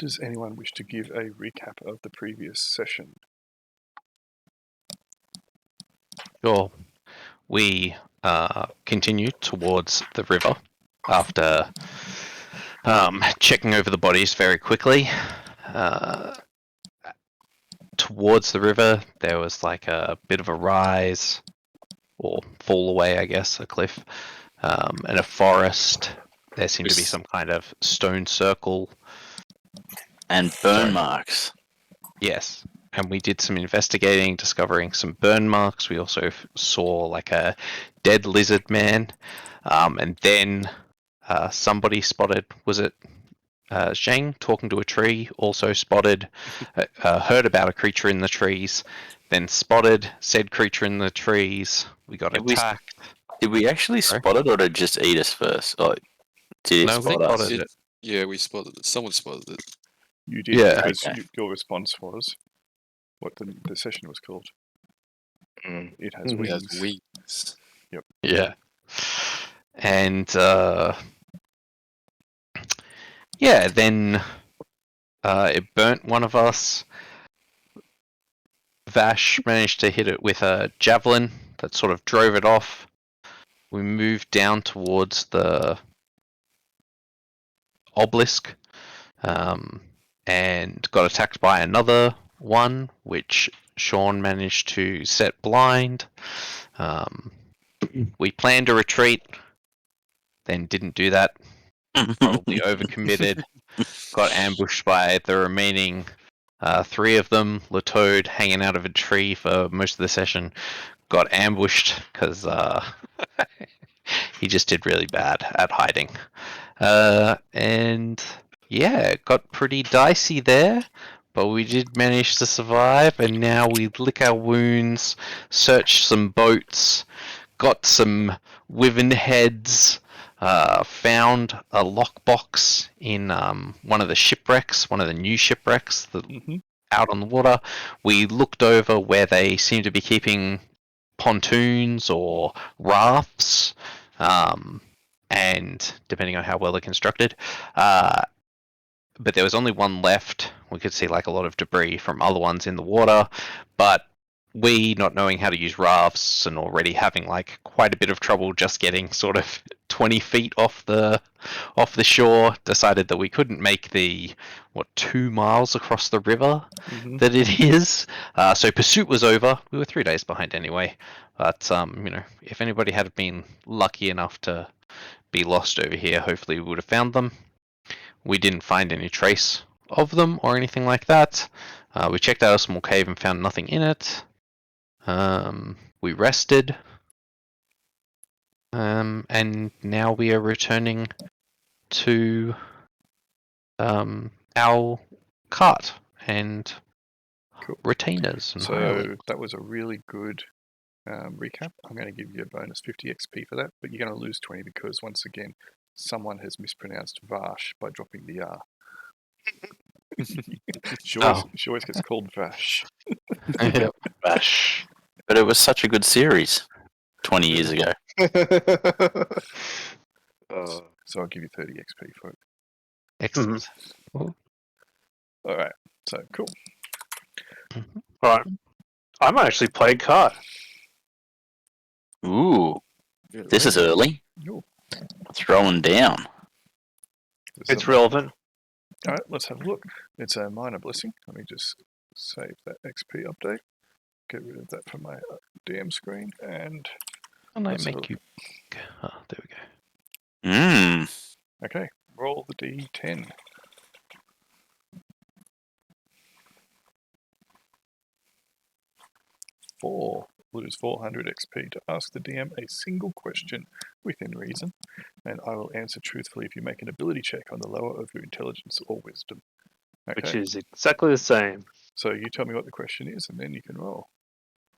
Does anyone wish to give a recap of the previous session? Sure. We continue towards the river after checking over the bodies very quickly. Towards the river, there was like a bit of a rise, or fall away, I guess, a cliff, and a forest. There seemed to be some kind of stone circle. And burn marks. Yes. And we did some investigating, discovering some burn marks. We also saw like a dead lizard man. And then somebody spotted, was it Zhang talking to a tree, also spotted, heard about a creature in the trees, then spotted said creature in the trees. We got attacked. Did we actually spot it, or did it just eat us first? Oh, did it spot us? Spotted it. Yeah, we spotted it. Someone spotted it. You did, Yeah. because Okay. your response was what the session was called. It has It wings. has wings. Yep. Yeah. And then it burnt one of us. Vash managed to hit it with a javelin that sort of drove it off. We moved down towards the Obelisk and got attacked by another one, which Sean managed to set blind. We planned a retreat, then didn't do that. Probably overcommitted. Got ambushed by the remaining 3 of them. Latoad, hanging out of a tree for most of the session, got ambushed because he just did really bad at hiding. And yeah, it got pretty dicey there, but we did manage to survive, and now we lick our wounds, search some boats, got some wyvern heads, found a lockbox in one of the shipwrecks, one of the new shipwrecks that out on the water. We looked over where they seem to be keeping pontoons or rafts, and depending on how well they're constructed. But there was only one left. We could see like a lot of debris from other ones in the water, but we, not knowing how to use rafts and already having like quite a bit of trouble just getting sort of 20 feet off the shore, decided that we couldn't make the 2 miles across the river that it is. So pursuit was over. We were 3 days behind anyway, but if anybody had been lucky enough to be lost over here, hopefully we would have found them. We didn't find any trace of them or anything like that. We checked out a small cave and found nothing in it. We rested, and now we are returning to our cart and retainers. And so that was a really good recap. I'm going to give you a bonus 50 XP for that, but you're going to lose 20 because, once again, someone has mispronounced Vash by dropping the R. She always gets called Vash. Yep. Vash. But it was such a good series 20 years ago. So I'll give you 30 XP for it. Excellent. Alright, so cool. Alright. I might actually play card. Ooh, this is early. Throwing down. It's relevant. Alright, let's have a look. It's a minor blessing. Let me just save that XP update. Get rid of that from my DM screen, and make you. Oh, there we go. Okay, roll the D10. Lose 400 XP to ask the DM a single question within reason, and I will answer truthfully if you make an ability check on the lower of your intelligence or wisdom. Okay. Which is exactly the same. So you tell me what the question is, and then you can roll.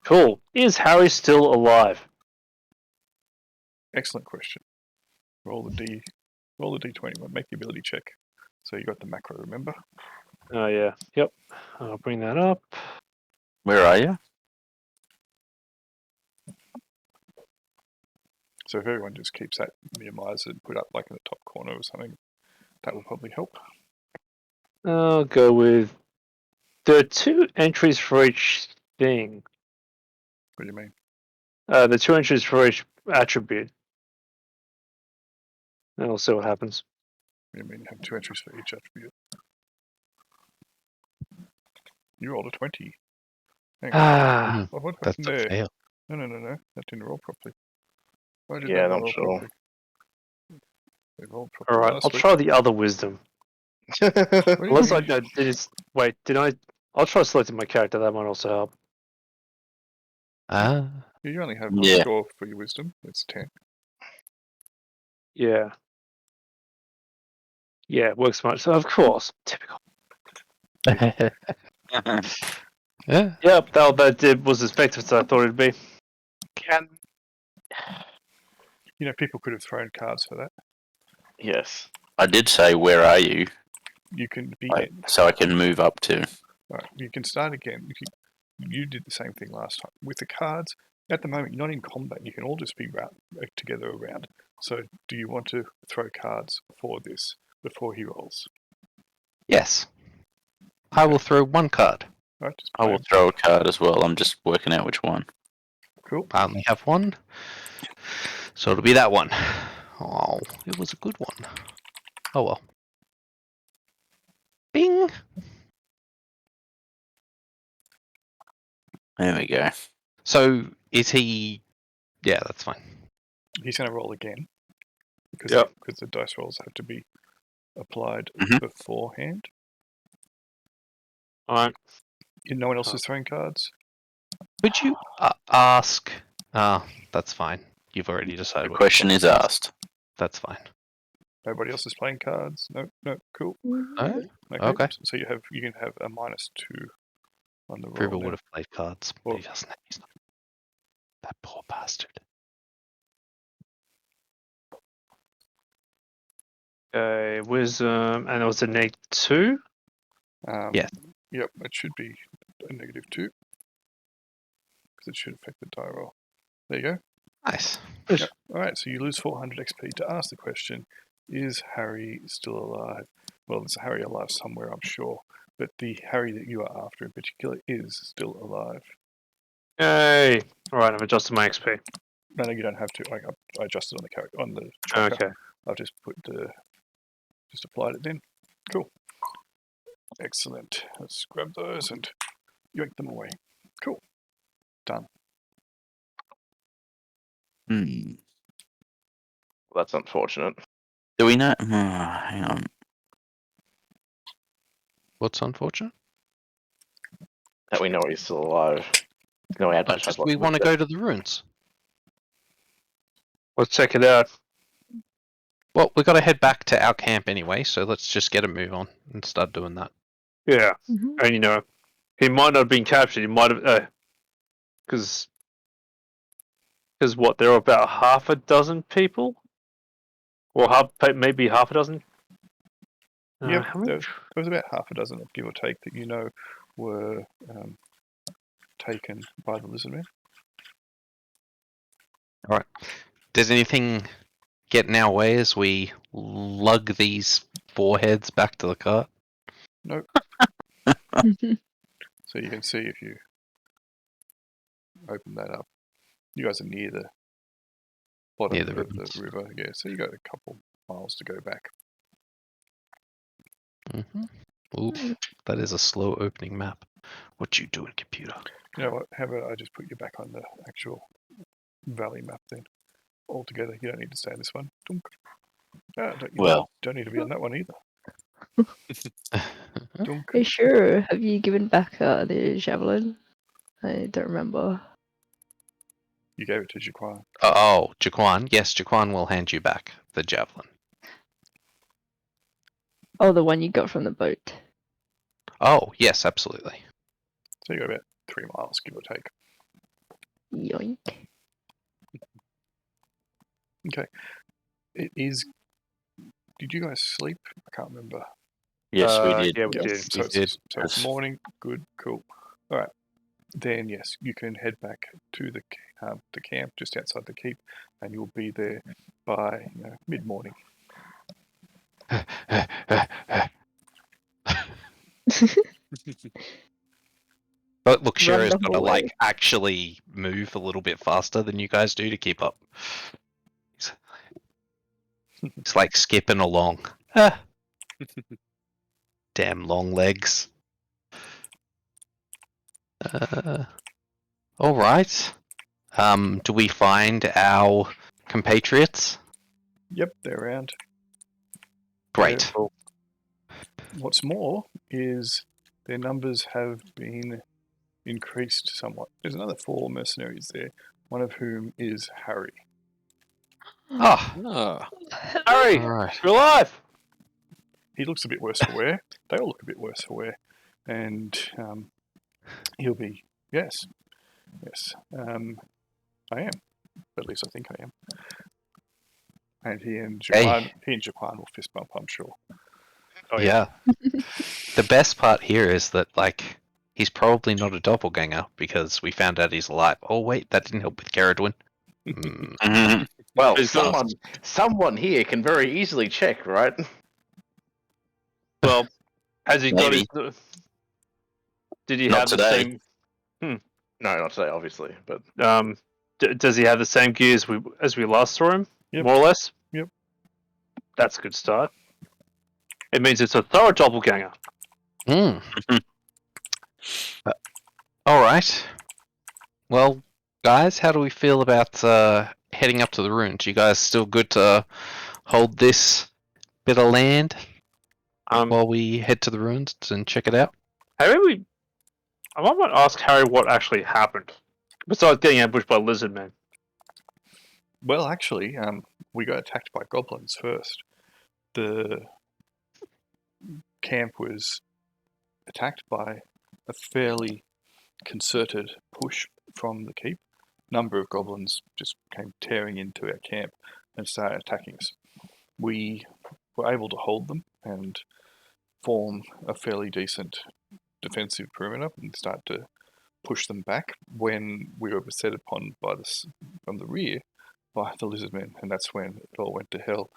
Cool. Is Harry still alive? Excellent question. Roll the D20. Make the ability check. So you got the macro, remember? Oh yeah. Yep. I'll bring that up. Where are you? So if everyone just keeps that minimized and put up like in the top corner or something, that will probably help. I'll go with. There are 2 entries for each thing. What do you mean? The 2 entries for each attribute. And we'll see what happens. What do you mean you have 2 entries for each attribute? You rolled a 20. Hang on. Ah, What That's happened a there? fail. No. That didn't roll properly. Why did Yeah, that not roll sure. properly? They rolled properly alright, last I'll week. try the other wisdom. What do you Unless mean? did I? I'll try selecting my character, that might also help. Ah. You only have one Yeah. score for your wisdom. It's 10. Yeah. Yeah, works much. So of course, typical. Yeah. Yep, that was as effective as I thought it'd be. Can You know, people could have thrown cards for that. yes. I did say, where are you? You can be So I can move up to. right. You can start again. You did the same thing last time with the cards. At the moment, you're not in combat. You can all just be together around. So, do you want to throw cards for this before he rolls? Yes. I will throw 1 card. Right. Just I will play. throw a card as well. I'm just working out which one. Cool. I only have 1. So it'll be that one. Oh, it was a good one. Oh well. Bing! There we go. So is he. Yeah, that's fine. He's going to roll again because Yep. the dice rolls have to be applied Mhm. beforehand. Alright. No one else is throwing cards. Could you ask. That's fine. You've already decided The what question your is plan asked. That's fine. Nobody else is playing cards. No. Cool. Oh, Okay. okay. So you can have a -2 on the roll. River now. would have played cards, but Well- he doesn't. He's not. That poor bastard. Okay, wisdom, and it was a -2. Yes. Yep. It should be a -2 because it should affect the die roll. There you go. Nice. Yep. All right. So you lose 400 XP to ask the question: is Harry still alive? Well, there's a Harry alive somewhere, I'm sure, but the Harry that you are after in particular is still alive. Yay! Alright, I've adjusted my XP. No, you don't have to. I adjusted on the character on the tracker. Okay. I've just just applied it then. Cool. Excellent. Let's grab those and yank them away. Cool. Done. Hmm. That's unfortunate. Do we know? Hang on. What's unfortunate? That we know he's still alive. No, we had Oh, just we want to go to the ruins. Let's check it out. Well, we've got to head back to our camp anyway, so let's just get a move on and start doing that. Yeah. Mhm. And you know, he might not have been captured. He might have, because what? There are about half a dozen people, or maybe half a dozen. Yep, How many? there was about half a dozen, give or take, that you know were taken by the lizardmen. Does anything get in our way as we lug these 4 heads back to the cart? Nope. So you can see if you open that up. You guys are near the bottom Near the of ruins. the river. Yeah, so you got a couple miles to go back. Ooh, that is a slow opening map. What you doing, computer? You know what? How about I just put you back on the actual valley map then? Altogether, you don't need to stay on this one. Dunk. Don't need to be on that one either. Dunk. Are you sure? Have you given back the javelin? I don't remember. You gave it to Jaquan. Oh, Jaquan. Yes, Jaquan will hand you back the javelin. Oh, the one you got from the boat. Oh, yes, absolutely. So you got about 3 miles, give or take. Yoink. Okay. It is. Did you guys sleep? I can't remember. Yes, we did. Yeah, we Yep, did. So, We it's, did. so it's Yes. morning. Good, cool. All right. Then yes, you can head back to the camp just outside the keep, and you'll be there by mid-morning. But look, Run Shira's the got to hallway. like actually move a little bit faster than you guys do to keep up. It's like skipping along. Ah. Damn long legs. All right. Do we find our compatriots? Yep, they're around. Great. What's more is their numbers have been increased somewhat. There's another 4 mercenaries there, one of whom is Harry. Ah, Ah, Harry, all right. you're alive. He looks a bit worse for wear. They all look a bit worse for wear. And he'll be, yes, I am. At least I think I am. And he and Jaquan will fist bump, I'm sure. Oh, Yeah. The best part here is that, like, he's probably not a doppelganger because we found out he's alive. Oh, wait, that didn't help with Caradwin. Well, He's got- someone here can very easily check, right? Well, has he Maybe. got his? Did he Not have today. the same? No, not today, obviously, but Does he have the same gear as we last saw him? Yep. More or less. Yep. That's a good start. It means it's a thorough doppelganger. Hmm. All right. Well, guys, how do we feel about heading up to the ruins? You guys still good to hold this bit of land while we head to the ruins and check it out? Maybe I might want to ask Harry what actually happened besides getting ambushed by lizard men. Well, actually, we got attacked by goblins first. The camp was attacked by a fairly concerted push from the keep. A number of goblins just came tearing into our camp and started attacking us. We were able to hold them and form a fairly decent defensive perimeter and start to push them back when we were beset upon by from the rear by the lizard men, and that's when it all went to hell.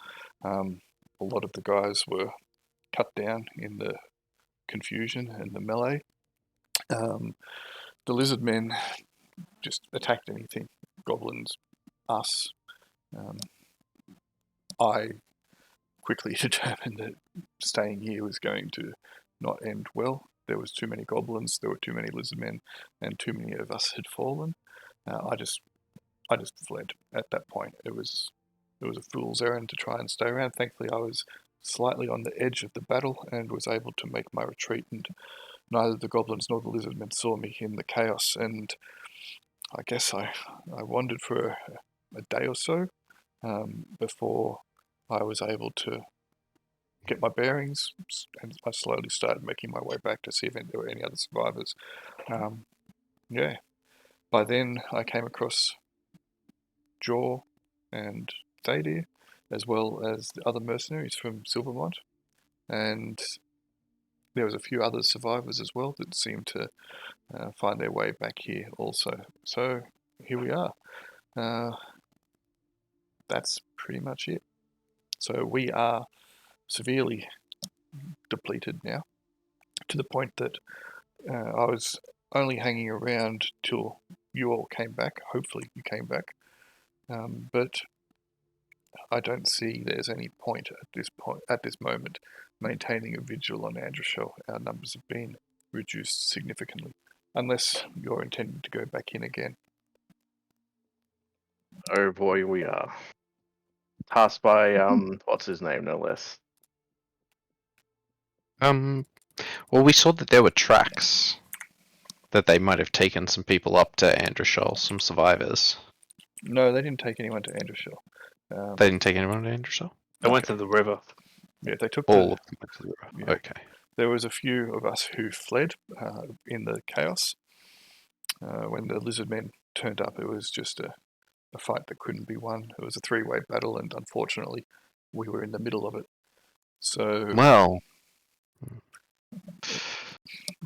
A lot of the guys were cut down in the confusion and the melee. The lizard men just attacked anything. Goblins, us. I quickly determined that staying here was going to not end well. There was too many goblins, there were too many lizard men, and too many of us had fallen. I just fled at that point. It was a fool's errand to try and stay around. Thankfully, I was slightly on the edge of the battle and was able to make my retreat, and neither the goblins nor the lizard men saw me in the chaos. And I guess I wandered for a day or so before I was able to get my bearings, and I slowly started making my way back to see if there were any other survivors. Yeah. By then, I came across Jaw and Thadir, as well as the other mercenaries from Silvermont, and there was a few other survivors as well that seemed to find their way back here also. So here we are. That's pretty much it. So we are severely depleted now, to the point that I was only hanging around till you all came back. Hopefully you came back. But I don't see there's any point at this moment maintaining a vigil on Androshell. Our numbers have been reduced significantly, unless you're intending to go back in again. oh boy, we are tasked by what's his name, no less. Well, we saw that there were tracks that they might have taken some people up to Androshell, some survivors. No, they didn't take anyone to Androshell. They didn't take anyone to Androshell? They went to the river. Yeah, they took All of them went to the river. Yeah. Okay. There was a few of us who fled in the chaos. When the lizard men turned up, it was just a fight that couldn't be won. It was a 3-way battle, and unfortunately, we were in the middle of it. So, Well,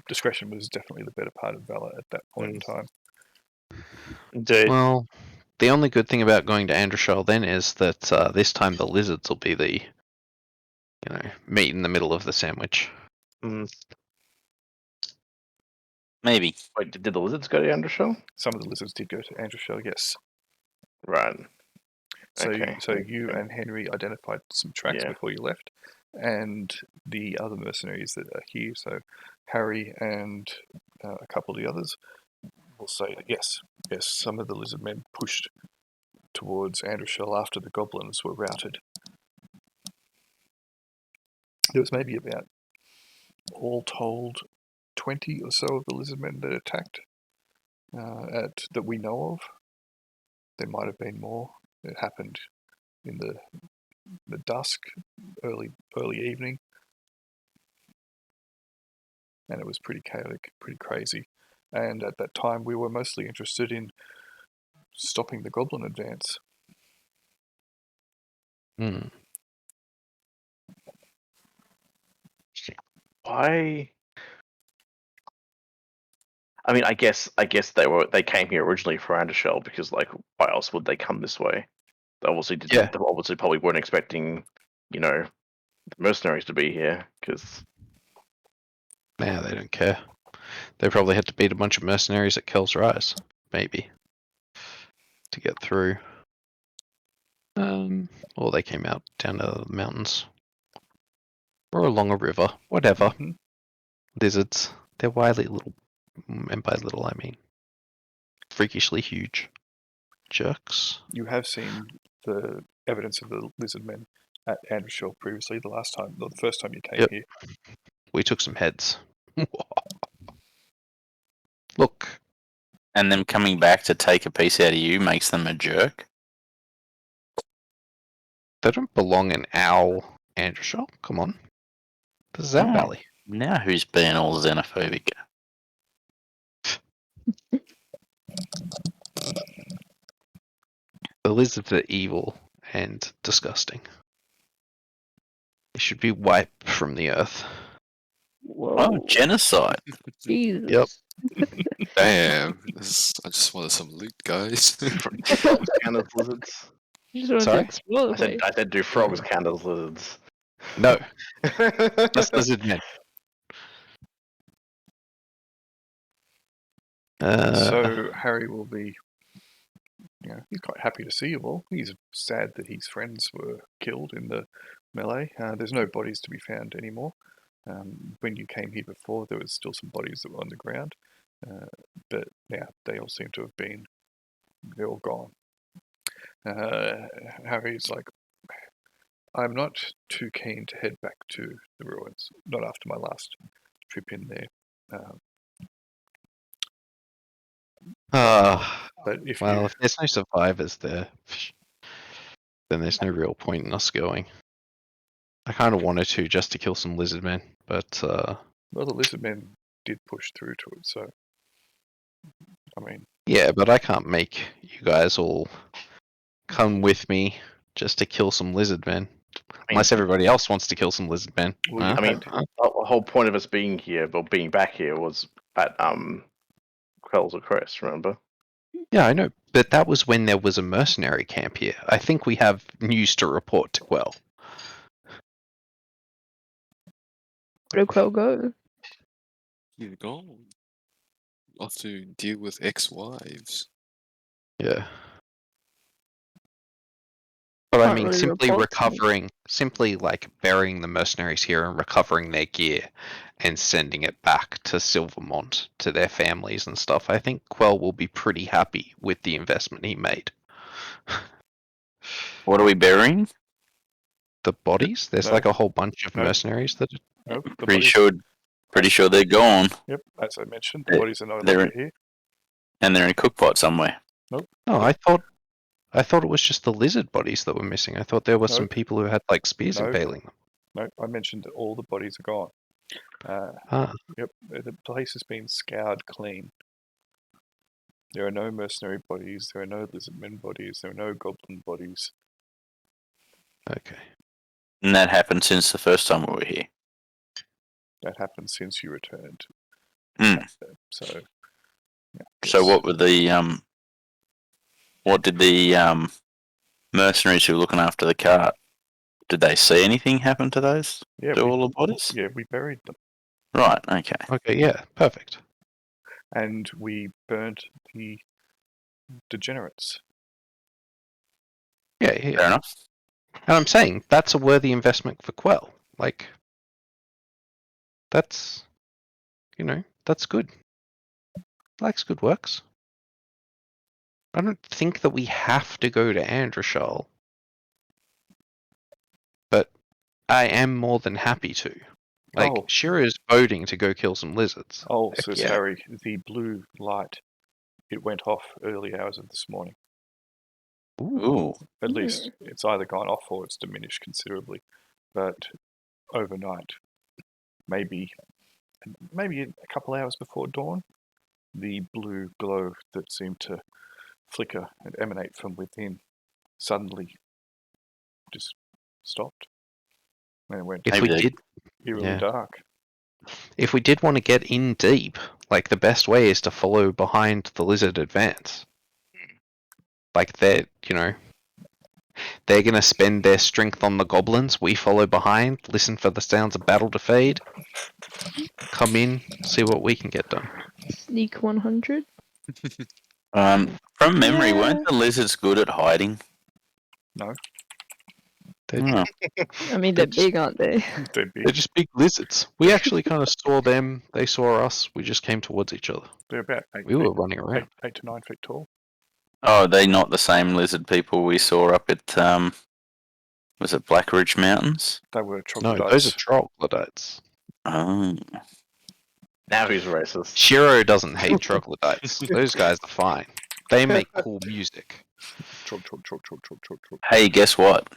discretion was definitely the better part of valor at that point in time. Indeed. well, the only good thing about going to Androshell then is that this time the lizards will be the, meat in the middle of the sandwich. Maybe. Wait, did the lizards go to Androshell? Some of the lizards did go to Androshell, yes. Right. So, Okay. you and Henry identified some tracks Yeah. before you left, and the other mercenaries that are here, so Harry and a couple of the others, will say that yes, some of the lizard men pushed towards Androshell after the goblins were routed. There was maybe about, all told, 20 or so of the lizard men that attacked that we know of. There might have been more. It happened in the dusk, early evening, and it was pretty chaotic, pretty crazy. And at that time, we were mostly interested in stopping the goblin advance. Hmm. Why? I mean, I guess they came here originally for Androshell because, like, why else would they come this way? They obviously didn't. Yeah. They obviously probably weren't expecting, the mercenaries to be here because. Nah, they don't care. They probably had to beat a bunch of mercenaries at Kel's Rise, maybe, to get through. Or they came out down to the mountains. Or along a river, whatever. Mhm. Lizards, they're wily little, and by little I mean freakishly huge jerks. You have seen the evidence of the lizard men at Androshell previously, the first time you came Yep. here. We took some heads. Look, And them coming back to take a piece out of you makes them a jerk. they don't belong in our Androshell. Come on. This is our Oh. valley. Now who's being all xenophobic? The lizards are evil and disgusting. They should be wiped from the earth. Whoa. Oh, genocide. Jesus. Yep. Damn. I just wanted some loot, guys. Frogs count as lizards? You just wanted Sorry? to explore the place. I said, do frogs count as lizards? No, just lizard men. So Harry will be, he's quite happy to see you all. He's sad that his friends were killed in the melee. There's no bodies to be found anymore. When you came here before, there was still some bodies that were on the ground, but now they all seem to have been, they're all gone. Harry's like, I'm not too keen to head back to the ruins, not after my last trip in there. But if if there's no survivors there, then there's no real point in us going. I kind of wanted to just to kill some lizard men, but well, the lizard men did push through to it, so I mean, yeah, but I can't make you guys all come with me just to kill some lizard men. Unless everybody else wants to kill some lizard men. well, Huh? I mean, the whole point of us being here, or being back here, was at Quell's request. Remember? Yeah, I know, but that was when there was a mercenary camp here. I think we have news to report to Quell. Where did Quell go? You're gone. Off to deal with ex-wives. Yeah. But I Can't mean, really simply report to me. recovering, simply like burying the mercenaries here and recovering their gear and sending it back to Silvermont to their families and stuff. I think Quell will be pretty happy with the investment he made. What are we burying? The bodies? There's No. like a whole bunch of No. mercenaries that. no, the Pretty bodies, sure they're gone, Yep, as I mentioned, the They- bodies are no they're longer here. and they're in a cookpot somewhere. No, I thought it was just the lizard bodies that were missing. I thought there were No. some people who had like spears No. impaling them. No, I mentioned that all the bodies are gone. Ah, Yep, the place has been scoured clean. There are no mercenary bodies, there are no lizard men bodies, there are no goblin bodies. okay. And that happened since the first time we were here. That happened since you returned. Mm. So, yeah. So yes. what were the what did the mercenaries who were looking after the cart, did they see anything happen to those? Yeah, To all the bodies? yeah, we buried them. Right, okay. Okay, yeah, perfect. and we burnt the degenerates. Yeah, Fair enough. And I'm saying that's a worthy investment for Quell. Like, that's, that's good. Likes good works. I don't think that we have to go to Androshal, but I am more than happy to. Like, Oh. Shira's voting to go kill some lizards. Oh, Heck says yeah. Harry, the blue light, it went off early hours of this morning. Ooh. At least it's either gone off or it's diminished considerably. But overnight, maybe a couple hours before dawn, the blue glow that seemed to flicker and emanate from within suddenly just stopped. And it went If we Maybe they- did, eerily yeah. dark. if we did want to get in deep, like the best way is to follow behind the lizard advance. Like they're gonna spend their strength on the goblins. We follow behind, listen for the sounds of battle to fade, come in, see what we can get done. Sneak 100. From memory, Yeah. weren't the lizards good at hiding? No, They're, Oh. I mean, they're big, aren't they? they're big. they're just big lizards. We actually kind of saw them. They saw us. We just came towards each other. They're about 8 We were running around. 8 to 9 feet tall. Oh, are they not the same lizard people we saw up at was it Black Ridge Mountains? They were No, troglodytes. those are troglodytes. Oh. Now he's racist. Shiro doesn't hate troglodytes. Those guys are fine. They make cool music. Trog. Hey, guess what?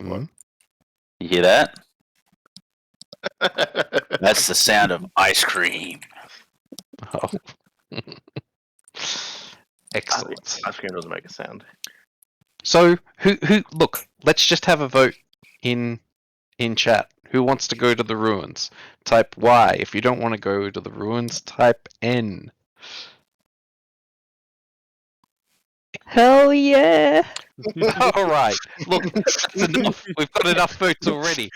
Mhm. You hear that? That's the sound of ice cream. Oh. Excellent. Ice cream doesn't make a sound. So who look, let's just have a vote in chat. Who wants to go to the ruins? Type Y. If you don't want to go to the ruins, type N. Hell yeah! All right. Look, that's enough. We've got enough votes already.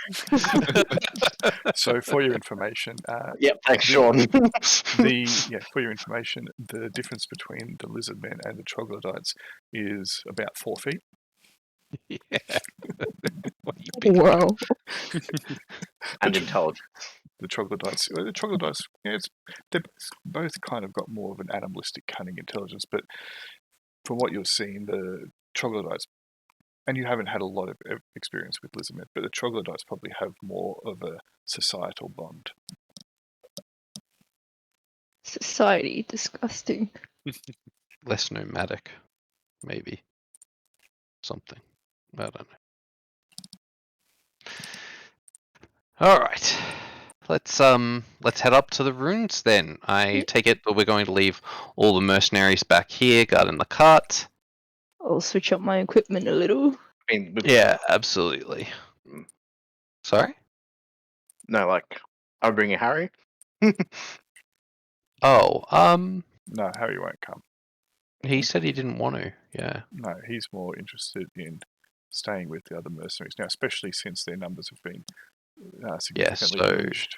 So for your information, Yep, thanks, Sean. for your information, the difference between the lizard men and the troglodytes is about 4 feet. Yeah. What are you picking? Wow. And intelligent. The troglodytes, yeah, they've both kind of got more of an animalistic cunning intelligence, but from what you're seeing, the troglodytes, and you haven't had a lot of experience with lizardmen, but the troglodytes probably have more of a societal bond. Society, disgusting. Less nomadic, maybe. Something. I don't know. All right. Let's head up to the ruins then. I take it that we're going to leave all the mercenaries back here, guarding the cart. I'll switch up my equipment a little. I mean, Yeah, absolutely. Sorry? no, like, I'm bringing Harry. Oh, No, Harry won't come. he said he didn't want to. Yeah. No, he's more interested in staying with the other mercenaries now, especially since their numbers have been significantly so- diminished.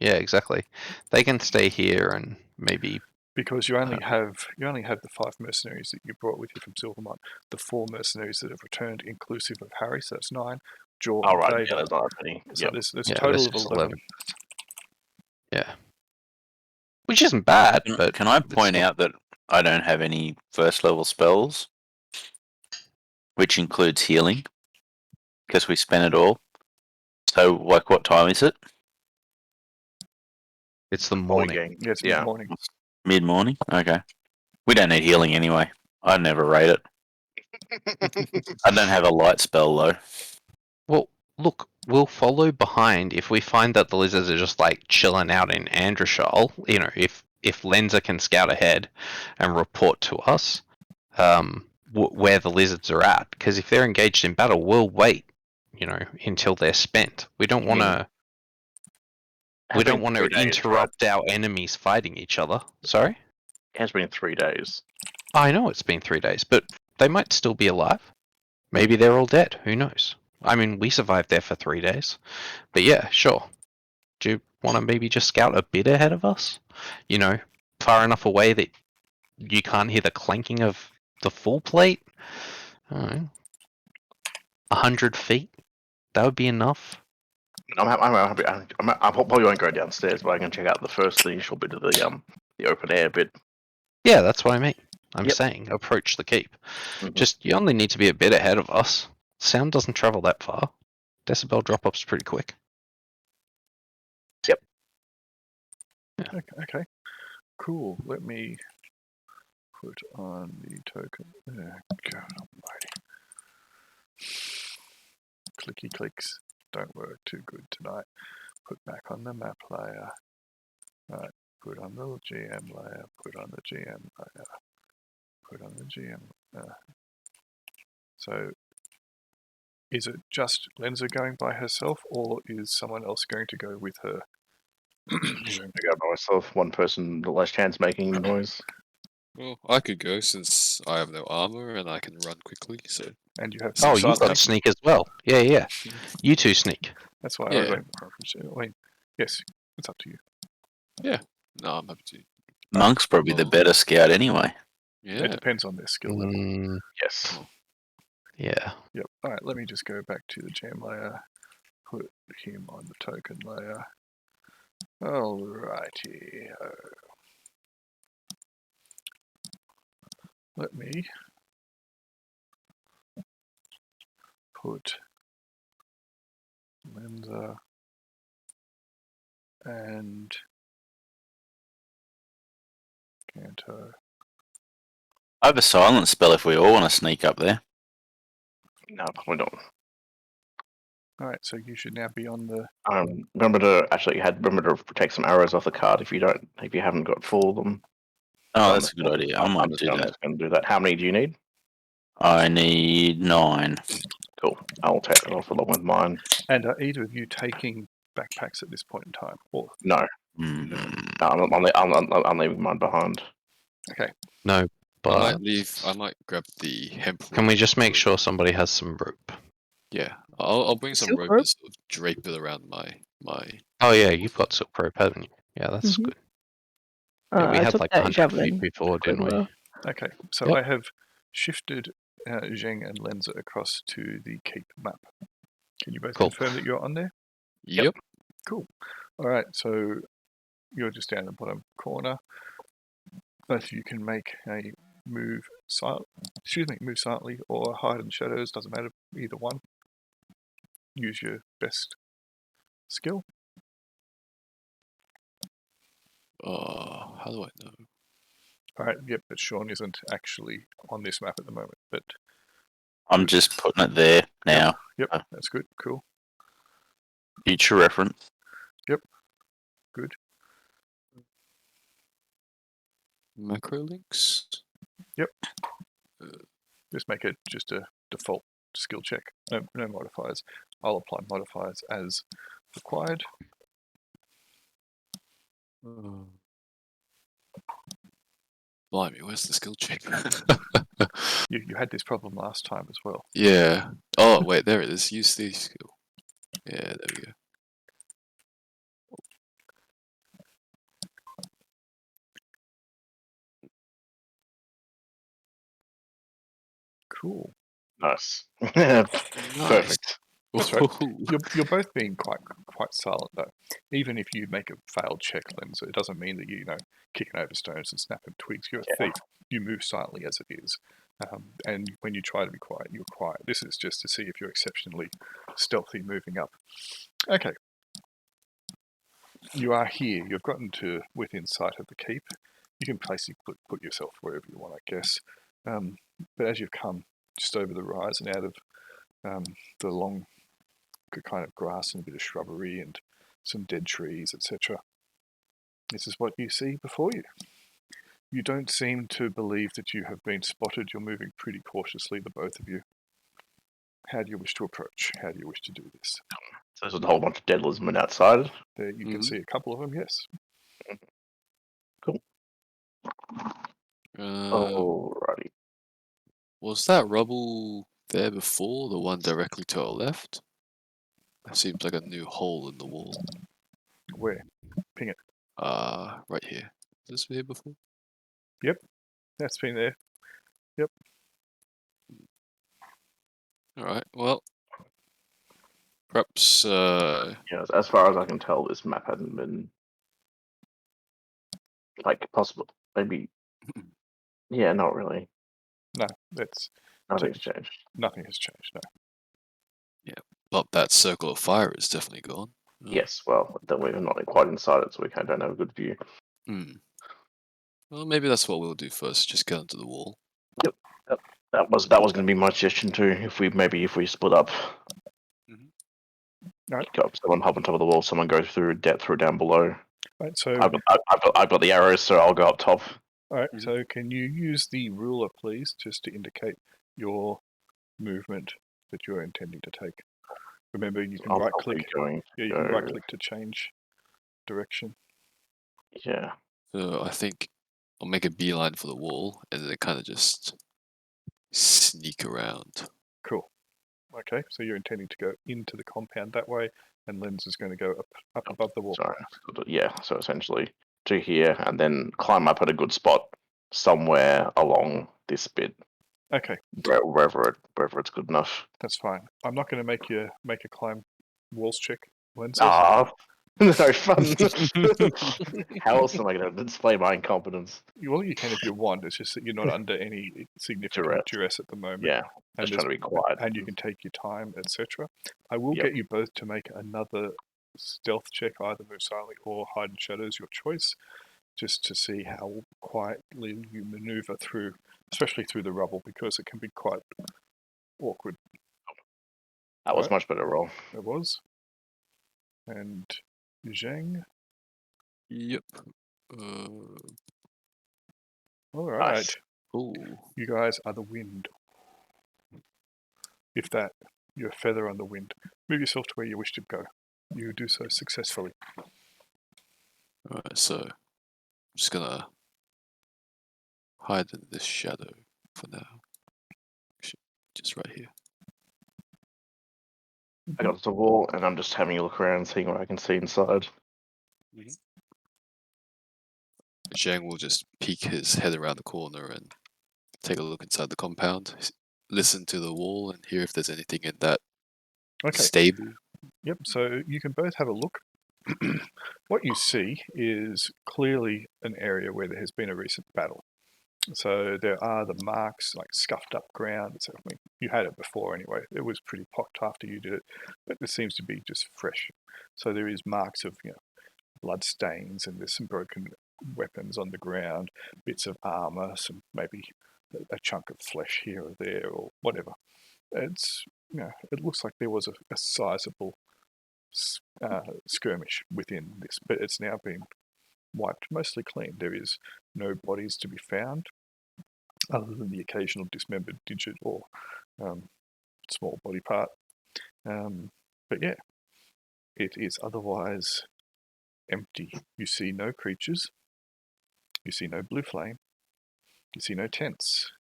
Yeah, exactly. They can stay here and maybe. Because you only have the 5 mercenaries that you brought with you from Silvermont. The 4 mercenaries that have returned, inclusive of Harry, so that's 9. Jaw, Oh, right, Dave, yeah, there's not that many. so Yep. there's Yeah, a total there's of just 11. Yeah. Which isn't bad, but Can I it's point still- out that I don't have any first level spells, which includes healing, because we spent it all. So, like, what time is it? it's the Boy morning. gang. Yeah, it's Yeah. mid-morning. Mid morning? Okay. We don't need healing anyway. I never rate it. I don't have a light spell though. Well, look, we'll follow behind if we find that the lizards are just like chilling out in Androshal. If Lenza can scout ahead and report to us where the lizards are at, because if they're engaged in battle, we'll wait. Until they're spent. We don't want to. We don't want to interrupt our enemies fighting each other. Sorry? It has been 3 days. I know it's been 3 days, but they might still be alive. Maybe they're all dead. Who knows? I mean, we survived there for 3 days. But yeah, sure. want to maybe just scout a bit ahead of us? You know, far enough away that you can't hear the clanking of the full plate? I don't know. 100 feet? That would be enough? I'm happy. I probably won't go downstairs, but I can check out the initial bit of the open air bit. Yeah, that's what I mean. I'm Yep. saying approach the keep. Mhm. Just, you only need to be a bit ahead of us. Sound doesn't travel that far. Decibel drop-off's pretty quick. Okay. Cool. Let me put on the token. God almighty. Clicky clicks don't work too good tonight. Put back on the map layer. Right. Put on the GM layer. Put on the GM layer. Put on the GM layer. So, is it just Lenza going by herself, or is someone else going to go with her? I go by myself. One person, the less chance making noise. Well, I could go since I have no armor and I can run quickly. So And you have Oh, six you've got sneak. sneak as well. Yeah. You two sneak. That's why I Yeah. went preference. I mean, yes, it's up to you. no, I'm happy to. Monk's probably the better scout anyway. Yeah. It depends on their skill level. Mm, Yes. yeah. Yep. All right. Let me just go back to the jam layer. Put him on the token layer. Alrighty. Let me put Lenza and Canto. I have a silence spell if we all want to sneak up there. No, probably not. Alright, so you should now be on the. Remember to take some arrows off the card if you haven't got full of them. Oh, that's a good idea. I might do I'm that. just going to do that. How many do you need? I need 9. Cool. I'll take that off along with mine. And are either of you taking backpacks at this point in time? Or No, Mm. I'm leaving mine behind. okay. No, but I might grab the hemp. can we just make rope. sure somebody has some rope? Yeah, I'll bring some Silk rope rope? and sort of drape it around my. Oh yeah, you've got silk rope, haven't you? Yeah, that's Mhm. good. Yeah, we I had took like that 100 feet javelin before, quite didn't we? well. Okay. So Yep. I have shifted Zheng and Lenza across to the keep map. Can you both Cool. confirm that you're on there? Yep. Cool. Alright, so you're just down in the bottom corner. Both of you can make a move silently or hide in the shadows, doesn't matter, either one. Use your best skill. How do I know? Alright, yep, but Sean isn't actually on this map at the moment, but I'm just putting it there now. yep, that's good, cool, Future reference. good. Macro links. Just make it just a default skill check, no modifiers. I'll apply modifiers as required. Blimey, where's the skill check? You had this problem last time as well. Yeah. Oh wait, there it is. Use the skill. Yeah, there we go. Cool. Nice. Nice. Perfect. That's right. Ooh. You're both being quite silent though. Even if you make a failed check, Lenza, it doesn't mean that you kicking over stones and snapping twigs. You're a thief. You move silently as it is, and when you try to be quiet, you're quiet. This is just to see if you're exceptionally stealthy moving up. Okay. You are here. You've gotten to within sight of the keep. You can basically put yourself wherever you want, I guess. But as you've come just over the rise and out of the long kind of grass and a bit of shrubbery and some dead trees, etc. This is what you see before you. You don't seem to believe that you have been spotted. You're moving pretty cautiously, the both of you. How do you wish to approach? How do you wish to do this? So there's a whole bunch of dead lizardmen outside. There you can see a couple of them, yes. Cool. Alrighty. Was that rubble there before, the one directly to our left? That seems like a new hole in the wall. Where? Ping it. Right here. This here before? That's been there. Alright, well. Perhaps, Yeah, as far as I can tell, this map hadn't been like possible. Maybe. Yeah, not really. No, that's Nothing's changed. nothing has changed. No. but that circle of fire is definitely gone. Yes, well, then we're not quite inside it, so we don't have a good view. Well, maybe that's what we'll do first. Just get onto the wall. That was going to be my suggestion too. If we split up, Alright. go up, someone hop on top of the wall, someone go through down below. Right, so I've got the arrows, so I'll go up top. all right, so can you use the ruler, please, just to indicate your movement that you're intending to take? Remember, you can I'm right probably click. going. Yeah, you can right click to change direction. Yeah. So I think I'll make a beeline for the wall and then kind of just sneak around. Cool. Okay, so you're intending to go into the compound that way, and Lens is going to go up above the wall. Sorry. Yeah. So essentially to here, and then climb up at a good spot somewhere along this bit, Okay, wherever it's good enough. that's fine. I'm not going to make you make a climb walls check, Lens. Ah, no fun. How else am I going to display my incompetence? Well, you can if you want. It's just that you're not under any significant duress at the moment. Yeah, and just trying to be quiet. And you can take your time, etc. I will Yep. get you both to make another stealth check, either move silently or hide in shadows, your choice, just to see how quietly you maneuver through, especially through the rubble, because it can be quite awkward. That was Right. much better roll. It was. And Zhang. Yep. All right. Nice. Oh. You guys are the wind. If that, you're a feather on the wind. Move yourself to where you wish to go. You do so successfully. Alright, so I'm just gonna hide in this shadow for now. Actually, just right here. I got to the wall, and I'm just having a look around, seeing what I can see inside. Zhang will just peek his head around the corner and take a look inside the compound, listen to the wall, and hear if there's anything in that stable. Yep, so you can both have a look. What you see is clearly an area where there has been a recent battle. So there are the marks, like scuffed up ground. So, I mean, you had it before anyway. It was pretty pocked after you did it, but this seems to be just fresh. So there is marks of, blood stains, and there's some broken weapons on the ground, bits of armor, some maybe a chunk of flesh here or there, or whatever. It's, it looks like there was a sizable skirmish within this, but it's now been wiped mostly clean. There is no bodies to be found, other than the occasional dismembered digit or small body part. But yeah, it is otherwise empty. You see no creatures. You see no blue flame. You see no tents.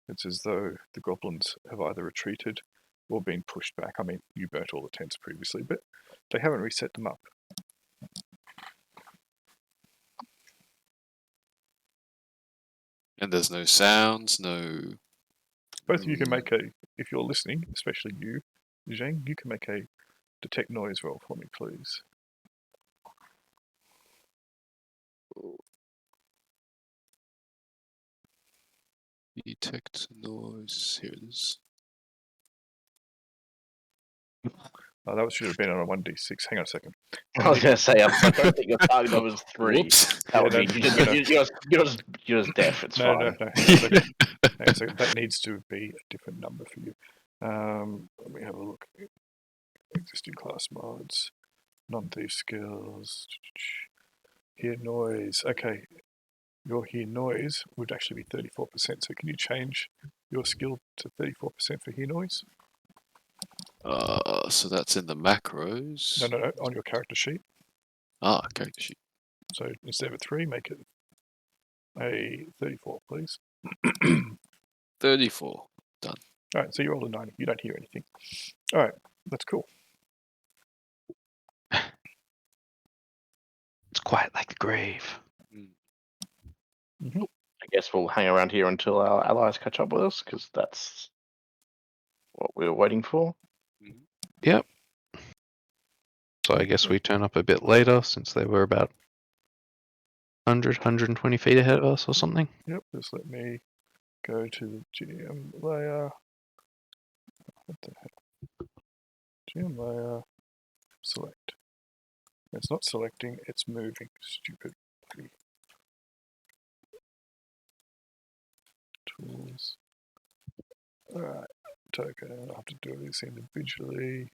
It's as though the goblins have either retreated or been pushed back. I mean, you burnt all the tents previously, but they haven't reset them up. And there's no sounds, no... Both of you can make if you're listening, especially you, Zhang, you can make a detect noise roll for me, please. Detect noise. Here it is. Oh, that should have been on a 1d6. Hang on a second. I was going to say, I don't think your target number is 3. Whoops. That would be you're just deaf. It's No, fine. no. Hang on a second. Hang on a second. That needs to be a different number for you. Let me have a look. Existing class mods, non-thief skills, hear noise. Okay, your hear noise would actually be 34%. So can you change your skill to 34% for hear noise? So that's in the macros. No, on your character sheet. Ah, character sheet. So instead of a 3, make it a 34, please. 34. All right, so you roll a 90. You don't hear anything. All right, that's cool. quiet like the grave. I guess we'll hang around here until our allies catch up with us, because that's what we were waiting for. Yep. So I guess we turn up a bit later since they were about 120 feet ahead of us or something. Yep, just let me go to the GM layer. What the heck? GM layer. Select. It's not selecting, it's moving. Stupid. Tools. Alright, token. I have to do these individually,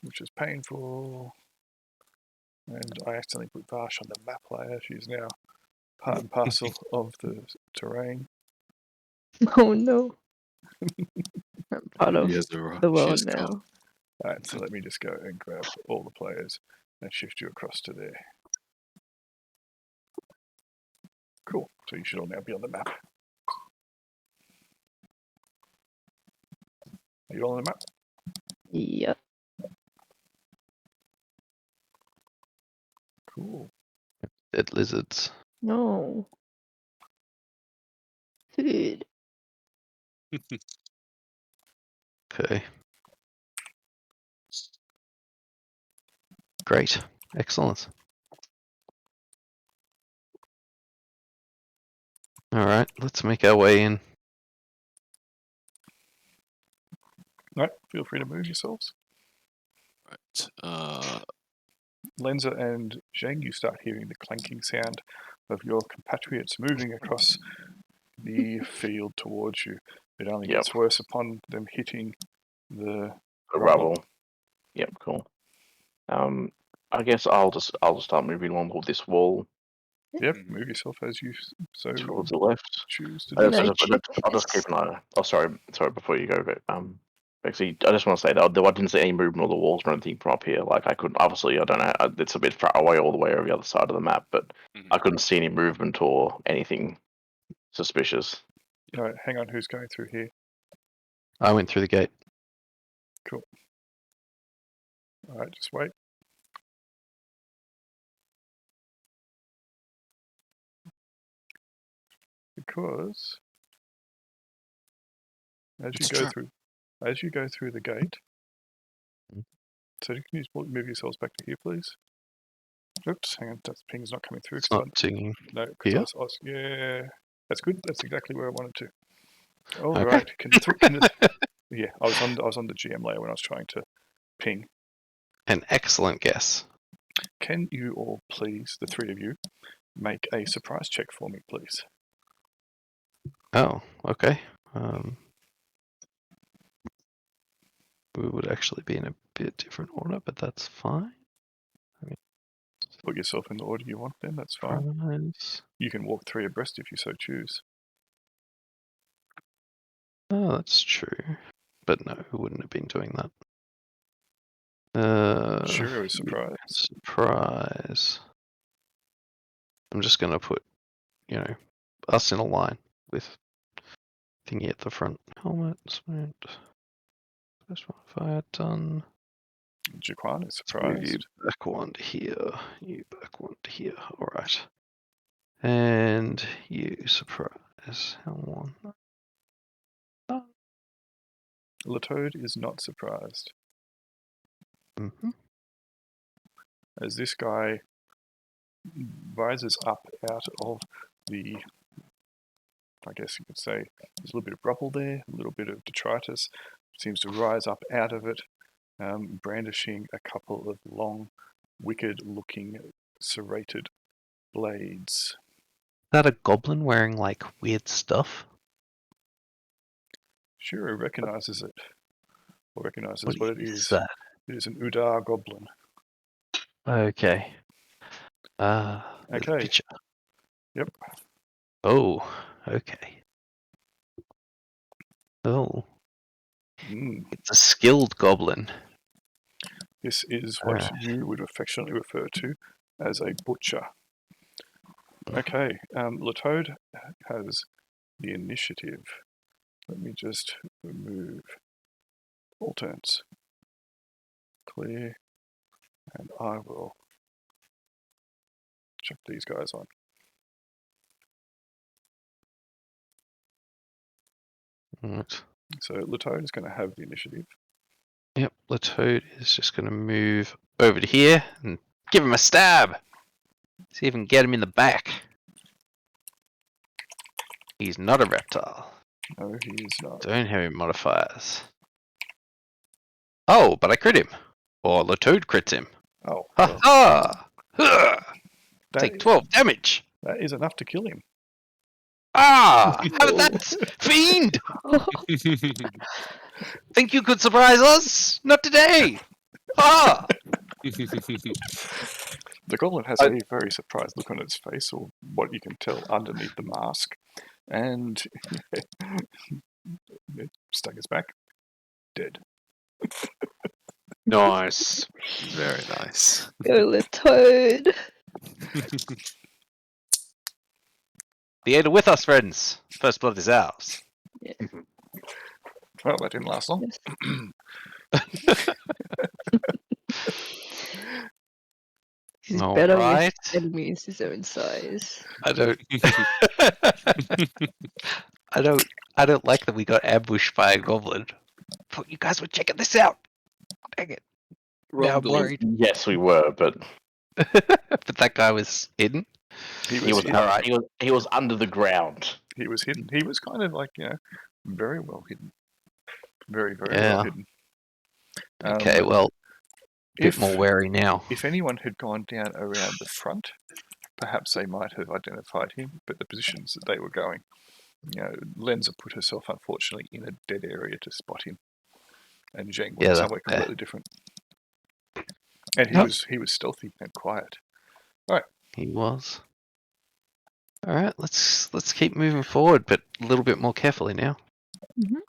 which is painful. And I accidentally put Vash on the map layer. She's now part and parcel of the terrain. Oh no. I'm part of Yes, there are. the world She's now. gone. Alright, so let me just go and grab all the players and shift you across to there. Cool. So you should all now be on the map. Are you all on the map? Yep. Cool. Dead lizards. No. Food. Okay. Great. Excellent. Alright, let's make our way in. Alright, feel free to move yourselves. Right. Lenza and Zheng, you start hearing the clanking sound of your compatriots moving across the field towards you. It only Yep. gets worse upon them hitting the The rubble. rubble. Yep, cool. I guess I'll just start moving along with this wall Yep, move yourself as you so towards the left. choose to I do. Can I just, check I'll just this? keep an eye. Oh, sorry, before you go, but actually, I just want to say that I didn't see any movement on the walls or anything from up here. Like I couldn't, obviously, I don't know. It's a bit far away, all the way over the other side of the map, but I couldn't see any movement or anything suspicious. Alright, hang on, who's going through here? I went through the gate. Alright, just wait. Because It's a trap. as you go through the gate, Hmm. so you can move yourselves back to here, please. Oops, hang on, that ping's not coming through. It's 'Cause not singing. no, because Here? yeah, that's good. That's exactly where I wanted to. All Okay. right, yeah, I was on the GM layer when I was trying to ping. An excellent guess. Can you all please, the three of you, make a surprise check for me, please? Oh, okay. We would actually be in a bit different order, but that's fine. Put yourself in the order you want, then that's fine. Surprise. You can walk three abreast if you so choose. Oh, that's true. But no, we wouldn't have been doing that. Shiro is yeah, surprised. surprise. I'm just gonna put, us in a line with thingy at the front. Helmet, sprint. First one fire done. Jaquan is Let's move you surprised. back one to here. You back one to here. Alright. And you surprise. How on? Latoad is not surprised, Mm-hmm. as this guy rises up out of the, I guess you could say, there's a little bit of rubble there, a little bit of detritus, seems to rise up out of it, brandishing a couple of long, wicked-looking, serrated blades. Is that a goblin wearing like weird stuff? Shiro recognizes it, or recognizes What what it is. that? It is an Udar goblin. Okay. There's a Okay. picture. Yep. Oh, okay. Oh, Mm. it's a skilled goblin. This is what you would affectionately refer to as a butcher. Okay, Latoad has the initiative. Let me just remove all turns. Clear, and I will check these guys on. Right. So Latoad is going to have the initiative. Yep, Latoad is just going to move over to here and give him a stab. See if we can get him in the back. He's not a reptile. No, he is not. Don't have any modifiers. Oh, but I crit him. Or Latoad crits him. Oh, Ha well, ha! that, Take 12 damage. that is enough to kill him. Ah! How about that, fiend? Think you could surprise us? Not today. Ah! The goblin has a very surprised look on its face, or what you can tell underneath the mask, and it staggers back, dead. Nice. Very nice. Go Latoad. The aid are with us, friends. First blood is ours. Well, that didn't last long. Yes. He's All better right. with enemies his own size. I don't. I don't like that we got ambushed by a goblin. Thought you guys were checking this out. Dang it. Now I'm worried. Yes, we were, but But that guy was hidden. He he was hidden. alright. He was under the ground. He was hidden. He was kind of like, very well hidden. Very, very Yeah. well hidden. Okay, well, a bit if, more wary now. if anyone had gone down around the front, perhaps they might have identified him, but the positions that they were going, Lenza put herself, unfortunately, in a dead area to spot him. And Zheng went Yeah, somewhere that's completely different. And he was stealthy and quiet. He was. All right, let's keep moving forward, but a little bit more carefully now. Mhm.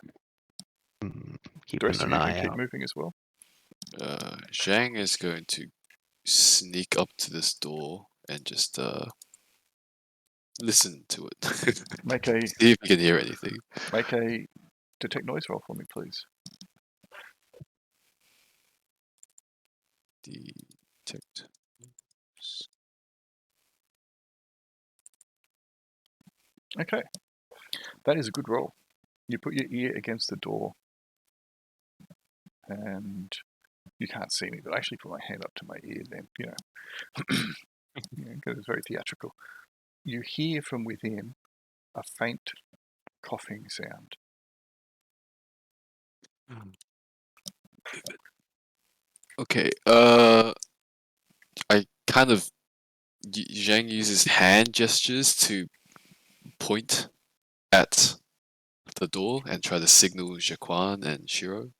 The Keeping rest of an you eye can keep out. moving as well. Zhang is going to sneak up to this door and just listen to it. Make a See if you can hear anything. make a detect noise roll for me, please. Detect. Okay, that is a good roll. You put your ear against the door, and you can't see me, but I actually put my hand up to my ear. Then because it's very theatrical. You hear from within a faint coughing sound. Okay. I kind of Zhang uses hand gestures to point at the door and try to signal Jaquan and Shiro,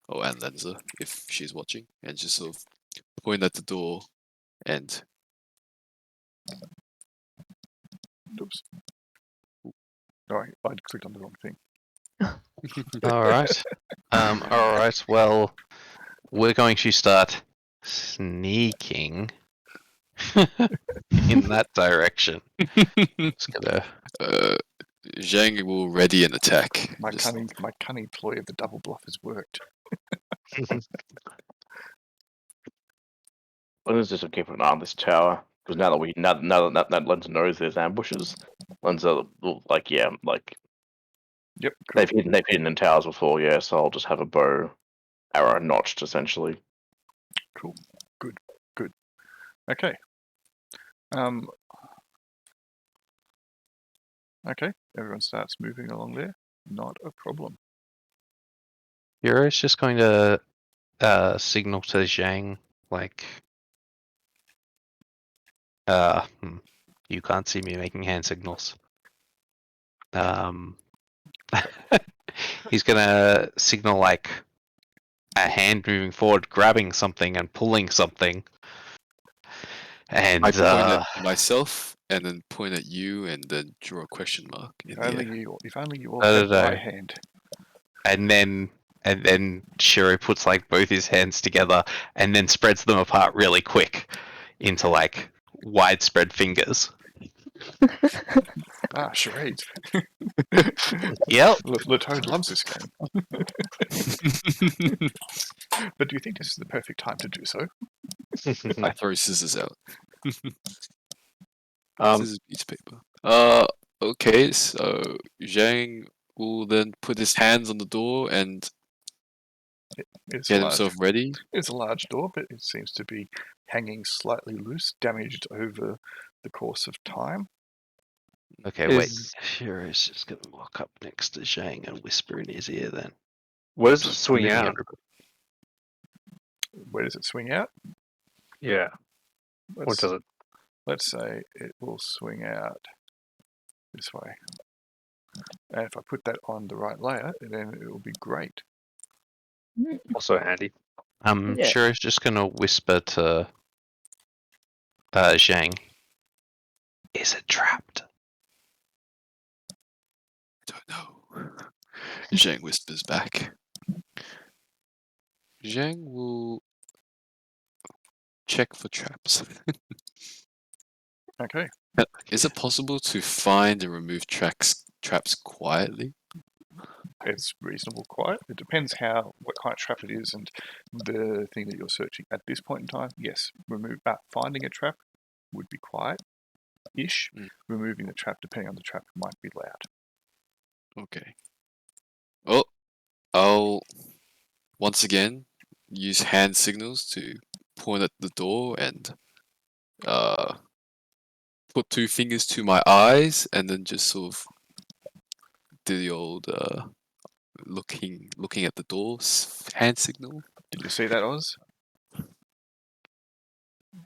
and Lenza if she's watching, and just sort of point at the door and Oops. Sorry, I clicked on the wrong thing. All right. All right. Well, we're going to start sneaking in that direction. Just gonna. Zhang will ready an attack. My Just- cunning ploy of the double bluff has worked. Let's just keep an eye on this tower because now that Lenza knows there's ambushes, Lenza will Yep. Cool. they've hidden in towers before, yeah. So I'll just have a bow arrow notched essentially. Cool. Good. Okay. Okay. Everyone starts moving along there. Not a problem. Hero's just going to signal to Zhang, like, you can't see me making hand signals. He's gonna signal like a hand moving forward, grabbing something and pulling something. And I point at myself and then point at you and then draw a question mark. If In the only air. you all No, had no, my no. hand. and then Shiro puts like both his hands together and then spreads them apart really quick into like widespread fingers. Ah, charades. Yep. Latoad loves this game. But do you think this is the perfect time to do so? I throw scissors out. Scissors, piece of paper. Okay, so Zhang will then put his hands on the door and It's get large. himself ready. It's a large door, but it seems to be hanging slightly loose, damaged over the course of time. Okay, wait. Is- Shiro's just gonna walk up next to Zhang and whisper in his ear. Then Where does it swing moving out? everybody. Where does it swing out? Yeah. What Let's, does it? let's say it will swing out this way. And if I put that on the right layer, then it will be great. Also handy. Yeah. Shiro's just gonna whisper to Zhang. Is it trapped? Don't know. Zhang whispers back. Zhang will check for traps. Okay. Is it possible to find and remove traps quietly? It's reasonable quiet. It depends what kind of trap it is and the thing that you're searching. At this point in time, yes, finding a trap would be quiet-ish. Mm. Removing the trap, depending on the trap, might be loud. Okay. Well, I'll once again use hand signals to point at the door and put 2 fingers to my eyes and then just sort of do the old looking at the door hand signal. Did you see that, Oz?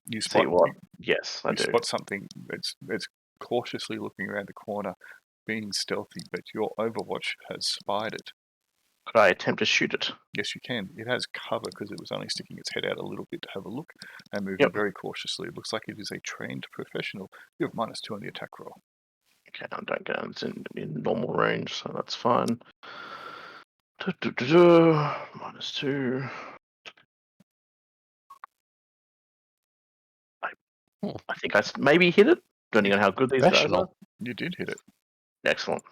You See spot what? Yes, I you do. spot something that's cautiously looking around the corner, being stealthy, but your Overwatch has spied it. Could I attempt to shoot it? Yes, you can. It has cover because it was only sticking its head out a little bit to have a look and moving Yep. very cautiously. It looks like it is a trained professional. You have -2 on the attack roll. Okay, I don't get it. It's in normal range, so that's fine. -2. I think I maybe hit it, depending on how good these guys are. Professional. You did hit it. Excellent.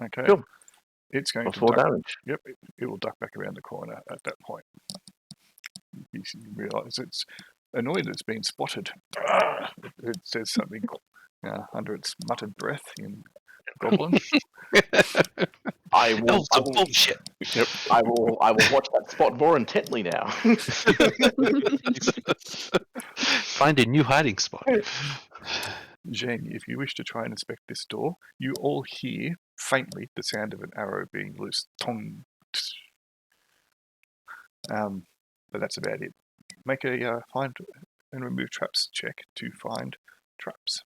Okay. Cool. It's going For 4 to duck. damage. Yep, it will duck back around the corner at that point. You realise it's annoyed it's been spotted. It says something under its muttered breath in Goblin. I will. Elves are bullshit. Yep. I will watch that spot more intently now. Find a new hiding spot. Zheng, if you wish to try and inspect this door, you all hear faintly the sound of an arrow being loose. Tong. But that's about it. Make a find and remove traps check to find traps.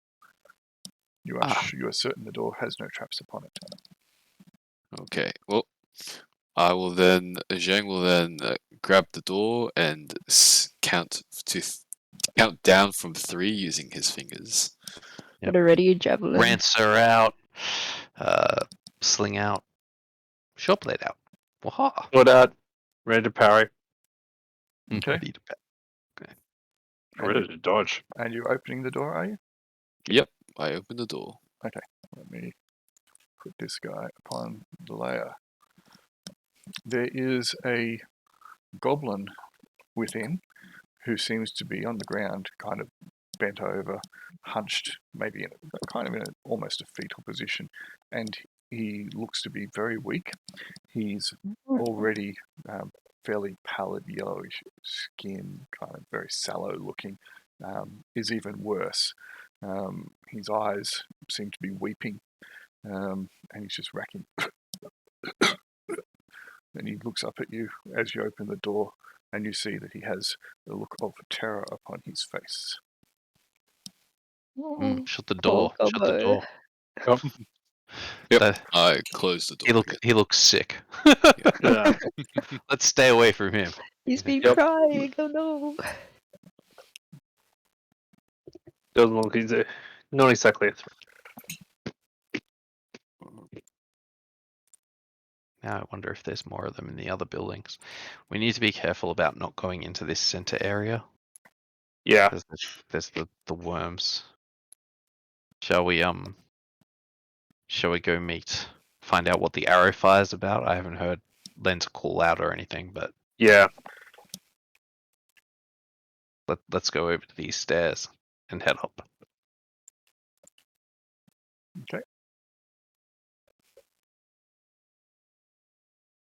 You are certain the door has no traps upon it. Okay. Well, Zhang will then grab the door and count down from 3 using his fingers. Yep. Got a ready javelin. Rancer out. Sling out. Short blade out. Waha. Sword out. Ready to parry. Okay. Ready to pat. Ready to dodge. And you're opening the door, are you? Yep. I open the door. Let me put this guy upon the layer. There is a goblin within who seems to be on the ground, kind of bent over, hunched, maybe in almost a fetal position, and he looks to be very weak. He's already fairly pallid, yellowish skin, kind of very sallow looking, is even worse. His eyes seem to be weeping, and he's just racking. And he looks up at you as you open the door, and you see that he has a look of terror upon his face. Shut the door. Poor Shut the Gobbo. door. Yep. That- I close the door. he looks sick. Yeah. Let's stay away from him. He's been Yep. crying. Oh no. Doesn't look easy. Not exactly a threat. Now I wonder if there's more of them in the other buildings. We need to be careful about not going into this center area. Yeah. There's the worms. Shall we go find out what the arrow fire's about? I haven't heard Len's call out or anything, but Yeah. let's go over to these stairs and head up. Okay.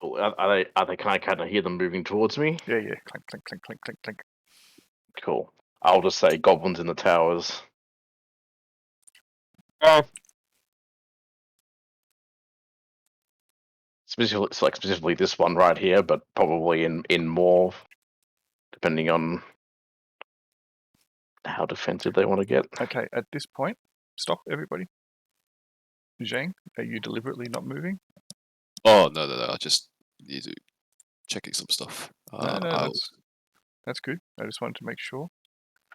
Cool. Are they kind of hear them moving towards me? Yeah. Clink, clink, clink, clink, clink, clink. Cool. I'll just say goblins in the towers. Specifically this one right here, but probably in more, depending on how defensive they want to get. Okay, at this point, stop everybody. Zhang, are you deliberately not moving? Oh no, I just need to checking some stuff. No, that's good. I just wanted to make sure.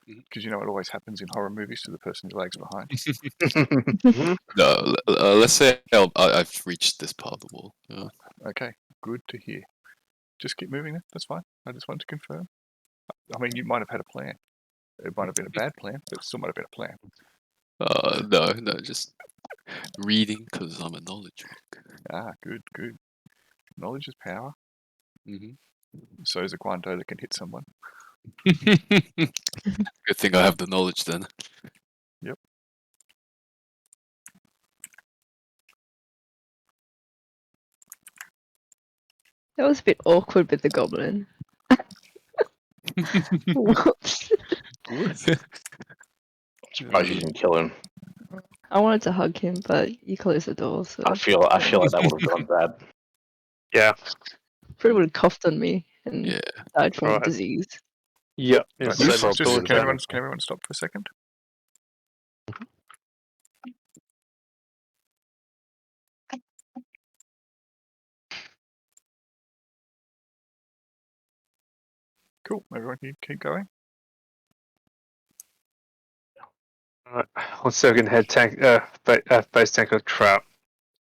Mhm. Because you know it always happens in horror movies to the person who lags behind. No, let's say I've reached this part of the wall. Yeah. Okay, good to hear. Just keep moving then, that's fine. I just wanted to confirm. I mean, you might have had a plan. It might have been a bad plan, but it still might have been a plan. No, just reading because I'm a knowledge monk. Ah, good. Knowledge is power. Mm-hmm. So is a Guando that can hit someone. Good thing I have the knowledge then. Yep. That was a bit awkward with the goblin. Whoops. Surprised you didn't kill him. I wanted to hug him, but you closed the door, so I feel like that would have gone bad. Yeah. probably would have coughed on me and Yeah. died from Right. disease. Yep. Right, Same just, old story can there. everyone stop for a second? Cool. Everyone can keep going. Alright, let's see if we can head tank, base tank a trap.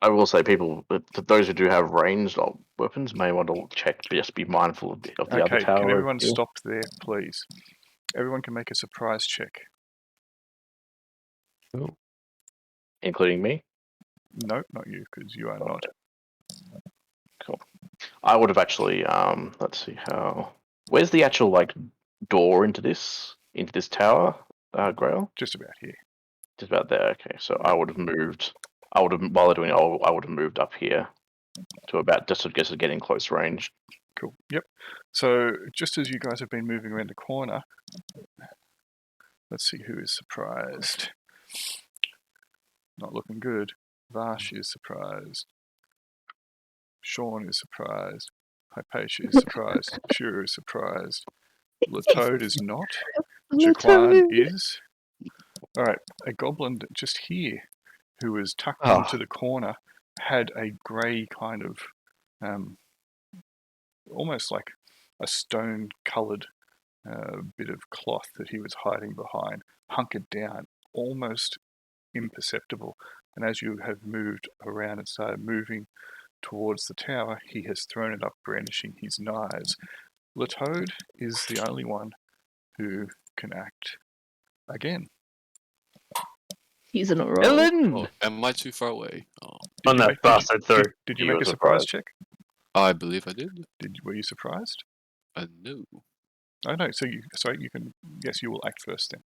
I will say, people, for those who do have ranged weapons, may want to check. Just be mindful of the other Okay, tower. can everyone here. stop there, please? Everyone can make a surprise check. Including me. No, not you, because you are not. Cool. I would have actually. Let's see how. Where's the actual door into this tower, Grail? Just about here. Just about there. Okay, so I would have moved. While they're doing it, I would have moved up here to about just to get in close range. Cool. Yep. So just as you guys have been moving around the corner, let's see who is surprised. Not looking good. Vash is surprised. Sean is surprised. Hypatia is surprised. Shiro is surprised. Latoad is not. Jaquan is. Alright, a goblin just here who was tucked into the corner had a grey kind of almost like a stone coloured bit of cloth that he was hiding behind, hunkered down, almost imperceptible. And as you have moved around and started moving towards the tower, he has thrown it up, brandishing his knives. Latoad is the only one who can act again. He's in a roll. Oh, am I too far away? Oh, On that bastard through. Did you You make were a surprise surprised. check? I believe I did. Were you surprised? No. Oh no, so you can, yes, you will act first then.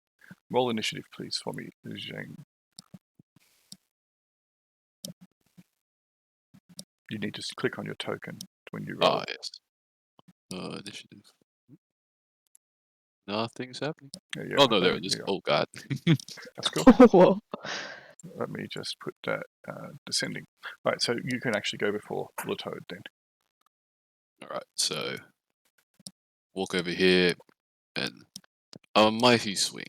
Roll initiative please for me, Zhang. You need to click on your token when you roll. Ah, yes. Initiative. Nothing's happening. Yeah, Oh no, there it is. yeah, Oh god. that's cool. Whoa. Let me just put that descending. Right, so you can actually go before Latoad then. Alright, so walk over here and a mighty swing.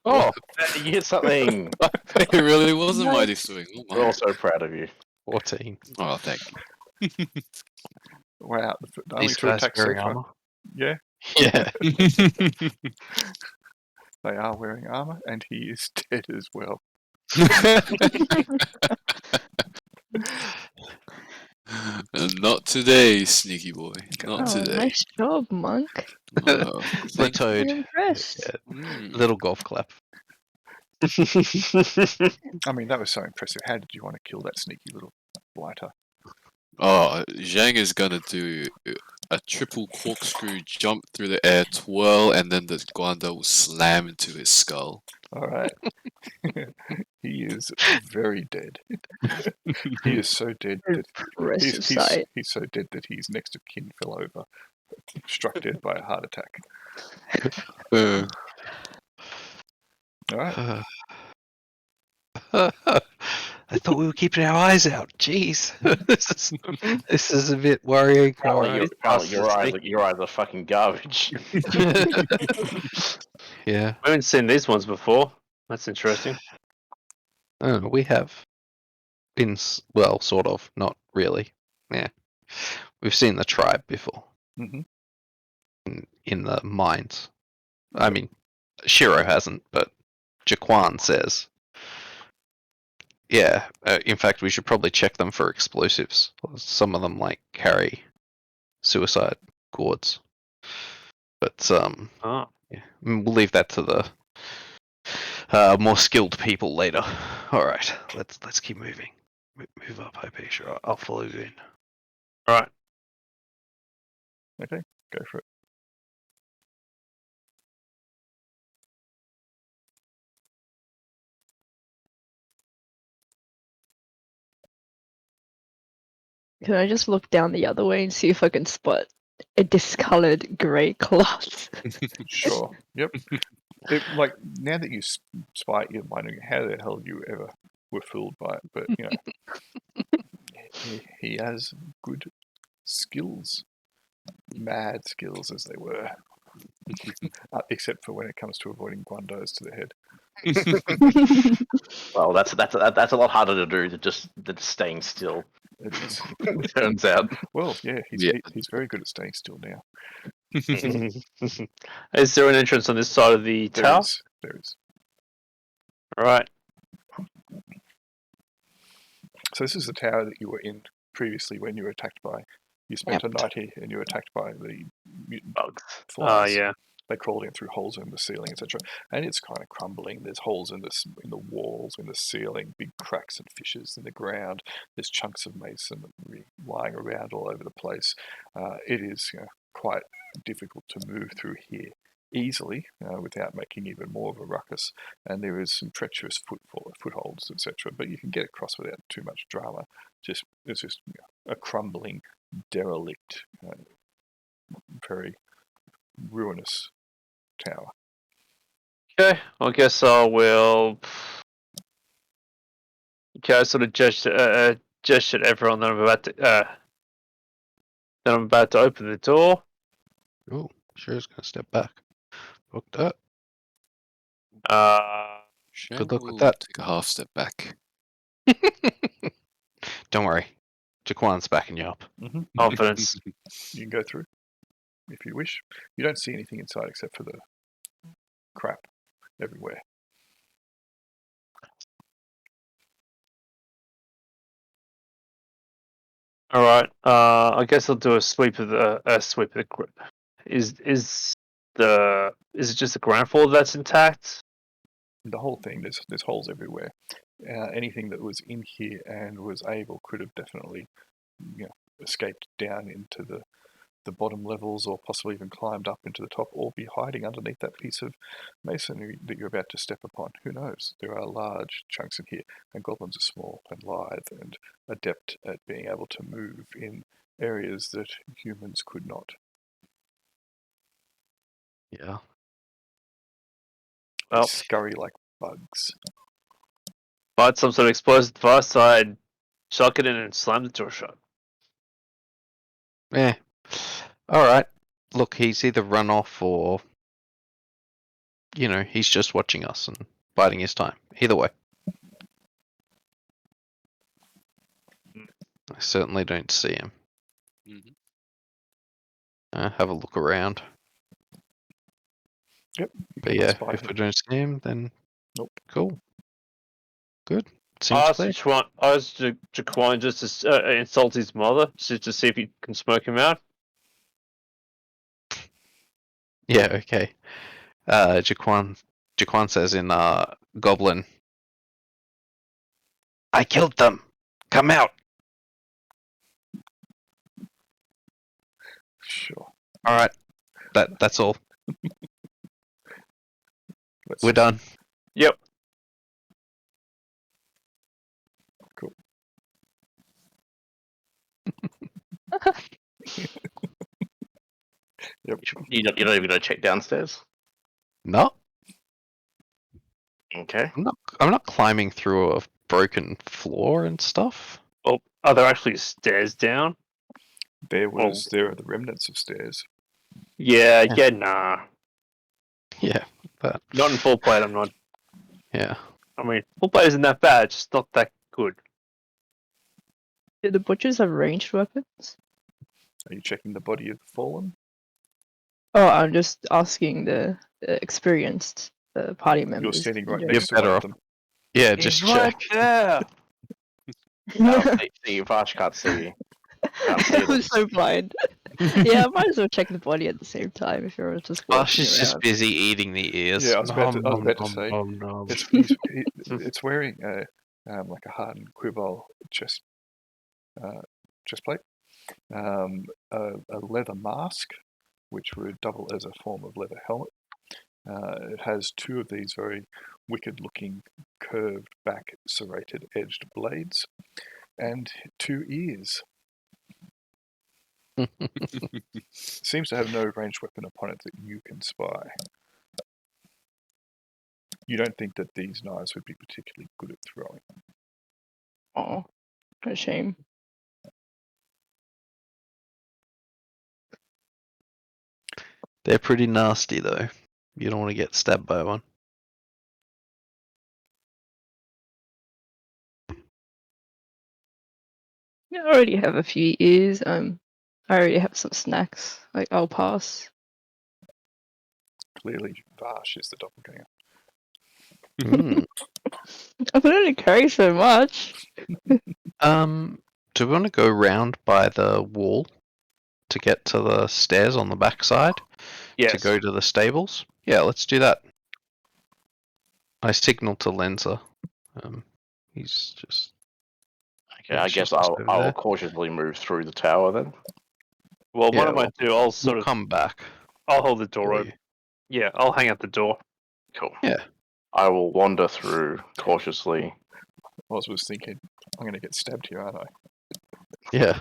Oh, you hit something! It really was a Nice. mighty swing. Oh We're all my. so proud of you. 14. Oh, thank you. Wow, only These two guys attacks so wearing far. armor. Yeah, Yeah. they are wearing armor, and he is dead as well. Not today, sneaky boy. Not Oh, today. nice job, Monk. Oh, thank you. I'm Latoad. impressed. Little golf clap. I mean, that was so impressive. How did you want to kill that sneaky little blighter? Oh, Zhang is gonna do a triple corkscrew jump through the air, twirl, and then the Guanda will slam into his skull. All right. He is very dead. He is so dead that Impressive sight. he's so dead that his next of kin fell over, struck dead by a heart attack. All right. I thought we were keeping our eyes out. Jeez, this is a bit worrying. Apparently your eyes are fucking garbage. Yeah, I haven't seen these ones before. That's interesting. oh, we have been well, sort of, not really. Yeah, we've seen the tribe before Mhm. in the mines. I mean, Shiro hasn't, but Jaquan says. Yeah, in fact, we should probably check them for explosives. Some of them like carry suicide cords, but Oh. yeah, we'll leave that to the more skilled people later. All right, let's keep moving. Move up, Hypatia. I'll follow you in. All right. Okay, go for it. Can I just look down the other way and see if I can spot a discolored grey cloth? Sure. Yep. Like now that you spy it, you're wondering how the hell you ever were fooled by it. But you know, he has good skills, mad skills as they were, except for when it comes to avoiding guandos to the head. Well, that's a lot harder to do than just staying still. It is. Turns out. Well, yeah, Yeah. he's very good at staying still now. Is there an entrance on this side of the tower? There is. All right. So this is the tower that you were in previously when you were attacked by. You spent a night here and you were attacked by the mutant Bugs. flies. Yeah. They crawled in through holes in the ceiling, etc. And it's kind of crumbling. There's holes in the walls, in the ceiling, big cracks and fissures in the ground. There's chunks of masonry lying around all over the place. It is quite difficult to move through here easily without making even more of a ruckus. And there is some treacherous footholds, etc. But you can get across without too much drama. It's just a crumbling, derelict, very ruinous tower. Okay. I guess I will. Okay, I sort of gesture at everyone that I'm about to open the door. Oh, Shiro's gonna step back. Look that. Good luck with that. Take a half step back. Don't worry, Jaquan's backing you up. Mm-hmm. Confidence. You can go through if you wish. You don't see anything inside except for the crap everywhere. All right. I guess I'll do a sweep of the Is it just the ground floor that's intact? The whole thing, there's holes everywhere. Anything that was in here and was able could have definitely escaped down into the bottom levels, or possibly even climbed up into the top, or be hiding underneath that piece of masonry that you're about to step upon. Who knows? There are large chunks in here, and goblins are small and lithe and adept at being able to move in areas that humans could not. Yeah. They Well, scurry like bugs. find some sort of explosive device, so I'd chuck it in and slam the door shut. Yeah. All right. Look, he's either run off or, he's just watching us and biding his time. Either way. I certainly don't see him. Mhm. Have a look around. Yep. But yeah, if we don't see him, then Nope. Cool. Good. I Seems asked clear. Jaquan just to insult his mother, just to see if he can smoke him out. Yeah, okay. Jaquan says in Goblin, I killed them. Come out. Sure. All right. That's all. Let's We're done. Yep. Cool. Yep. You're not even going to check downstairs? No, Okay. I'm not climbing through a broken floor and stuff. Oh, are there actually stairs down? There are the remnants of stairs. Yeah, nah. Yeah, but Not in full plate, I'm not. yeah. I mean, full plate isn't that bad, just not that good. Do the butchers have ranged weapons? Are you checking the body of the fallen? Oh, I'm just asking the experienced party members. You're standing right in next to better one off. of them. Yeah, He's just right check. there. See you, Vash can't see you. Can't see I'm them. so blind. Yeah, I might as well check the body at the same time if you're just walking Ash is just around. busy eating the ears. Yeah, I was about to say. Nom. It's wearing like a hardened quiver chest plate, a leather mask, which would double as a form of leather helmet. It has two of these very wicked-looking, curved back, serrated edged blades, and two ears. Seems to have no ranged weapon upon it that you can spy. You don't think that these knives would be particularly good at throwing. Oh, what a shame. They're pretty nasty though. You don't want to get stabbed by one. Yeah, I already have a few ears. I already have some snacks. Like, I'll pass. Clearly, Vash is the doppelganger. Mm. I can only carry so much. Do we want to go round by the wall to get to the stairs on the backside? Yes. To go to the stables? Yeah, let's do that. I signal to Lenza. He's just. Okay, I guess I'll cautiously move through the tower then. Well, Yeah, what I might do, I'll sort We'll of. come back. I'll hold the door for open. you. Yeah, I'll hang out the door. Cool. Yeah. I will wander through cautiously. I was thinking, I'm going to get stabbed here, aren't I? Yeah.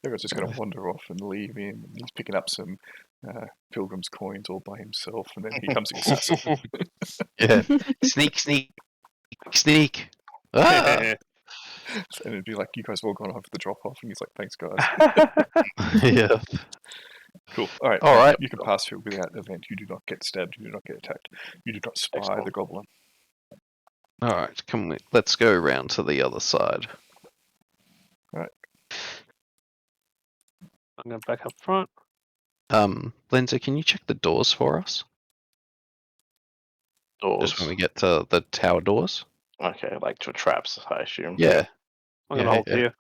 Everyone's just going to wander off and leave him. And he's picking up some pilgrim's coins all by himself, and then he comes the assassin. Yeah. Sneak. Ah! And it'd be like, you guys have all gone off for the drop-off, and he's like, thanks, guys. Yeah. Cool. All right. All right. You can pass through without event. You do not get stabbed. You do not get attacked. You do not spy Excellent. the goblin. All right. Let's go around to the other side. I'm going back up front. Lindsay, can you check the doors for us? Doors. Just when we get to the tower doors. Okay, like to traps, I assume. Yeah. I'm going to hold here.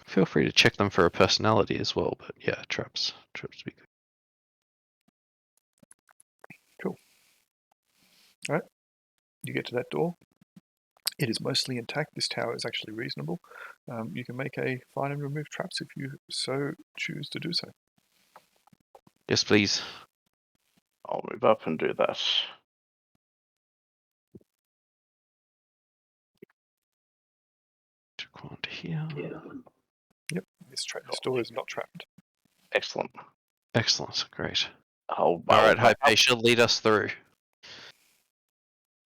Feel free to check them for a personality as well, but yeah, traps. Traps be good. Cool. All right. You get to that door. It is mostly intact. This tower is actually reasonable. You can make a find and remove traps if you so choose to do so. Yes, please. I'll move up and do that. Go on to here. Yep. This door is not trapped. Excellent. Excellent. Great. All All right, Hypatia, lead us through.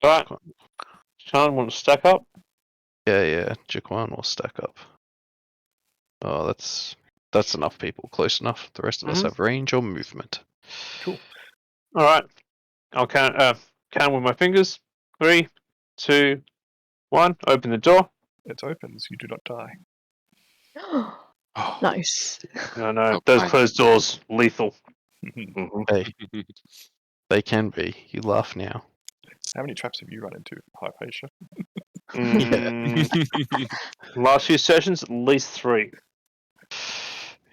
Alright. Sean, want to stack up? Yeah. Jaquan will stack up. Oh, that's enough people. Close enough. The rest of us have range or movement. Cool. Alright. I'll count with my fingers. 3, 2, 1. Open the door. It opens. You do not die. Nice. No, Oh, those fine. closed doors, lethal. Hey, they can be. You laugh now. How many traps have you run into, Hypatia? Last few sessions, at least 3.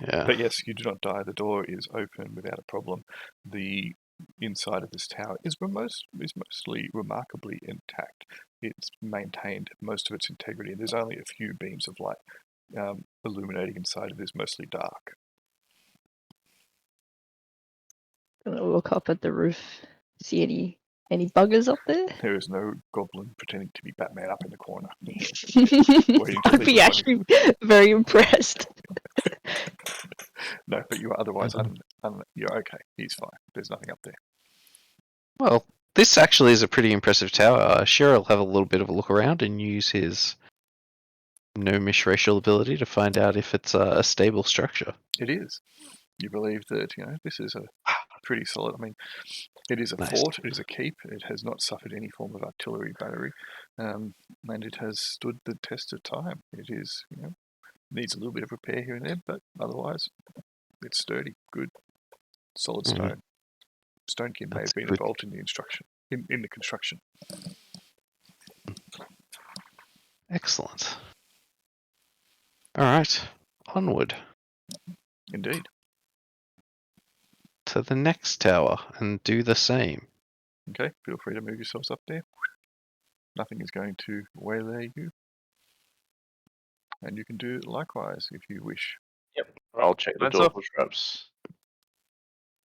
Yeah. But yes, you do not die. The door is open without a problem. The inside of this tower is mostly remarkably intact. It's maintained most of its integrity. There's only a few beams of light illuminating inside. It is mostly dark. Gonna look up at the roof. See any buggers up there? There is no goblin pretending to be Batman up in the corner. I'd be actually very impressed. No, but you are otherwise you're okay. He's fine. There's nothing up there. Well, this actually is a pretty impressive tower. Shiro will have a little bit of a look around and use his gnomish racial ability to find out if it's a stable structure. It is. You believe that this is a pretty solid. I mean, it is a Nice. fort. It is a keep. It has not suffered any form of artillery battery, and it has stood the test of time. It is, needs a little bit of repair here and there, but otherwise, it's sturdy, good, solid stone. Stonekin may That's have been good. involved in the in the construction. Excellent. All right, onward Indeed. to the next tower and do the same. Okay, feel free to move yourselves up there. Nothing is going to waylay you. And you can do likewise if you wish. I'll check the That's door up. for traps.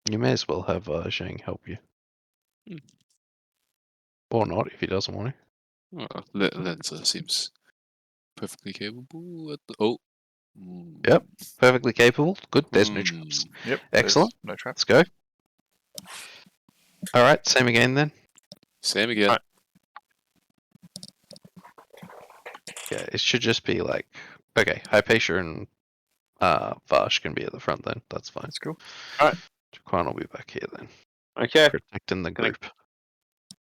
You may as well have Zhang help you. Or not, if he doesn't want to. Lenza seems perfectly capable. Yep, perfectly capable. Good, there's no traps. Yep. Excellent. No traps. Let's go. All right, same again then. Same again. Alright. Yeah, it should just be like, okay, Hypatia and Vash can be at the front then. That's fine. That's cool. Jaquan will be back here then, Okay. protecting the group.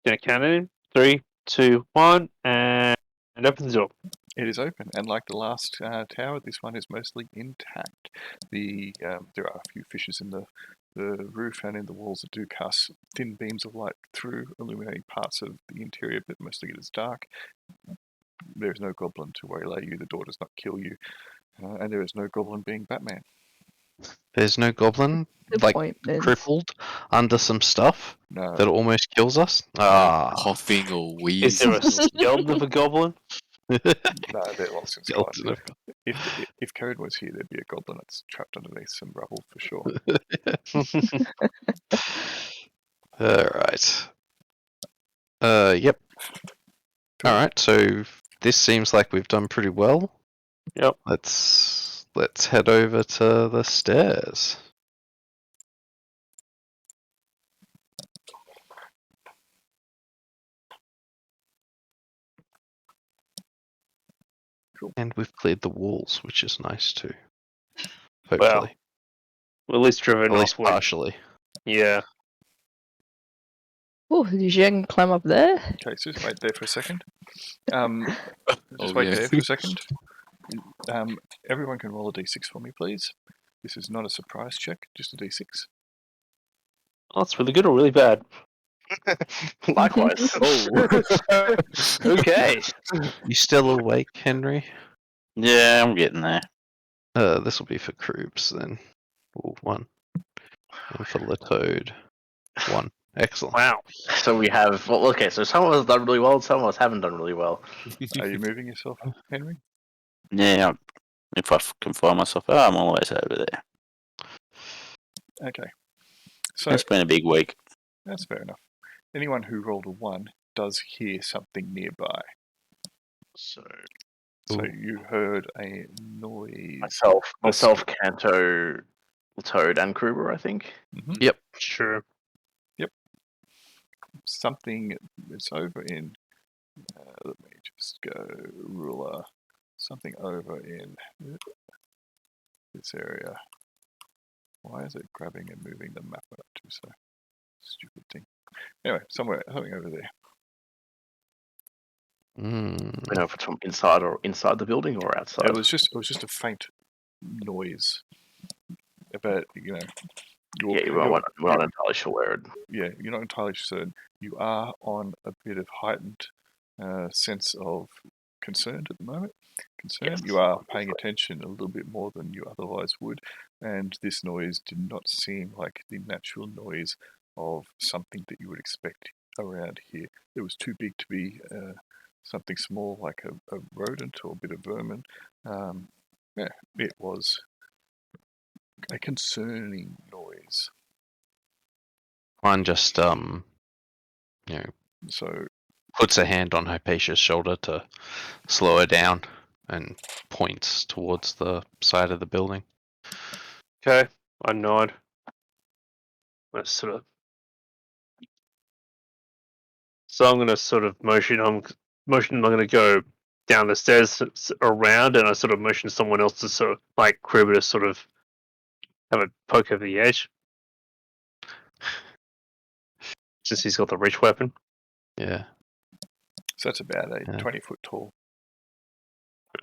Gonna count it in. 3, 2, 1, and open the door. It is open, and like the last tower, this one is mostly intact. There are a few fissures in the roof and in the walls that do cast thin beams of light through, illuminating parts of the interior, but mostly it is dark. There is no goblin to waylay you. The door does not kill you, and there is no goblin being Batman. There's no goblin Good like point, Vince. crippled under some stuff No. that almost kills us. Ah, Coughing or wheezing. Is there a skeleton of a goblin? No, they're long since gone. skeleton of- If Karen was here, there'd be a goblin that's trapped underneath some rubble for sure. All right. Yep. All right. So this seems like we've done pretty well. Yep. Let's head over to the stairs. Cool. And we've cleared the walls, which is nice too. Hopefully, Well, at least driven at least off with. partially. Yeah. Oh, did you climb up there? Okay, so just wait there for a second. Just Oh, wait yeah. there for a second. Everyone can roll a d6 for me, please. This is not a surprise check, just a d6. Oh, that's really good or really bad? Likewise. Oh. Okay. You still awake, Henry? Yeah, I'm getting there. This will be for Kroobs then. Ooh, 1. And for Latoad, 1. Excellent. Wow. So we have. Well, okay. So some of us have done really well, and some of us haven't done really well. Are you moving yourself, Henry? Yeah, if I can find myself. Oh, I'm always over there. Okay. So It's been a big week. that's fair enough. Anyone who rolled a 1 does hear something nearby. So So Ooh. you heard a noise. myself, Canto, Toad, and Kruber, I think. Mhm. Sure. Something is over in. Let me just go ruler. Something over in this area. Why is it grabbing and moving the map when I do so? Stupid thing. Anyway, something over there. I don't know if it's from inside the building or outside. It was just a faint noise. But yeah, we're not entirely sure where it. Yeah, you're not entirely certain. You are on a bit of heightened sense of concern at the moment. Yes, You are paying obviously. attention a little bit more than you otherwise would, and this noise did not seem like the natural noise of something that you would expect around here. It was too big to be something small like a rodent or a bit of vermin. Yeah, it was a concerning noise. One just you know, So puts a hand on Hypatia's shoulder to slow her down and points towards the side of the building. Okay, I nod. I sort of. So I'm gonna sort of motion. I'm gonna go down the stairs around, and I sort of motion someone else to sort of like Kruber to sort of have a poke over the edge, since he's got the reach weapon. Yeah. so that's about a Yeah. 20-foot tall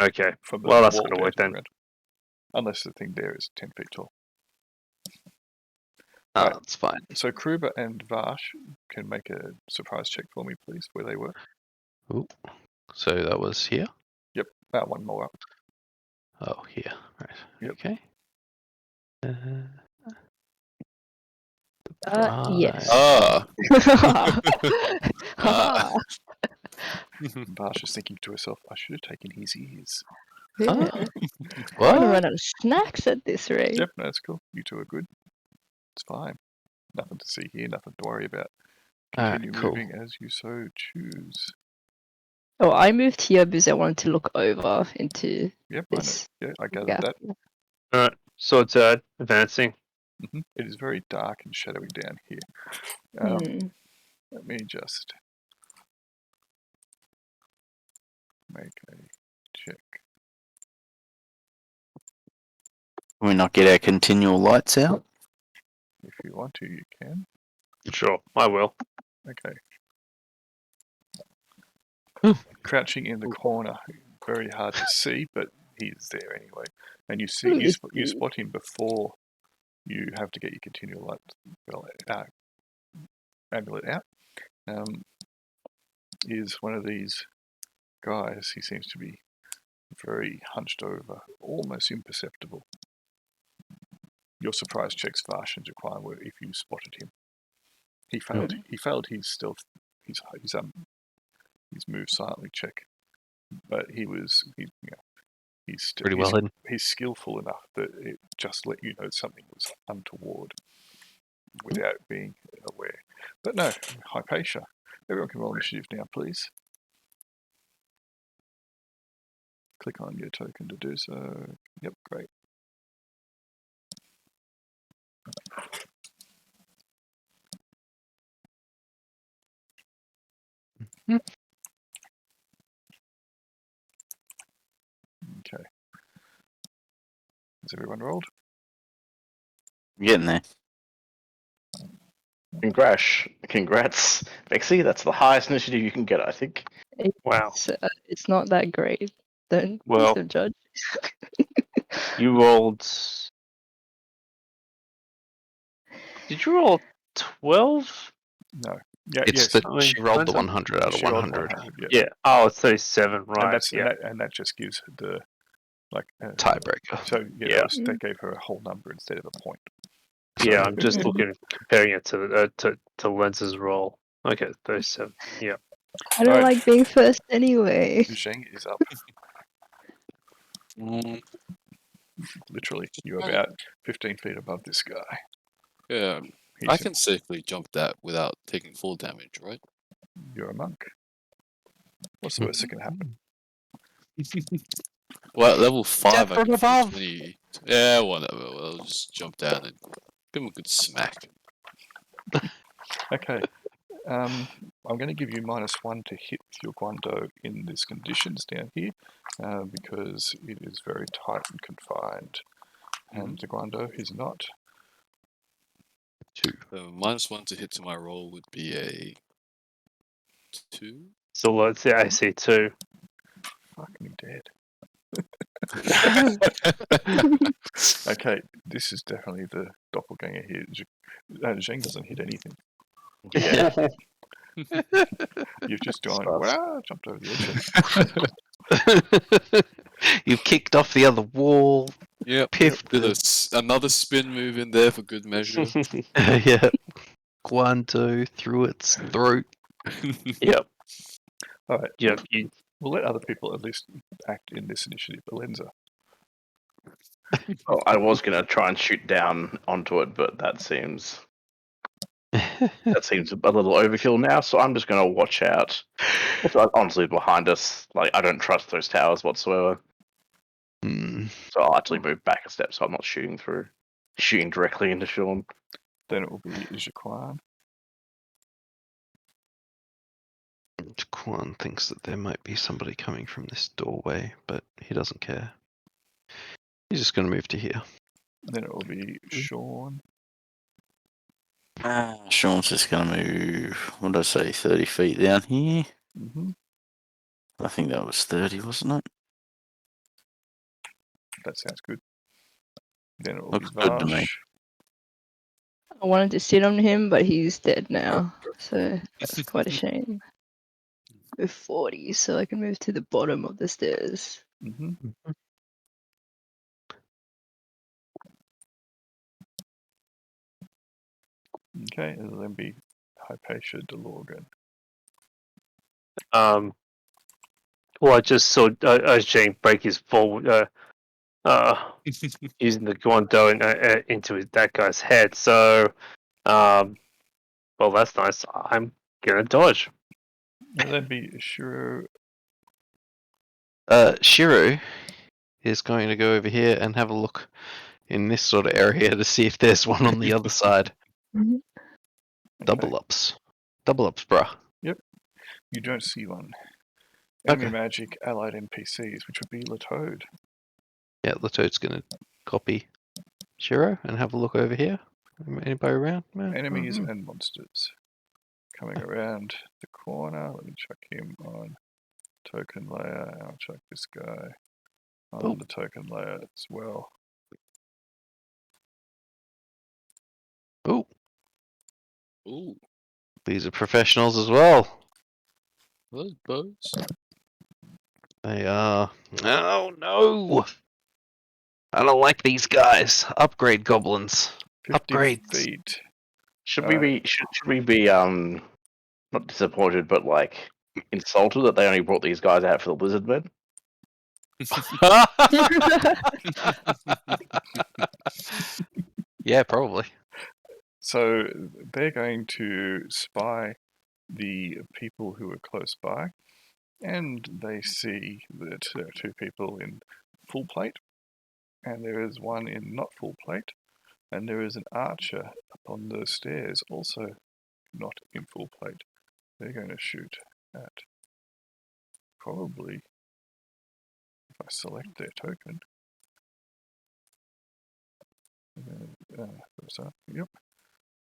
Okay. from the Well, that's wall gonna down work to the then. ground. Unless the thing there is 10 feet tall. Oh, Right. that's fine. So Kruber and Vash can make a surprise check for me, please, where they were. Ooh. So that was here? Yep, about one more up. Oh, here. Right. Yep. Okay. Yes. Ah. Vash is thinking to herself, I should have taken his ears. Yeah. Ah, I'm gonna what? run out of snacks at this rate. Yep, no, that's cool. You two are good. It's fine. Nothing to see here, nothing to worry about. Alright, Continue cool. moving as you so choose. Oh, I moved here because I wanted to look over into Yep, I know. this. Yeah, I gathered Yeah. that. Alright. Swords out, advancing. It is very dark and shadowy down here. Hmm. Let me just make a check. Can we not get our continual lights out? If you want to, you can. Sure, I will. Okay. Crouching in the corner, very hard to see, but he's there anyway. And you see, you spot him before you have to get your continual light amulet out. Is one of these guys. He seems to be very hunched over, almost imperceptible. Your surprise checks, Vash and Jaquan, were if you spotted him. He failed. He failed his stealth. His move silently check, but he's Pretty well hidden. He's skillful enough that it just let you know something was untoward without being aware. But no, Hypatia. Everyone can roll initiative now, please. Click on your token to do so. Yep, great. Okay. Has everyone rolled? I'm getting there. Congrats, Vexxi. That's the highest initiative you can get, I think. Wow. It's not that great. Don't Well- judge. You rolled. Did you roll 12? No. Yeah, It's yes. the I mean, she rolled the mine's 100 out of She rolled 100 yeah. Yeah. Oh, it's 37, right? And that's yeah. and that just gives the tiebreaker. So Yeah. that gave her a whole number instead of a point. Yeah, I'm just comparing it to Lenz's roll. Okay, 37. Yeah. I don't Alright. like being first anyway. Zheng is up. Mm, Literally, you're about 15 feet above this guy. yeah, He's I can safely jump that without taking full damage, right? You're a monk. What's the worst that can happen? Well, at level 5, Death I from can above. 20. Yeah, whatever. I'll just jump down and give him a good smack. Okay. I'm going to give you -1 to hit your Guando in these conditions down here because it is very tight and confined. And the Guando is not. 2. So -1 to hit to my roll would be a 2. So let's say I say 2. Fuck me dead. Okay, this is definitely the doppelganger here. Zheng doesn't hit anything. Yeah. You've just gone, Starts. wow, jumped over the edge. You've kicked off the other wall. Yep. Piffed Did the- another spin move in there for good measure. Yeah. Guanto through its throat. Yep. All right. Yep. We'll let other people at least act in this initiative. Valenza. Well, I was going to try and shoot down onto it, but that seems that seems a little overkill now. So I'm just going to watch out. Honestly, behind us, like I don't trust those towers whatsoever. Hmm. So I'll actually move back a step, so I'm not shooting directly into Sean. Then it will be Jaquan. Quan thinks that there might be somebody coming from this doorway, but he doesn't care. He's just going to move to here. Then it will be Sean. Sean's just going to move, what did I say, 30 feet down here? Mm-hmm. I think that was 30, wasn't it? That sounds good. Then it will Looks be good to me. Vash. I wanted to sit on him, but he's dead now, so that's quite a shame. With 40, so I can move to the bottom of the stairs. Mm-hmm. Okay, it'll then be Hypatia DeLorgan. Well, I just saw Ojang break his fall, using the Guando into that guy's head. So, well, that's nice. I'm gonna dodge. It'll then be Shiro. Shiro is going to go over here and have a look in this sort of area to see if there's one on the other side. Mhm. Double ups, bruh. You don't see one. Enemy Okay. magic allied NPCs, which would be Latoad. Yeah, Latoad's going to copy Shiro and have a look over here. Anybody around? No? Enemies Mhm. and monsters. Coming around the corner. Let me chuck him on token layer. And I'll chuck this guy on Oh. the token layer as well. Oh, Ooh, these are professionals as well. those bows. They are. Oh no! I don't like these guys. Upgrade goblins. 50 Upgrades. feet. Should we be not disappointed, but like insulted that they only brought these guys out for the lizard men? Yeah, probably. So they're going to spy the people who are close by, and they see that there are two people in full plate, and there is one in not full plate, and there is an archer up on the stairs also not in full plate. They're going to shoot at probably, if I select their token, yep,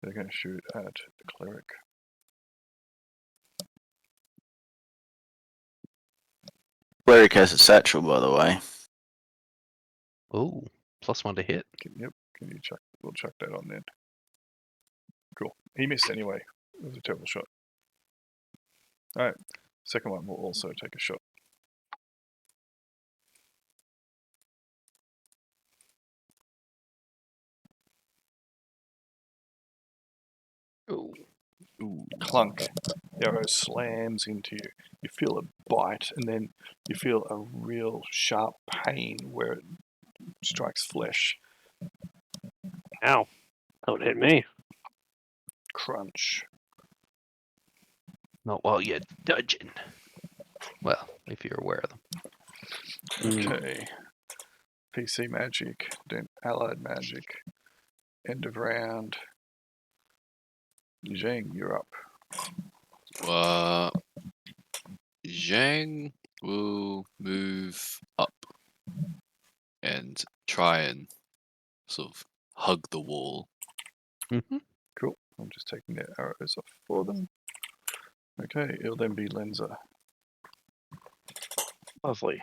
they're going to shoot at the cleric. Cleric has a satchel, by the way. Oh, +1 to hit. Yep, can you chuck? We'll chuck that on then. Cool. He missed anyway. It was a terrible shot. All right, second one will also take a shot. Ooh. Ooh, clunk. The arrow slams into you. You feel a bite, and then you feel a real sharp pain where it strikes flesh. Ow! That would hit me. Crunch. Not while you're dodging. Well, if you're aware of them. Okay. PC magic, then allied magic. End of round. Zhang, you're up. Zhang will move up and try and sort of hug the wall. Mm-hmm. Cool. I'm just taking their arrows off for them. Okay, it'll then be Lenza. Lovely.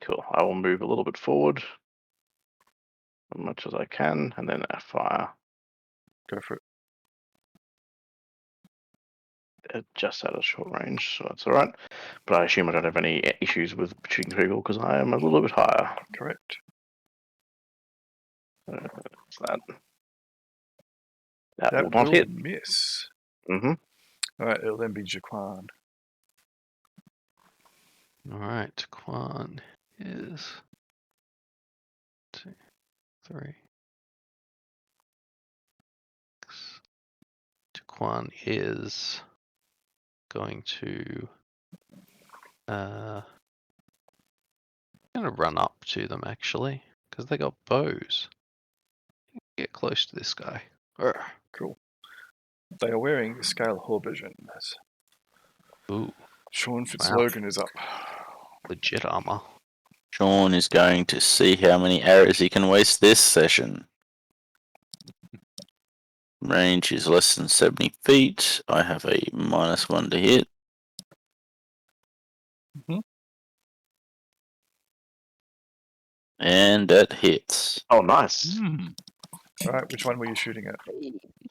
Cool. I will move a little bit forward as much as I can, and then fire. Go for it. Just out of short range, so that's all right. But I assume I don't have any issues with shooting people because I am a little bit higher. Correct. What's that? That will not hit. miss. Mm-hmm. All right, it'll then be Jaquan. All right, Quan is 2, 3. Jaquan is going to run up to them actually, because they got bows. Get close to this guy. Urgh. Cool. They are wearing scale haubers. Ooh, Sean Fitzlogan is up. legit armor. Sean is going to see how many arrows he can waste this session. Range is less than 70 feet. I have a -1 to hit. Mhm. And that hits. Oh, nice. Alright, which one were you shooting at?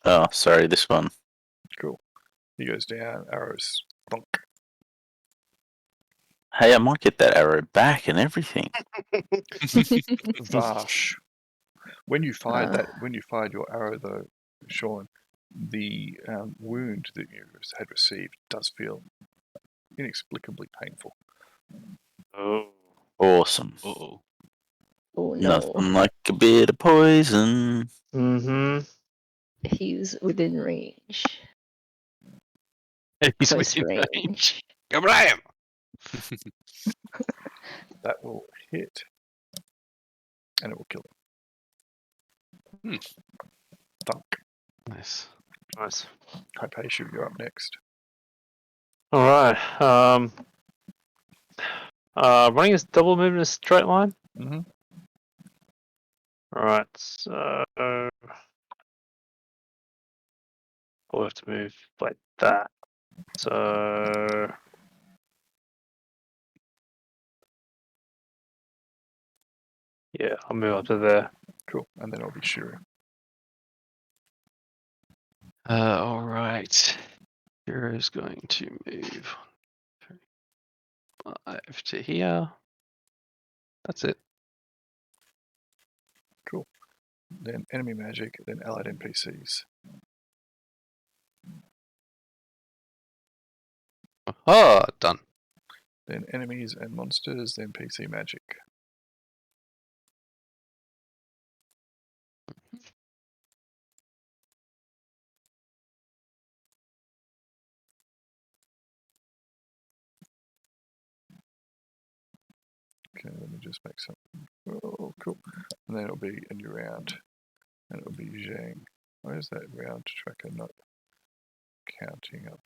Oh, sorry, this one. Cool. He goes down, arrows. Bonk. Hey, I might get that arrow back and everything. Vash. When you fired your arrow though, Sean, the wound that you had received does feel inexplicably painful. Oh. Awesome. Uh-oh. Oh no. Nothing like a bit of poison. Mm-hmm. He's within range. He's Close within range. range. Kablam! That will hit, and it will kill him. Thunk. Nice. Nice. Hypatia, you're up next. All right. Running is double movement in a straight line. Mhm. All right. So we'll have to move like that. So yeah, I'll move up to there. Cool. And then it'll be Shuri. All right. Hero's going to move 5 to here. That's it. Cool. Then enemy magic, then allied NPCs. Oh, done. Then enemies and monsters, then PC magic. Okay, let me just make some. Oh, cool. And then it'll be a new round. And it'll be Zhang. Why is that round tracker not counting up?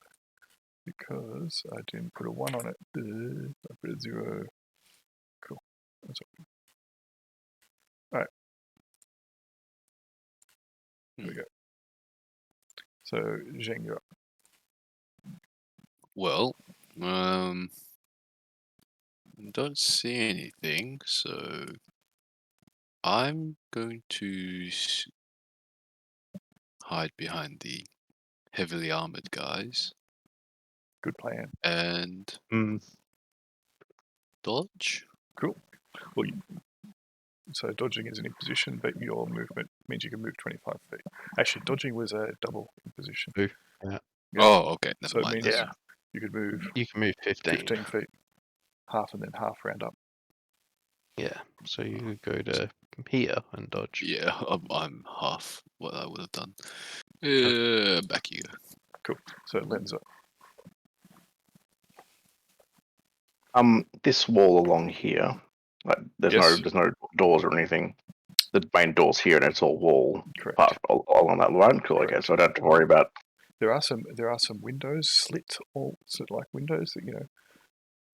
Because I didn't put a 1 on it. I put a 0. Cool. That's all. Alright. Here we go. So, Zhang, you're up. Well, don't see anything, so I'm going to hide behind the heavily armored guys Good plan. and dodge. Cool. Well, so dodging is an imposition, but your movement means you can move 25 feet. Actually, dodging was a double imposition. Move, yeah. Yeah. Oh, okay. So Never it mind. means Yeah. you could move You can move 15. 15 feet, half and then half round up. Yeah. So you could go to here and dodge. Yeah, I'm half what I would have done. Back you go. Cool. So lens up. This wall along here, like there's Yes. no doors or anything. The main door's here, and it's all wall Correct. part all along that line. Cool. Okay, so I don't have to worry about. There are some windows, slit or sort of like windows that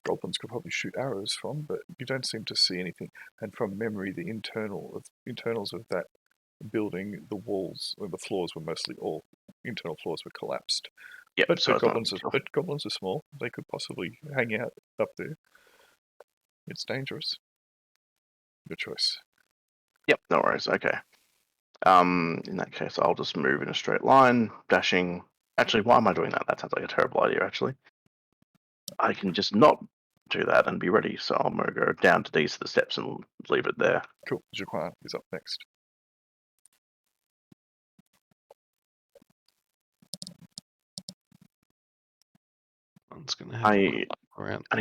goblins could probably shoot arrows from, but you don't seem to see anything. And from memory, the internals of that building, the walls or the floors were mostly all internal floors were collapsed. Yep. But, so but it's not- goblins are small. They could possibly hang out up there. It's dangerous. Your choice. Yep. No worries. Okay. In that case, I'll just move in a straight line, dashing. Actually, why am I doing that? That sounds like a terrible idea. Actually, I can just not do that and be ready. So I'm gonna go down to these the steps and leave it there. Cool. Jaquan is up next. One's gonna have a look around. I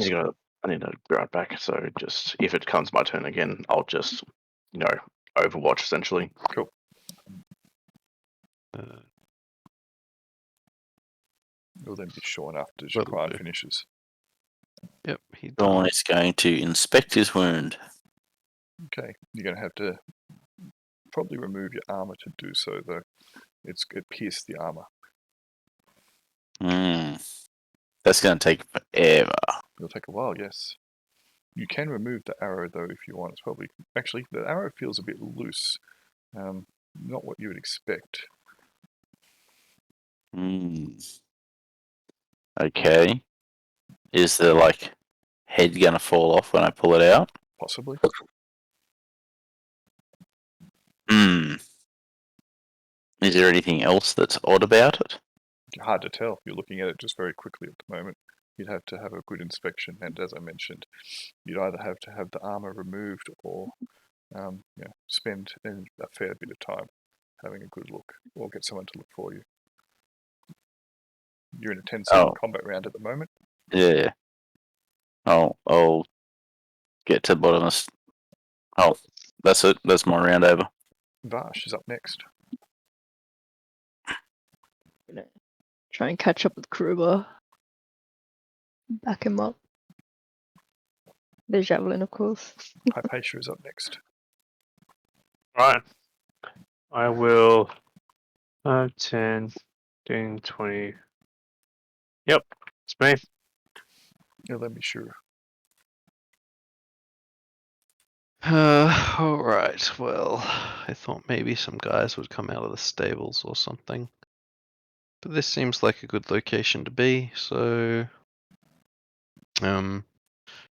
need to be right back. So just if it comes my turn again, I'll just Overwatch essentially. Cool. You'll then be shorn after Will Jaquan do. finishes. Yep, he Dawn done. is going to inspect his wound. Okay, you're going to have to probably remove your armor to do so, though. It pierced the armor. That's going to take forever. It'll take a while, yes. You can remove the arrow, though, if you want. It's probably... Actually, the arrow feels a bit loose. Not what you would expect. Okay. Is the, like, head going to fall off when I pull it out? Possibly. Is there anything else that's odd about it? Hard to tell. You're looking at it just very quickly at the moment. You'd have to have a good inspection, and as I mentioned, you'd either have to have the armor removed or spend a fair bit of time having a good look, or get someone to look for you. You're in a 10-second combat round at the moment. Yeah. I'll get to the bottom of this. Oh, that's it. That's my round over. Vash is up next. Gonna try and catch up with Kruber. Back him up. The javelin, of course. Hypatia is up next. Right. I will 5, 10, 15, 20. Yep, it's me. Yeah, let me sure. Alright, well, I thought maybe some guys would come out of the stables or something. But this seems like a good location to be, so...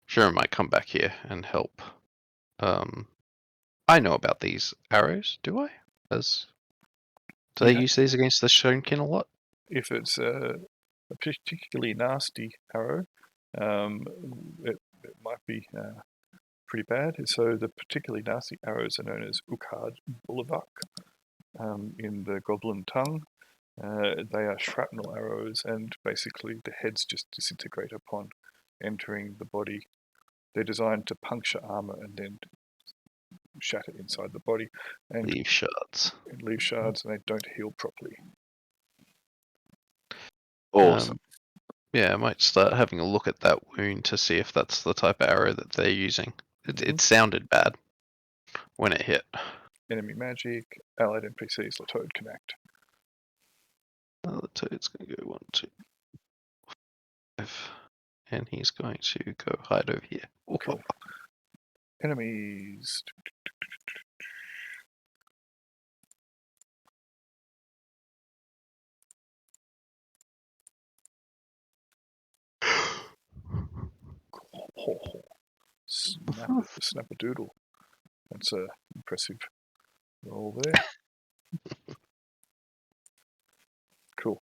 sure, I might come back here and help. I know about these arrows, do I? Do they use these against the Shonkin a lot? If it's a particularly nasty arrow, it might be pretty bad. So the particularly nasty arrows are known as Ukard Boulevard in the Goblin tongue. They are shrapnel arrows, and basically the heads just disintegrate upon entering the body. They're designed to puncture armor and then shatter inside the body and leave shards. And they don't heal properly. Awesome. Yeah, I might start having a look at that wound to see if that's the type of arrow that they're using. It sounded bad when it hit. Enemy magic, allied NPCs, Latoad connect. The toad's going to go 1, 2, 5. And he's going to go hide over here. Cool. Enemies. Snap-a-doodle. That's a impressive roll there. Cool.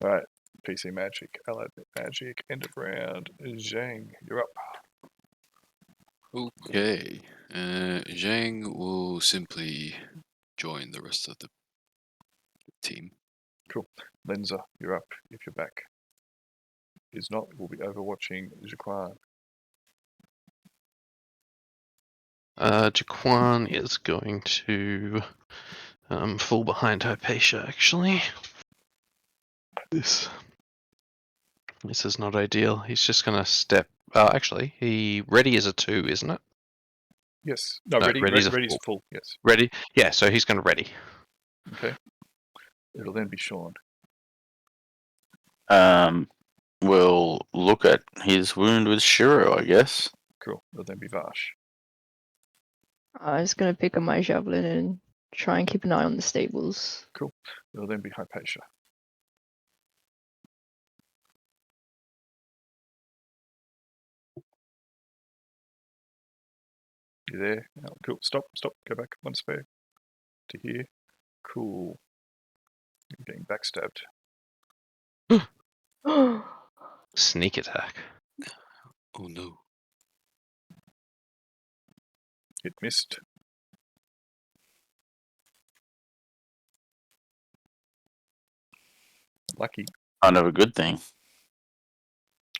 Alright, PC magic, allied magic, end of round. Zhang, you're up. Okay. Zhang will simply join the rest of the team. Cool. Lenza, you're up if you're back. Is not, we'll be overwatching Jaquan. Jaquan is going to fall behind Hypatia, actually. This is not ideal. He's just going to step... actually, he ready is a 2, isn't it? Yes. No, ready's full, yes. Ready? Yeah, so he's going to ready. Okay. It'll then be Sean. We'll look at his wound with Shiro, I guess. Cool. It'll then be Vash. I'm just gonna pick up my javelin and try and keep an eye on the stables. Cool. It'll then be Hypatia. You there? Oh, cool. Stop. Go back one spare. To here. Cool. You're getting backstabbed. Sneak attack. Oh no. It missed. Lucky. Kind of a good thing.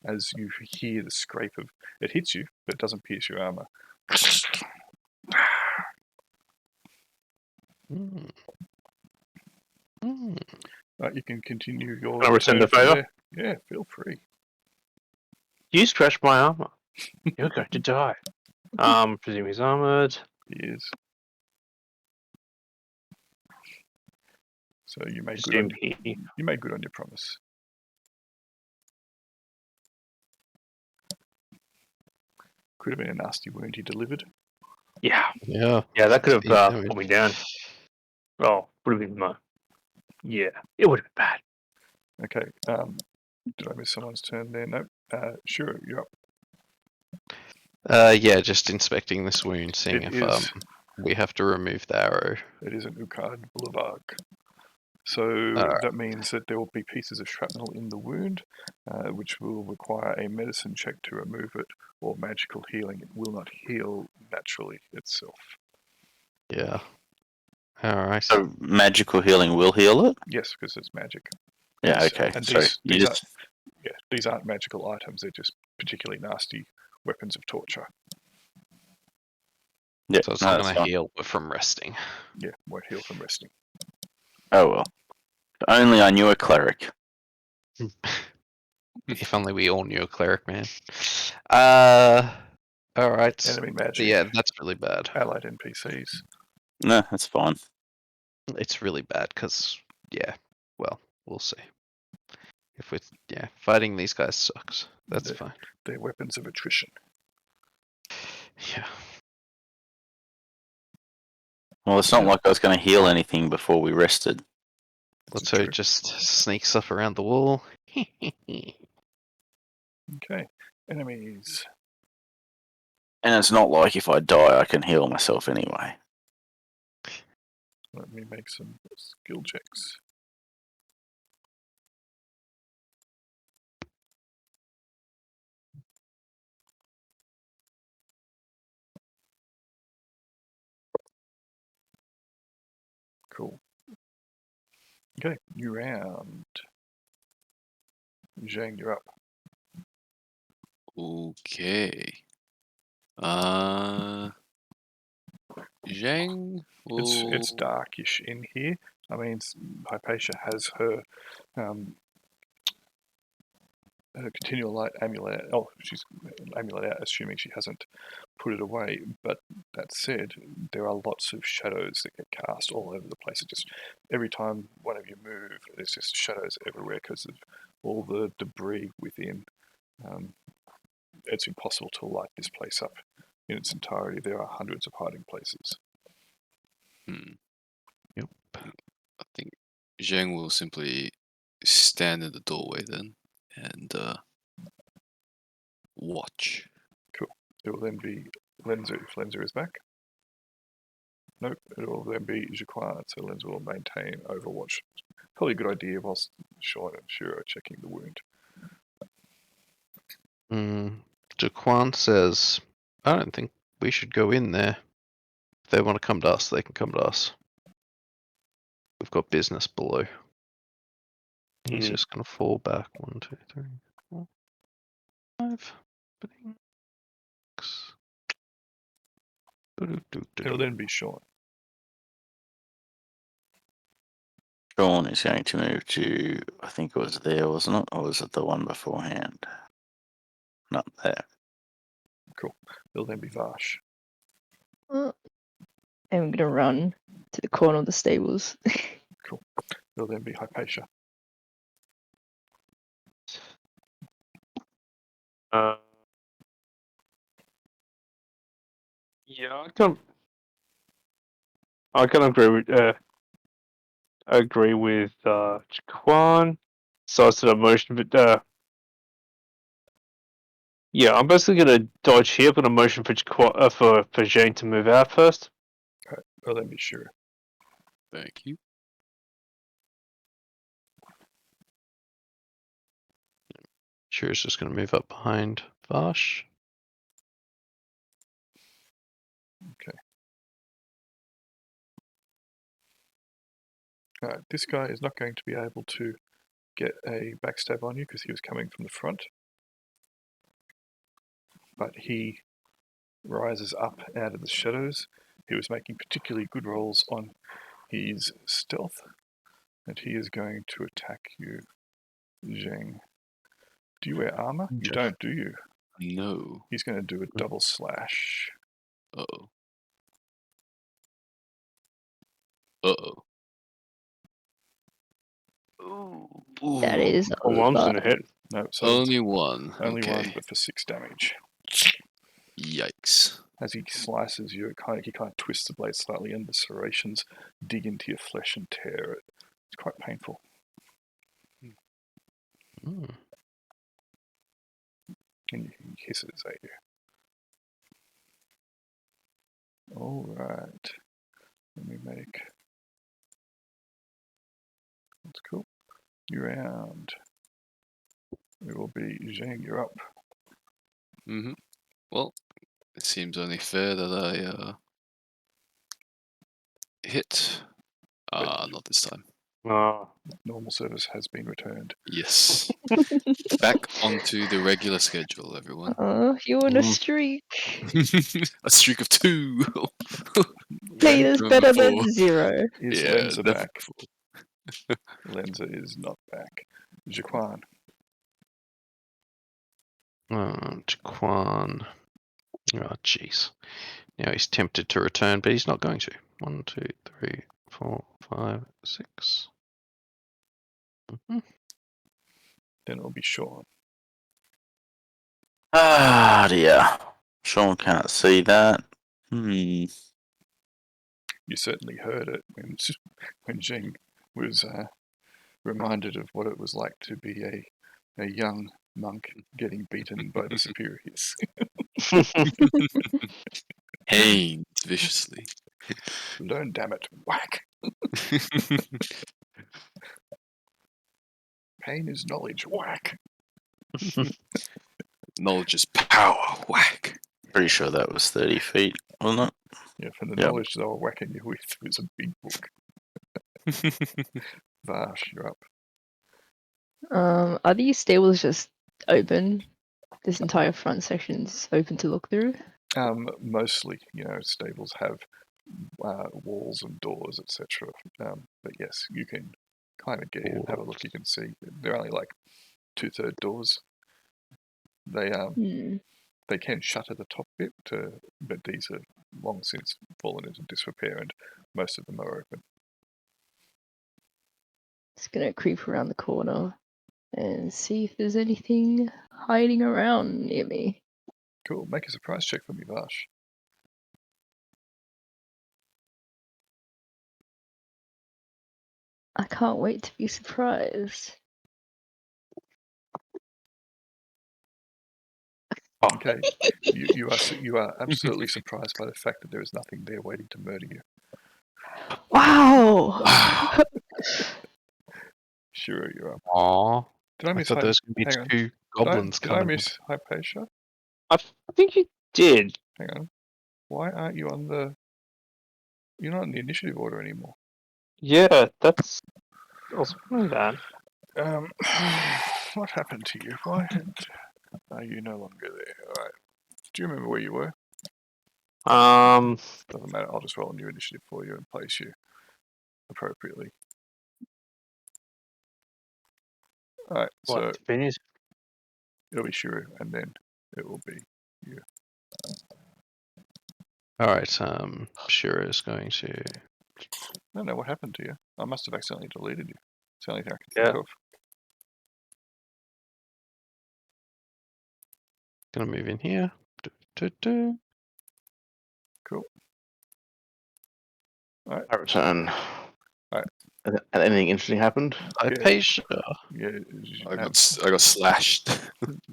As you hear the scrape of... It hits you, but it doesn't pierce your armor. You can continue your. Can I return turn the from favour? there. Yeah, feel free. You scratched my armor. You're going to die. Presume he's armored. He is. So you made good Presume on he. you made good on your promise. Could have been a nasty wound he delivered. Yeah. Yeah. Yeah, that could Deep have damage. put me down. Oh, would have been my. Yeah, it would have been bad. Okay. Did I miss someone's turn there? Nope. Sure, you're up. Yeah, just inspecting this wound, seeing It if is. we have to remove the arrow. It is an Ukard Boulevard. So that means that there will be pieces of shrapnel in the wound, which will require a medicine check to remove it, or magical healing. It will not heal naturally itself. Yeah. Alright. So magical healing will heal it? Yes, because it's magic. Yeah, Yes, okay. and So these aren't magical items. They're just particularly nasty weapons of torture. yeah, So it's no, not that's going to fine. heal from resting. Yeah, won't heal from resting. Oh well. If only I knew a cleric. If only we all knew a cleric, man. Alright. Enemy magic. Yeah, that's really bad. Allied NPCs. No, that's fine. It's really bad because, yeah, well, we'll see. If we're, fighting these guys sucks. That's fine. They're weapons of attrition. Yeah. Well, it's not like I was going to heal anything before we rested. Let's hope it just sneaks up around the wall. Okay. Enemies. And it's not like if I die, I can heal myself anyway. Let me make some skill checks. Cool. Okay, new round. Zhang, you're up. Okay. Zhang It's darkish in here. I mean, Hypatia has her continual light amulet. Oh, she's amulet out, assuming she hasn't put it away. But that said, there are lots of shadows that get cast all over the place. It just every time one of you move, there's just shadows everywhere because of all the debris within. It's impossible to light this place up in its entirety. There are hundreds of hiding places. Yep. I think Zhang will simply stand in the doorway then and watch. Cool. It will then be Lenza if Lenza is back. Nope. It will then be Jaquan, so Lenza will maintain Overwatch. Probably a good idea whilst Sean and Shiro are checking the wound. Jaquan says, I don't think we should go in there. If they want to come to us, they can come to us. We've got business below. He's just going to fall back. 1, 2, 3, 4, 5. It'll then be Sean. Sean is going to move to, I think it was there, wasn't it? Or was it the one beforehand? Not there. Cool. It'll then be Vash. I'm gonna run to the corner of the stables. Cool. It'll then be Hypatia. Yeah, I can agree with Jaquan. So I sort of motion, but yeah, I'm basically gonna dodge here. I'm gonna motion for for Jane to move out first. Alright. It'll then be Shiro. Thank you. Shiro's just going to move up behind Vash. Okay. Alright, this guy is not going to be able to get a backstab on you because he was coming from the front. But he rises up out of the shadows. He was making particularly good rolls on his stealth. And he is going to attack you, Zheng. Do you wear armor? You Just- don't, do you? No. He's going to do a double slash. Uh-oh. Uh-oh. Ooh. That is Oh, one's over. gonna hit. No, so Only one. only Okay. one, but for 6 damage. Yikes. As he slices you, he kind of twists the blade slightly, and the serrations dig into your flesh and tear it. It's quite painful. Mm. And he hisses at you. All right. Let me make. That's cool. New round. It will be Zhang. You're up. Mm-hmm. Well, it seems only fair that I hit. Not this time. Oh, Normal service has been returned. Yes. Back onto the regular schedule, everyone. Oh, you're on a Mm. streak. A streak of 2. Hey, that's Number better 4. than 0. Is Yeah, Lenza definitely back? Lenza is not back. Jaquan. Jaquan. Oh, jeez. Now he's tempted to return, but he's not going to. 1, 2, 3, 4, 5, 6. Mhm. Then it will be Sean. Ah, dear. Sean can't see that. You certainly heard it when Zheng was reminded of what it was like to be a young monk getting beaten by the superiors. Aimed viciously. Learn, damn it. Whack. Pain is knowledge. Whack. Knowledge is power. Whack. Pretty sure that was 30 feet, wasn't it? Yeah, for the Yep. knowledge they were whacking you with was a big book. Vash, you're up. Are these stables just open? This entire front section's open to look through? Mostly, stables have walls and doors, etc. But yes, you can kind of get in and have a look. You can see they're only like 2/3 doors. They They can shutter the top bit, but these are long since fallen into disrepair, and most of them are open. Just gonna creep around the corner and see if there's anything hiding around near me. Cool. Make a surprise check for me, Vash. I can't wait to be surprised. Okay. you are absolutely surprised by the fact that there is nothing there waiting to murder you. Wow! Sure, you're up. Aww. Did I I miss? thought there was going to be hang on. 2 goblins Did I coming. miss Hypatia? I think you did. Hang on. Why aren't you on the? You're not in the initiative order anymore. Yeah, that's. I was wondering that. What happened to you? Why are you no longer there? All right. Do you remember where you were? Doesn't matter. I'll just roll a new initiative for you and place you appropriately. All right. So What? Finish? it'll be Shuru, and then it will be you. Alright, Shura is going to. I don't know what happened to you. I must have accidentally deleted you. It's the only thing I can think Yeah. of. Gonna move in here. Do. Cool. All right. I return. Alright. And anything interesting happened? Hypatia. Yeah. I got slashed.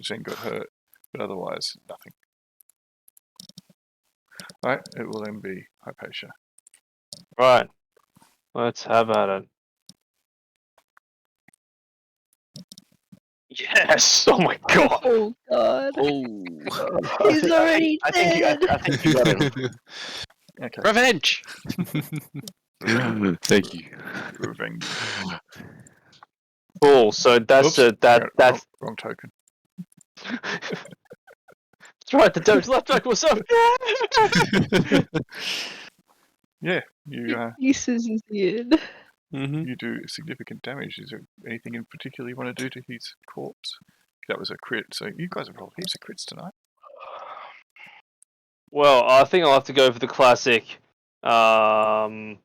Zheng got hurt, but otherwise nothing. All right. It will then be Hypatia. Right. Let's have at it. Yes! Oh my god! Oh god! Oh. He's already dead! I think you got him. Okay. Revenge! Thank you. Revenge. Cool. So that's Oops, that's wrong token. that's right. The Doge left track was up. Yeah. You Uses his beard. Mm-hmm. You do significant damage. Is there anything in particular you want to do to his corpse? That was a crit, so you guys have rolled heaps of crits tonight. Well, I think I'll have to go for the classic. I'll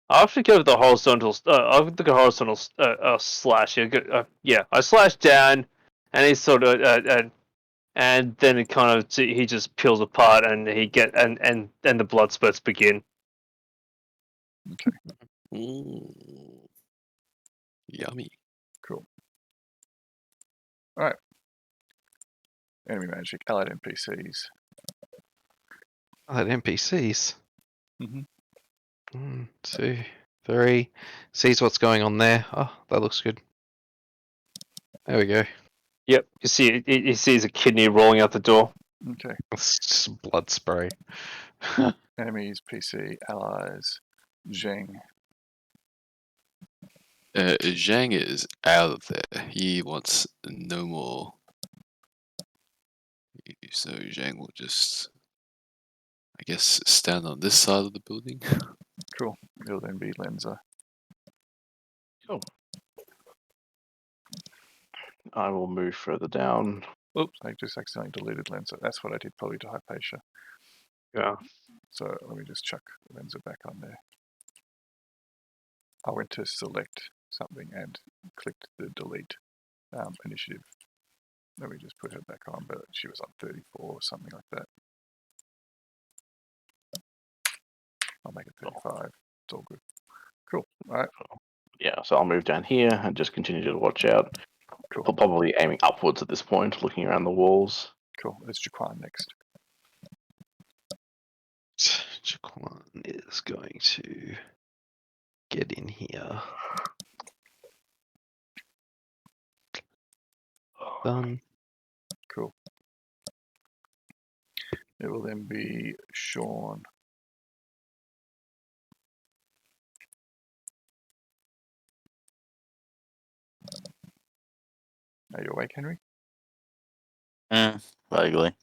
actually go with the horizontal. I'll go the horizontal slash. Yeah, I slash down, and he's sort of, and then it kind of he just peels apart, and and the blood spurts begin. Okay, Ooh. Yummy. cool. Alright. Enemy magic, allied NPCs. Allied NPCs. Mhm. 1, 2, 3. Sees what's going on there. Oh, that looks good. There we go. Yep, you see, he sees a kidney rolling out the door. Okay. It's just blood spray. Enemies, PC, allies, Zheng. Zhang is out of there. He wants no more. So Zhang will just, I guess, stand on this side of the building. Cool. It'll then be Lenza. I will move further down. Oops, I just accidentally deleted Lenza. That's what I did probably to Hypatia. Yeah. So let me just chuck Lenza back on there. I went to select something and clicked the delete initiative. Let me just put her back on, but she was on 34 or something like that. I'll make it 35. It's all good. Cool. All right. Yeah, so I'll move down here and just continue to watch out. Cool. Probably aiming upwards at this point, looking around the walls. Cool. It's Jaquan next. Jaquan is going to get in here. Done. Cool. It will then be Sean. Are you awake, Henry? Vaguely.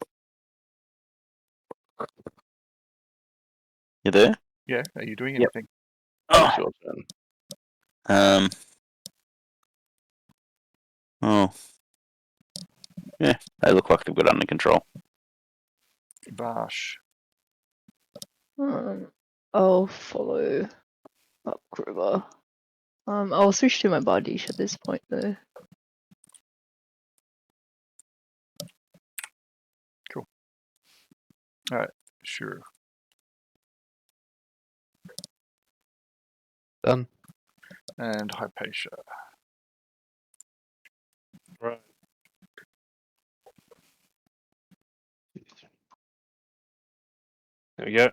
You there? Yeah. Are you doing Yep. anything? It's your turn. Oh. Yeah, they look like they've got it under control. Vash. I'll follow up Gruber. I'll switch to my Bardiche at this point though. All right. Sure. Done. And Hypatia. Right. There we go.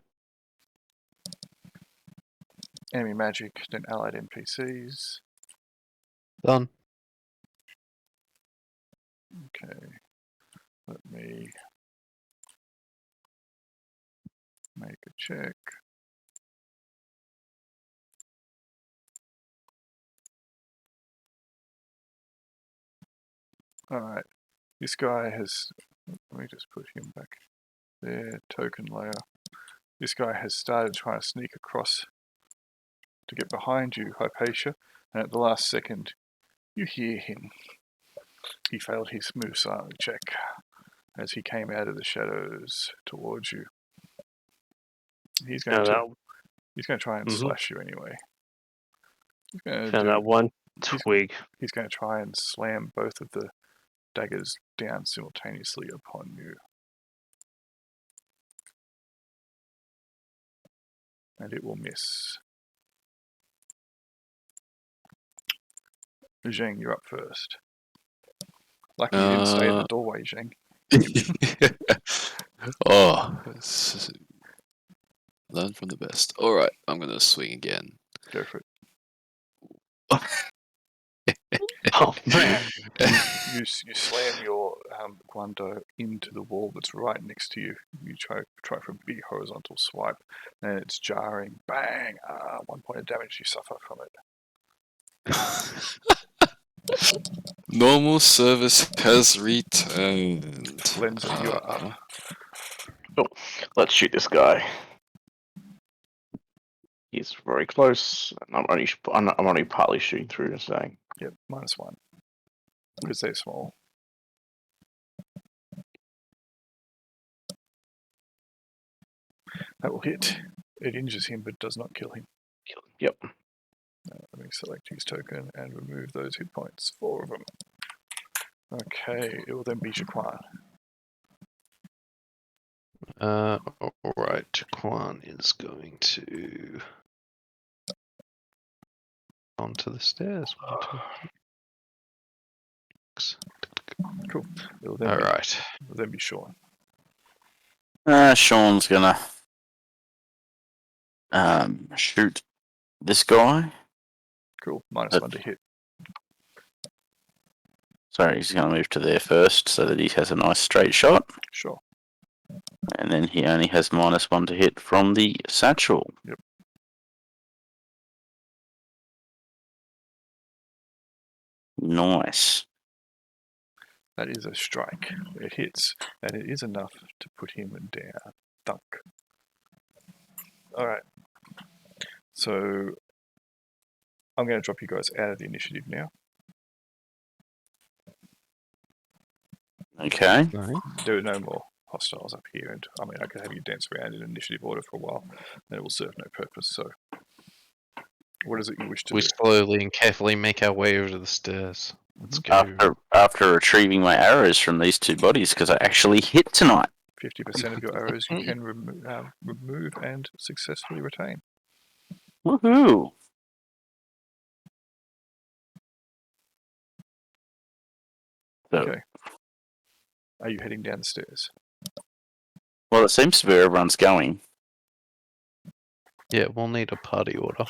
Enemy magic, then allied NPCs. Done. Okay. Let me make a check. Alright. This guy has, let me just put him back there, token layer. This guy has started trying to sneak across to get behind you, Hypatia, and at the last second, you hear him. He failed his move silent check as he came out of the shadows towards you. He's going to try and slash you anyway. He's going Found that one twig. He's going to try and slam both of the daggers down simultaneously upon you. And it will miss. Zheng, you're up first. Lucky you didn't stay at the doorway, Zheng. Learn from the best. Alright, I'm gonna swing again. Go for it. Oh man! You slam your Guando into the wall that's right next to you. You try for a big horizontal swipe, and it's jarring. Bang! 1 point of damage you suffer from it. Normal service has returned. Lenza, you are up. Let's shoot this guy. He's very close. And I'm only partly shooting through, saying. Yep, -1. Because they're small. That will hit. It injures him but does not kill him. Yep. Let me select his token and remove those hit points. 4 of them. Okay, it will then be Jaquan. Alright, Jaquan is going to onto the stairs. 1, 2, 6. Cool. It will then Alright. It will then be Sean. Sean's gonna shoot this guy. Cool. -1 to hit. Sorry, he's gonna move to there first so that he has a nice straight shot. Sure. And then he only has -1 to hit from the satchel. Yep. Nice. That is a strike. It hits, and it is enough to put him down. Thunk. Alright. So, I'm going to drop you guys out of the initiative now. Okay. There are no more hostiles up here, and I mean, I could have you dance around in initiative order for a while, and it will serve no purpose, so... What is it you wish to We do? slowly and carefully make our way over to the stairs. Let's go. After retrieving my arrows from these two bodies, because I actually hit tonight. 50% of your arrows you can remove and successfully retain. Woohoo! So, Okay. Are you heading down the stairs? well, it seems to be where everyone's going. Yeah, we'll need a party order.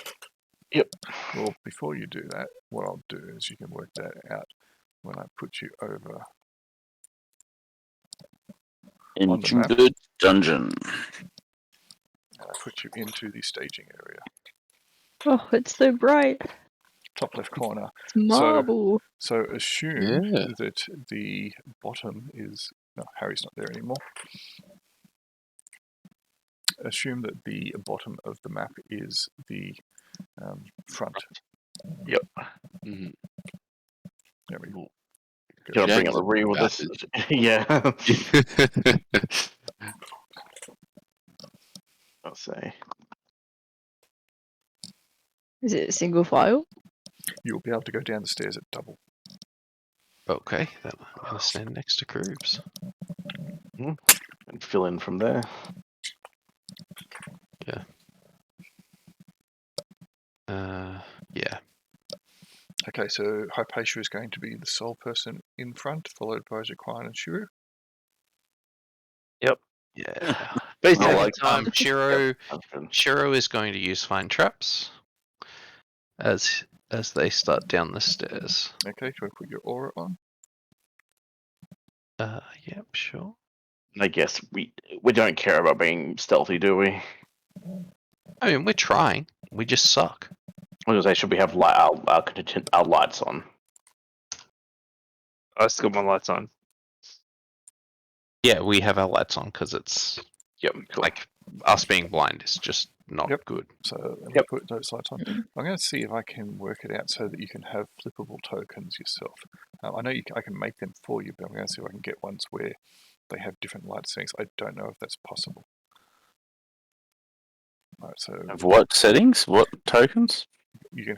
Well, before you do that, what I'll do is you can work that out when I put you over Into map. the dungeon. and I put you into the staging area. Oh, it's so bright. Top left corner. It's marble. So assume Yeah. that the bottom is... No, Harry's not there anymore. Assume that the bottom of the map is the front. Yep. Mhm. There we go. Can I bring Jack up the rear with this? Yeah. I'll say. Is it single file? You'll be able to go down the stairs at double. Okay, then I'm going to stand next to Kroobs. And fill in from there. Yeah. Okay, so Hypatia is going to be the sole person in front, followed by Jaquan and Shuru. Yeah. Based Second like time, Shiro That's good. Shiro is going to use Find Traps as they start down the stairs. Okay, do you want to put your aura on? Yep, sure. I guess we don't care about being stealthy, do we? I mean, we're trying. We just suck. I was gonna say, should we have our lights on? I still got my lights on. Yeah, we have our lights on because it's Yep, cool. like us being blind is just not Yep. good. So let me Yep. put those lights on. I'm going to see if I can work it out so that you can have flippable tokens yourself. I know I can make them for you, but I'm going to see if I can get ones where they have different light settings. I don't know if that's possible. Alright, so Of what settings? What tokens? you can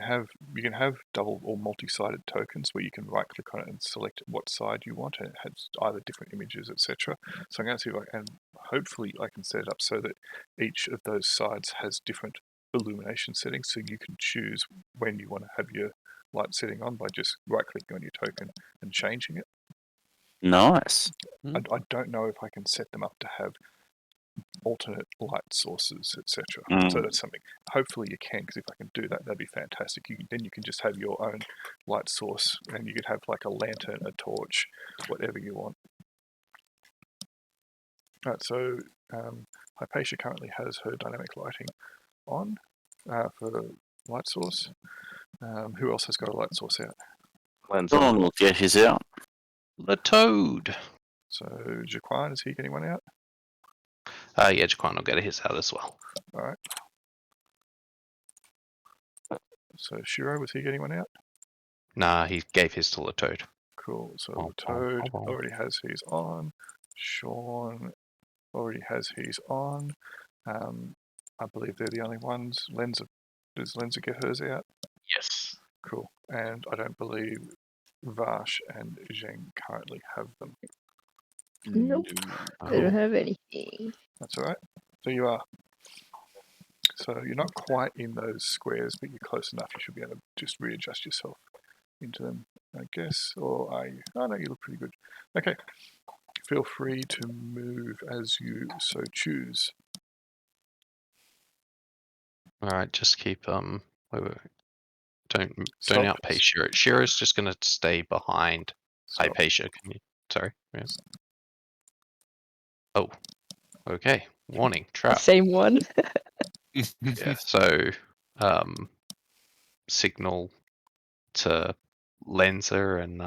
have double or multi-sided tokens where you can right click on it and select what side you want, and it has either different images, etc. So I'm going to see if I can, hopefully I can set it up so that each of those sides has different illumination settings, so you can choose when you want to have your light setting on by just right clicking on your token and changing it. Nice. I don't know if I can set them up to have alternate light sources, etc. So that's something. Hopefully you can, because if I can do that, that'd be fantastic. Then you can just have your own light source, and you could have like a lantern, a torch, whatever you want. Right. So Hypatia currently has her dynamic lighting on for light source. Who else has got a light source out? Someone will get his out. The Toad. So Jaquan, is he getting one out? Yeah, Jaquan will get his out as well. All right. So Shiro, was he getting one out? Nah, he gave his to the toad. Cool. So Oh, the Toad oh, oh. already has his on. Sean already has his on. I believe they're the only ones. Does Lenza get hers out? Yes. Cool. And I don't believe Vash and Zheng currently have them. Nope. I don't have anything. That's all right. So you are. So you're not quite in those squares, but you're close enough. You should be able to just readjust yourself into them, I guess. Or are you? Oh no, you look pretty good. Okay. Feel free to move as you so choose. All right, just keep wait. Don't Stop. outpace Shiro. Shiro's just gonna stay behind Stop. Hypatia. Can you? Sorry. Yeah. Oh. Okay. Warning. Trap. Same one. Yeah. So, signal to Lenza and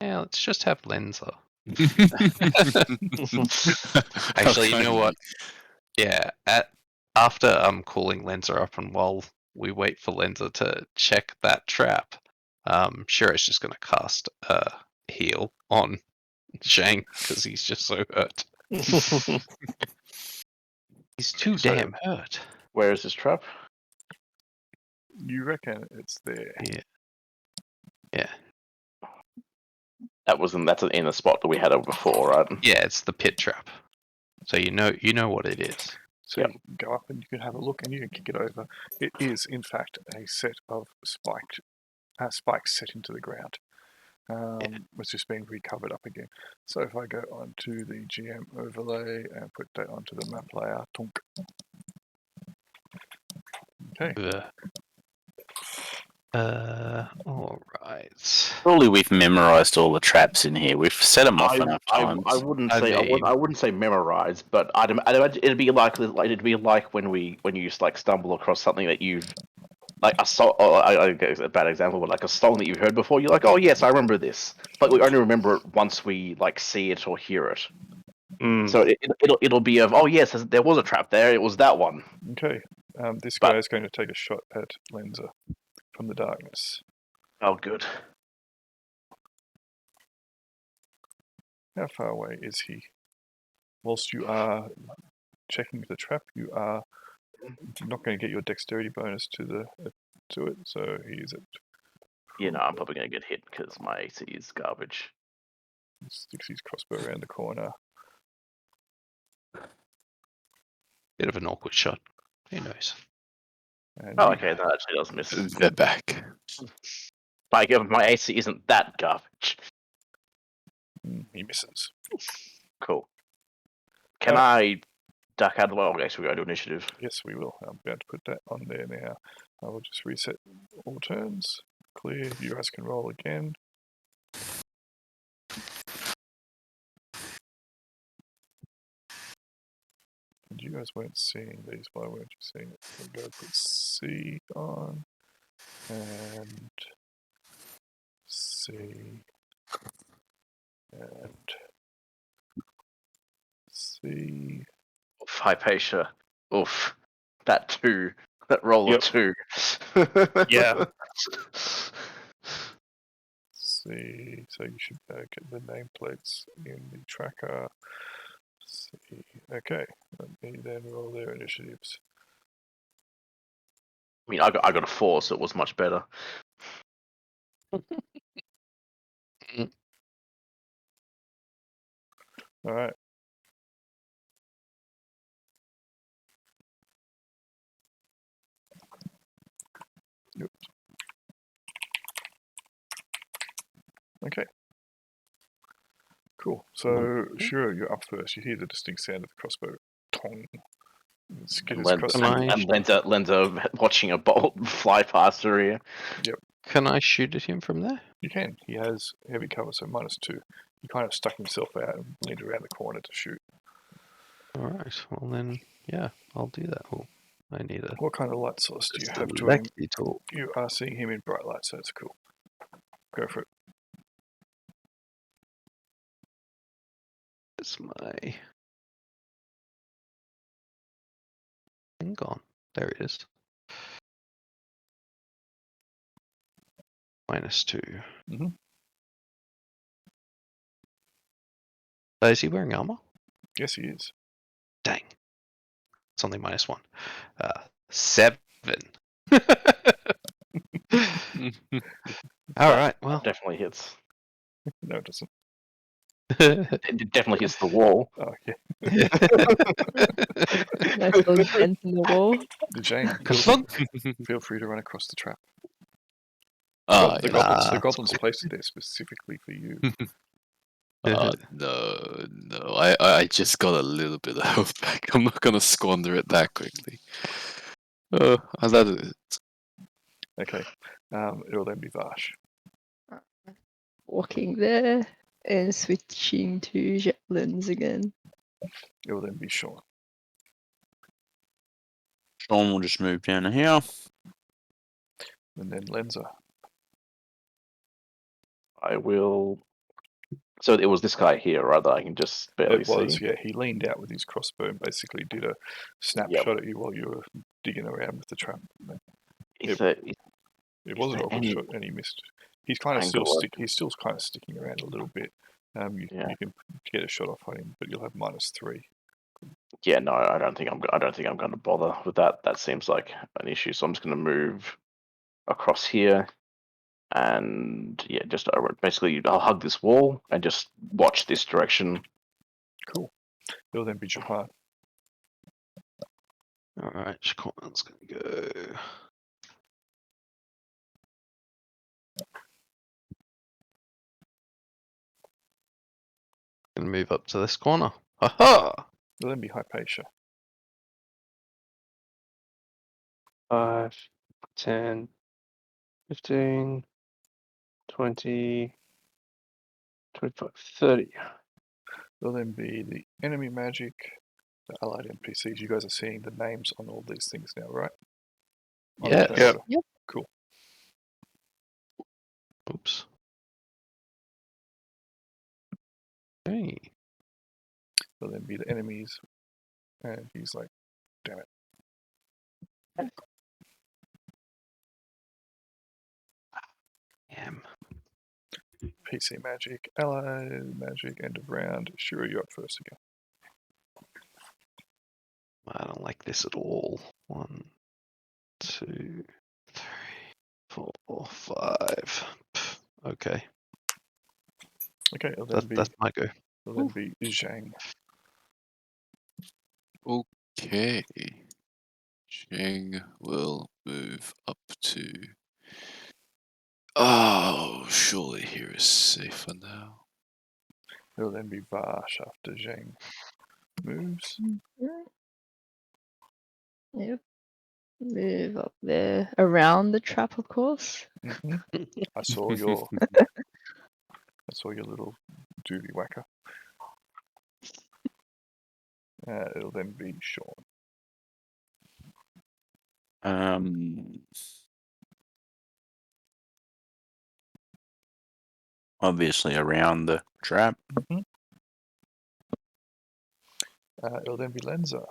yeah, let's just have Lenza. Actually, you know what? Yeah. After calling Lenza up, and while we wait for Lenza to check that trap, Shiro's just gonna cast a heal on Shang because he's just so hurt. He's too So- damn hurt. Where is this trap? You reckon it's there? Yeah. That's in the spot that we had it before, right? Yeah, it's the pit trap. So you know what it is. So Yep. you can go up and you can have a look and you can kick it over. It is, in fact, a set of spikes set into the ground. It's just been recovered up again. So if I go onto the GM overlay and put that onto the map layer, tonk. Okay. All right. Surely we've memorized all the traps in here. We've set them off enough times. I wouldn't I say mean- I wouldn't say memorize, but I'd imagine it'd be like when you like stumble across something that you've like a song. I guess a bad example, but like a song that you've heard before. You're like, oh yes, I remember this, but we only remember it once we like see it or hear it. So it'll be of, oh yes, there was a trap there. It was that one. Okay. This But- guy is going to take a shot at Lenza from the darkness. Oh good. How far away is he? Whilst you are checking the trap, you are not going to get your dexterity bonus to it. So he is at. You know, I'm probably gonna get hit because my AC is garbage. He sticks his crossbow around the corner. Bit of an awkward shot. Who knows? And Oh, he- okay, that actually does miss. They're back. My AC isn't that garbage. he misses. Cool. Can I duck out of the way? Okay, so we go to initiative. Yes, we will. I'm about to put that on there now. I will just reset all turns. Clear. You guys can roll again. And you guys weren't seeing these. Why weren't you seeing it? So go put C on. And C. And C. Oof, Hypatia. Oof. That 2. That roll Yep. of 2. Yeah. C. So you should get the nameplates in the tracker. C. Okay. Let me then roll their initiatives. I mean, I got a 4, so it was much better. All right. Yep. Okay. Cool. So, Shiro, you're up first. You hear the distinct sound of the crossbow. Tong. And Am Lenza watching a bolt fly past her ear. Can I shoot at him from there? You can. He has heavy cover, so -2. He kind of stuck himself out and leaned around the corner to shoot. All right. Well then, yeah, I'll do that. Oh, I need a. What kind of light source do you just a have to aim? Vexxi tool. You are seeing him in bright light, so it's cool. Go for it. It's my thing gone. There it is. -2. Mhm. Is he wearing armor? Yes, he is. Dang. It's only -1. 7. All right. Well. Definitely hits. No, it doesn't. It definitely hits the wall. Oh, yeah. Nice little dent in the wall. Jane, Clunk. feel free to run across the trap. Ah, The yeah, goblins, nah, the it's goblins cool. placed it there specifically for you. no. I just got a little bit of health back. I'm not gonna squander it that quickly. I let it. Okay. It'll then be Vash. Walking there and switching to javelins again. It will then be Sean. Sean will just move down to here. And then Lenza. I will. So it was this guy here, right? That I can just barely It was, see. yeah. He leaned out with his crossbow and basically did a snapshot at you while you were digging around with the trap. Is It- there, It was an there awkward any shot, and he missed. He's kind of angle still of- stick. He's still kind of sticking around a little bit. You can get a shot off on him, but you'll have -3. Yeah, no, I don't think I'm going to bother with that. That seems like an issue. So I'm just going to move across here, and yeah, just basically I'll hug this wall and just watch this direction. Cool. It'll then be Japan. All right. Shaquan's gonna go. Gonna move up to this corner. Ha! It'll then be Hypatia. 5, 10, 15, 20, 25, 30. There'll then be the enemy magic, the allied NPCs. You guys are seeing the names on all these things now, right? On the Yes. cursor. Yep. Cool. Oops. Hey. There'll then be the enemies, and he's like, damn it. Damn. PC magic, allied magic, end of round. Shiro, you're up first again. I don't like this at all. 1, 2, 3, 4, 5. Pff, okay. Okay, it'll then That's my go. it'll then be Zhang. Okay. Cheng will move up to. Oh, surely here is safer now. It'll then be Vash after Zhang moves. Yep. Move up there. Around the trap, of course. hmm I saw your little doobie whacker. It'll then be Sean. Obviously around the trap. It'll then be Lenza.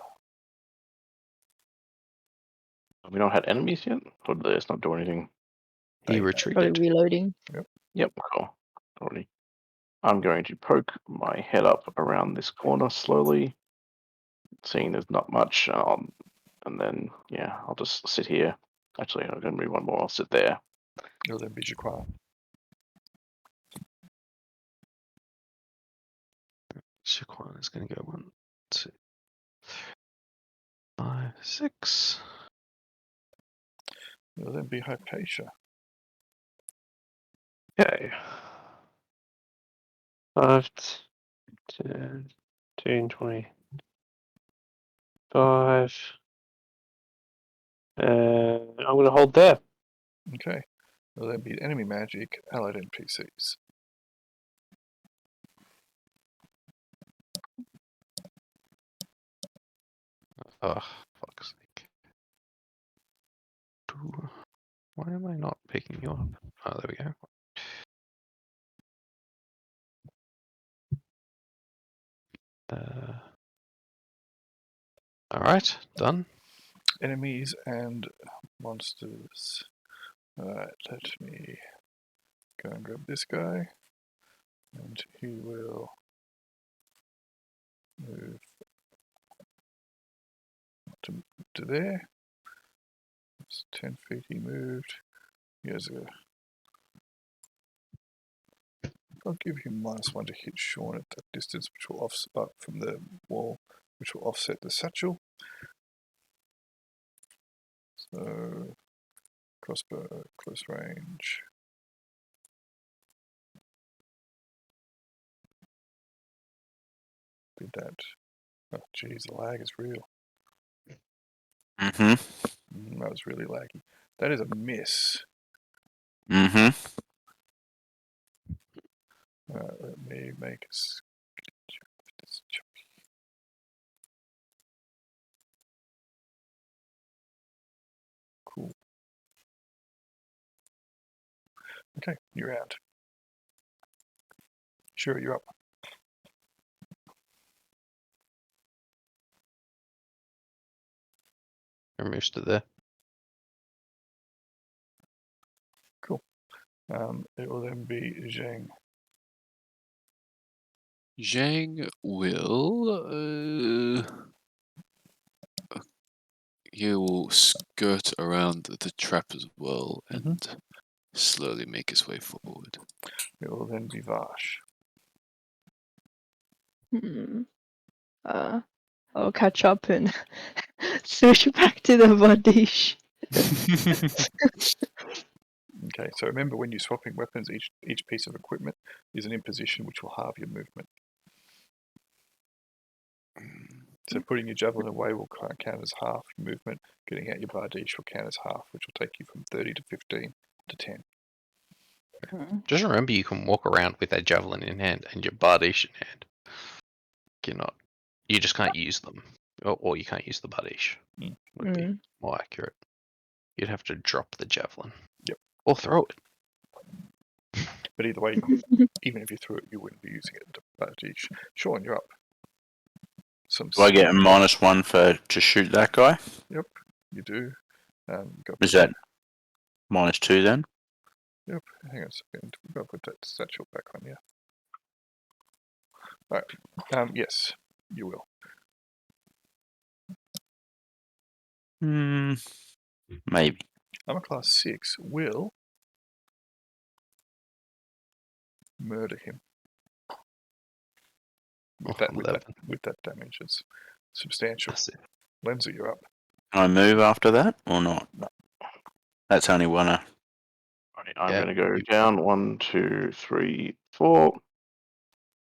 Have we not had enemies yet? Or did they just not do anything? He They- Probably retreated. reloading. Yep, cool. Already. I'm going to poke my head up around this corner slowly, seeing there's not much. And then, yeah, I'll just sit here. Actually, I'm going to move one more. I'll sit there. It'll then be Jaquan. Shaquan is gonna go 1, 2, 3, 5, 6. It'll then be Hypatia. Okay. 5, 10, 15, 20. 5. And I'm going to hold there. Okay. It'll then be enemy magic, allied NPCs. Oh, fuck's sake. Why am I not picking you up? Oh, there we go. Alright, done. Enemies and monsters. Alright, let me Go and grab this guy. And he will move to there. It's 10 feet he moved. He has a... I'll give him -1 to hit Sean at that distance, which will offset from the wall, which will offset the satchel. So, crossbow, close range. Did that. Oh, geez, the lag is real. That was really laggy. That is a miss. Let me make a cool. Okay, you're out. Sure, you're up. Moves to there. Cool. It will then be Zhang. Zhang will. He will skirt around the trap as well and slowly make his way forward. It will then be Vash. I'll catch up and switch back to the Vadish. Okay, so remember when you're swapping weapons, each piece of equipment is an imposition which will halve your movement. So putting your javelin away will count as half your movement. Getting out your bardiche will count as half, which will take you from 30 to 15 to 10. Just remember you can walk around with a javelin in hand and your bardiche in hand. You just can't use them. Or you can't use the bardiche. Would be more accurate. You'd have to drop the javelin. Yep. Or throw it. But either way, even if you threw it, you wouldn't be using it to bardiche. Sean, you're up. Do I get a -1 to shoot that guy? Yep, you do. Is that -2 then? Yep, hang on a second. We've got to put that satchel back on here. Alright, yes, you will. Maybe. Armor class 6 will murder him. With that damage, it's substantial. Lenza, you're up. Can I move after that or not? No. That's only one. I'm going to go down 1, 2, 3, 4.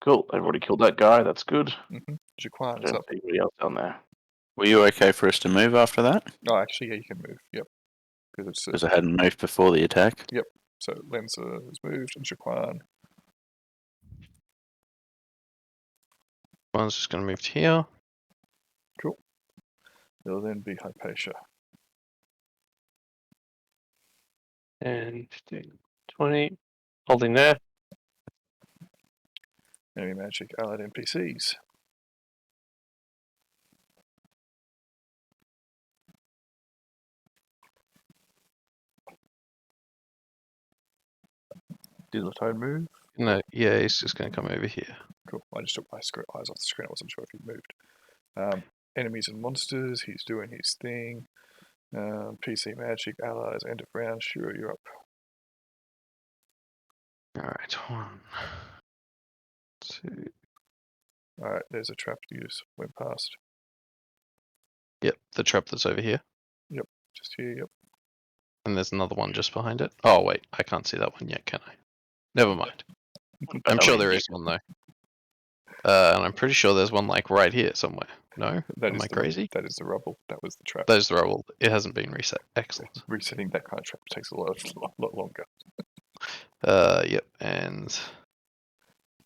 Cool. They've already killed that guy. That's good. Jaquan is up. Anybody else down there? Were you okay for us to move after that? Oh, actually, yeah, you can move. Yep. Because I hadn't moved before the attack. Yep. So Lenza has moved and Jaquan. One's just going to move to here. Cool. It'll then be Hypatia. And 15, 20. Holding there. Enemy magic, allied NPCs. Did Latone move? No, yeah, he's just going to come over here. Cool. I just took my eyes off the screen. I wasn't sure if he moved. Enemies and monsters. He's doing his thing. PC magic, allies, end of round. Shiro, you're up. Alright, 1, 2. Alright, there's a trap you just went past. Yep, the trap that's over here. Yep, just here, yep. And there's another one just behind it. Oh, wait, I can't see that one yet, can I? Never mind. I'm sure there is one, though. And I'm pretty sure there's one, like, right here somewhere. No? Am I crazy? That is the rubble. That was the trap. That is the rubble. It hasn't been reset. Excellent. Resetting that kind of trap takes a lot longer. Yep, and...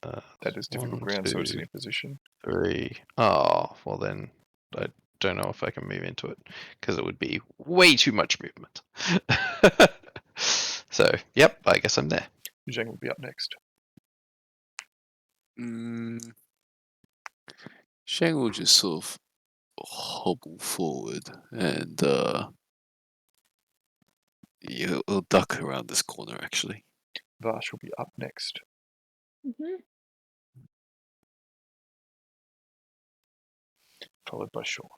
that is difficult 1, ground, 2, so it's in position. 3. Oh, well then, I don't know if I can move into it, because it would be way too much movement. So, yep, I guess I'm there. Zheng will be up next. Zhang will just sort of hobble forward and he'll duck around this corner actually. Vash will be up next. Mhm. Followed by Sean.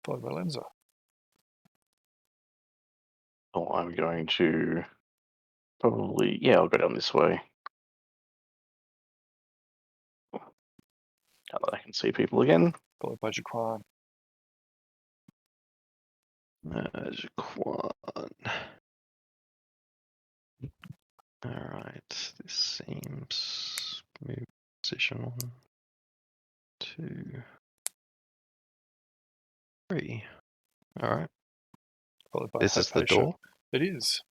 Followed by Lenza. Oh, I'm going to probably, yeah, I'll go down this way. Now that I can see people again. Followed by Jaquan. Jaquan. Alright, this seems move position 1, 2, 3. Alright, Followed by this is the Hypatia. door. It is.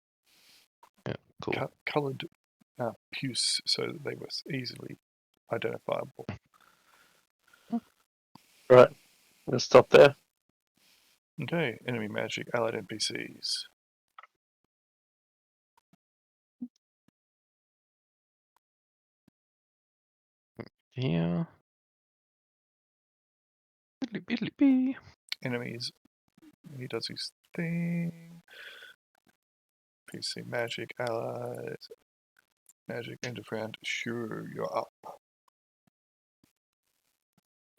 Yeah, cool. Coloured puce so that they were easily identifiable. Right. Let's stop there. Okay, enemy magic, allied NPCs. Yeah. Biddly-biddly-bee. Enemies. He does his thing. PC magic, allies. Magic, end of round. Sure, you're up.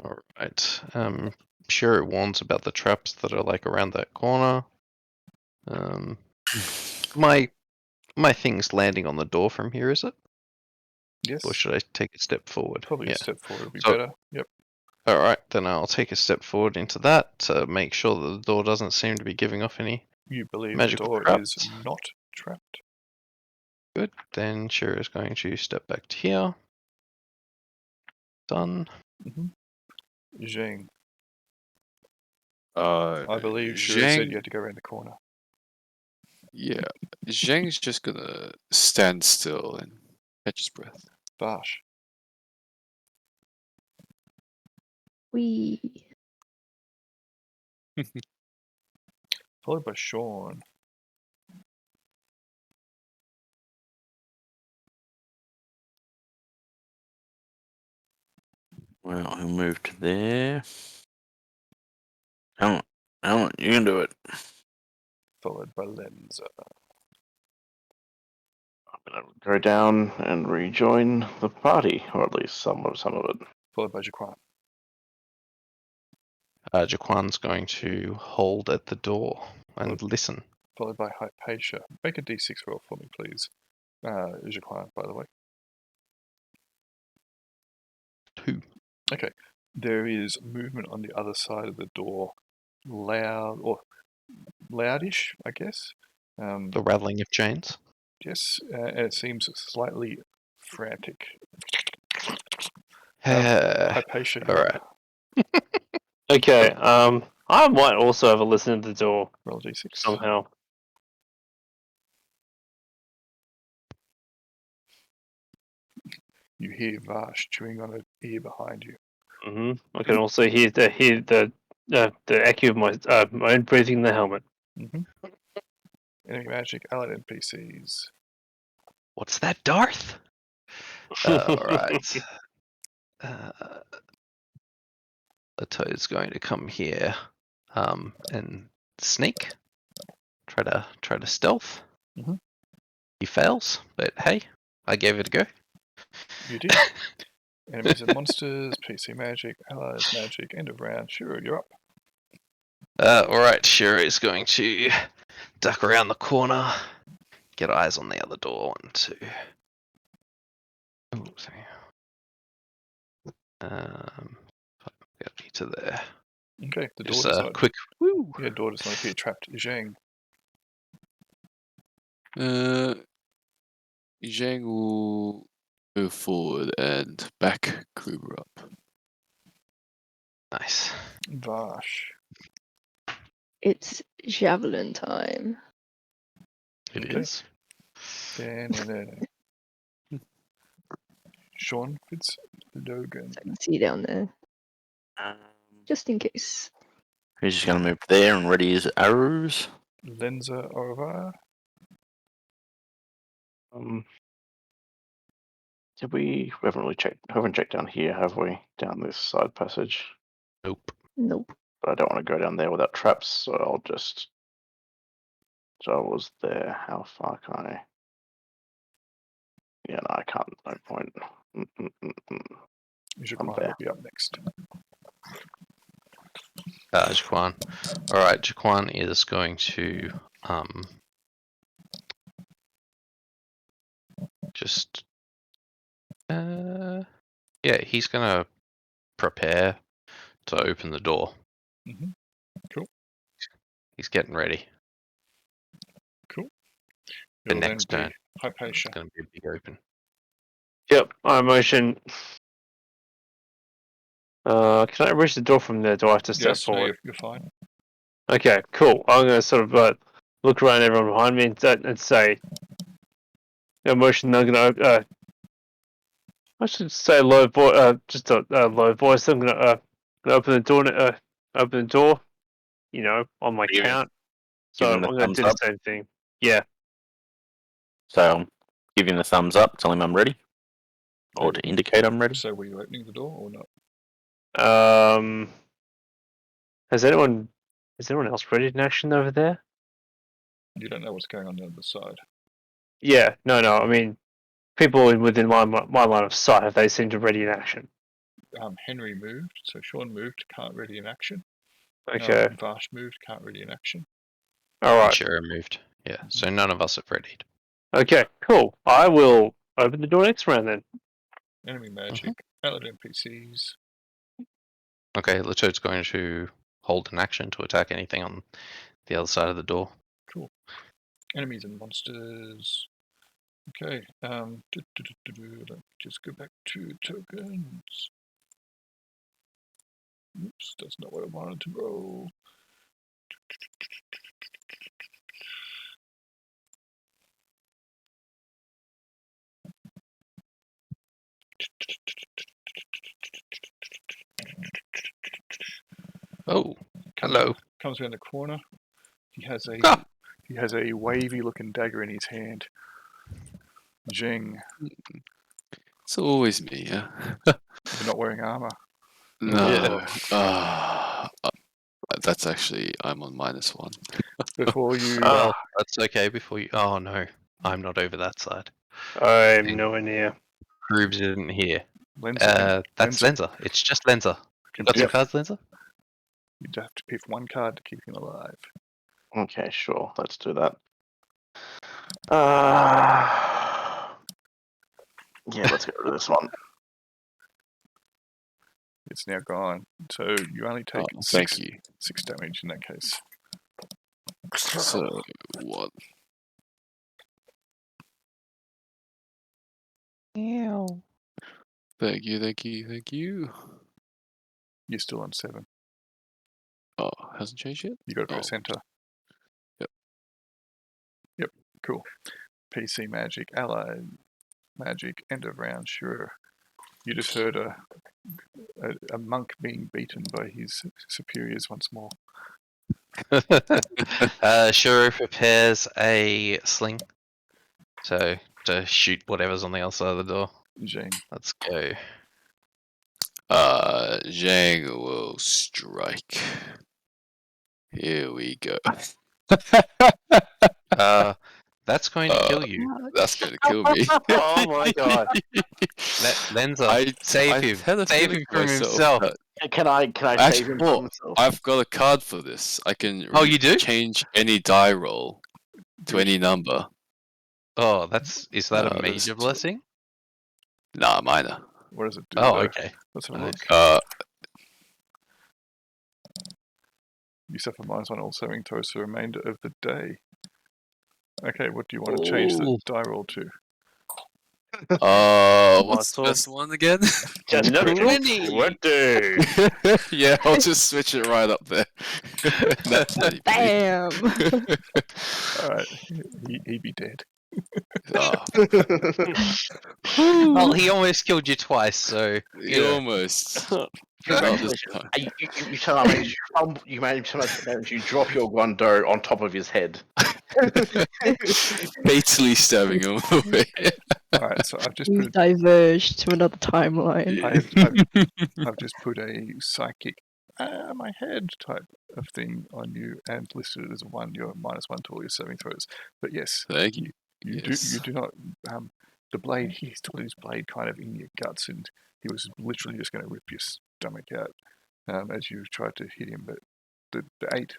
Alright. Sure it warns about the traps that are like around that corner. My thing's landing on the door from here, is it? Yes. Or should I take a step forward? Probably Yeah. a step forward would be So- better. Yep. Alright, then I'll take a step forward into that to make sure that the door doesn't seem to be giving off any. You believe Magical the door traps. is not trapped. Good. Then Shira is going to step back to here. Done. Zheng. Uh, I believe Shura said Zhang, you had to go around the corner. yeah, Zhang's just gonna stand still and catch his breath. Vash. We. Followed by Sean. Well, he'll move to there. Alan, you can do it. Followed by Lenza. I'm going to go down and rejoin the party, or at least some of it. Followed by Jaquan. Jaquan's going to hold at the door and Good. listen. Followed by Hypatia. Make a d6 roll for me, please. Jaquan, by the way. 2. Okay. There is movement on the other side of the door. Loud, or loudish, I guess. The rattling of chains. Yes, and it seems slightly frantic. Uh, Hypatia, all you're right. up. Okay. I might also have a listen at the door Roll a d6. somehow. You hear Vash chewing on an ear behind you. I can also hear the echo of my own breathing in the helmet. Enemy magic, allied NPCs. What's that, Darth? All right. The toad's going to come here, and sneak. Try to stealth. Mhm. He fails, but hey, I gave it a go. You did. Enemies and monsters, PC magic, allies magic, end of round. Sure, you're up. Alright, Shira is going to duck around the corner, get eyes on the other door. 1, 2. Oh, sorry. Get to there. Okay, the door Just does a not. quick woo. Yeah, door does not appear trapped. Zhang. Zhang will move forward and back Kruber up. Nice. Vash. It's javelin time. It Okay. is. Sean Fitzlogan. So I can see down there, Um, just in case. he's just going to move there and ready his arrows. Lenza over. We haven't really checked. Haven't checked down here, have we? Down this side passage. Nope. Nope. But I don't want to go down there without traps, so I'll just. So I was there. How far can I? Yeah, no, I can't. No point. Jaquan there. will be up next. Jaquan. Alright, Jaquan is going to just yeah, he's gonna prepare to open the door. Mhm. Cool. He's getting ready. Cool. The It'll next then turn. be Hypatia. It's gonna be a big open. Yep, I motion. Can I reach the door from there? Do I have to step Yes, no, forward? you're fine. Okay, cool. I'm gonna sort of look around everyone behind me and say, motion. I'm gonna I should say low voice. Just a low voice. I'm gonna open the door. Open the door. You know, on my Give him- count. give So him I'm the gonna thumbs do the up. same thing. Yeah. So give him the thumbs up, tell him I'm ready. Or to indicate I'm ready. So were you opening the door or not? Is anyone else ready in action over there? You don't know what's going on the other side. Yeah. No. I mean, people within my line of sight, have they seemed to ready in action? Henry moved, so Sean moved, can't ready in action. Okay. Vash moved, can't ready in action. All right. Shiro moved. Yeah, so none of us have readied. Okay. Cool. I will open the door next round then. Enemy magic, allied NPCs. Okay, Latoad's going to hold an action to attack anything on the other side of the door. Cool. Enemies and monsters. Okay. Let me just go back to tokens. Oops, that's not what I wanted to roll. Oh, hello. Comes around the corner. He has a Ah. he has a wavy looking dagger in his hand. Jing. It's always me, yeah. You're not wearing armor. No. That's actually, I'm on -1. Before you Well, that's okay before you... Oh no, I'm not over that side. I'm nowhere near. Grooves isn't here. Lenza, That's Lenza. It's just Lenza. You got some Yep. cards, Lenza? You'd have to pick one card to keep him alive. Okay, sure. Let's do that. Yeah, let's get rid of this one. It's now gone. So you only take Oh, six thank you. damage in that case. So, what? Ew. Thank you. You're still on 7. Oh, hasn't changed yet? You got to go Oh. center. Yep. Yep, cool. PC magic, allied magic, end of round, sure. You just heard a monk being beaten by his superiors once more. Shiro prepares a sling. So, to shoot whatever's on the other side of the door. Jane. Let's go. Zhang will strike. Here we go. That's going to kill you. That's going to kill me. Oh my god. Lenza, save him. had a Save feeling him from myself himself. that- Can I save Actually, him well, from himself? I've got a card for this. I can Oh, you do? change any die roll to any number. Oh, is that a That's major too- blessing? Nah, minor. What does it do? Oh, though? okay. Let's have a Nice. look. You suffer -1 all saving throws for the remainder of the day. Okay, what do you want to change the Ooh. die roll to? What's the best one again? Just Natural 20. 20. Yeah, I'll just switch it right up there. That's funny. Bam! Alright, he be dead. Ah, Well, he almost killed you twice, so... you almost. Not this Congratulations. time. You somehow managed you drop your guando on top of his head. Fatally stabbing him away. Alright, so I've just We've put diverged to another timeline. I've just put a psychic my head type of thing on you and listed it as a 1. You're -1 to all your saving throws. But yes, Thank you. you Yes. do not the blade, he still had his blade kind of in your guts, and he was literally just going to rip your stomach out as you tried to hit him. But the 8,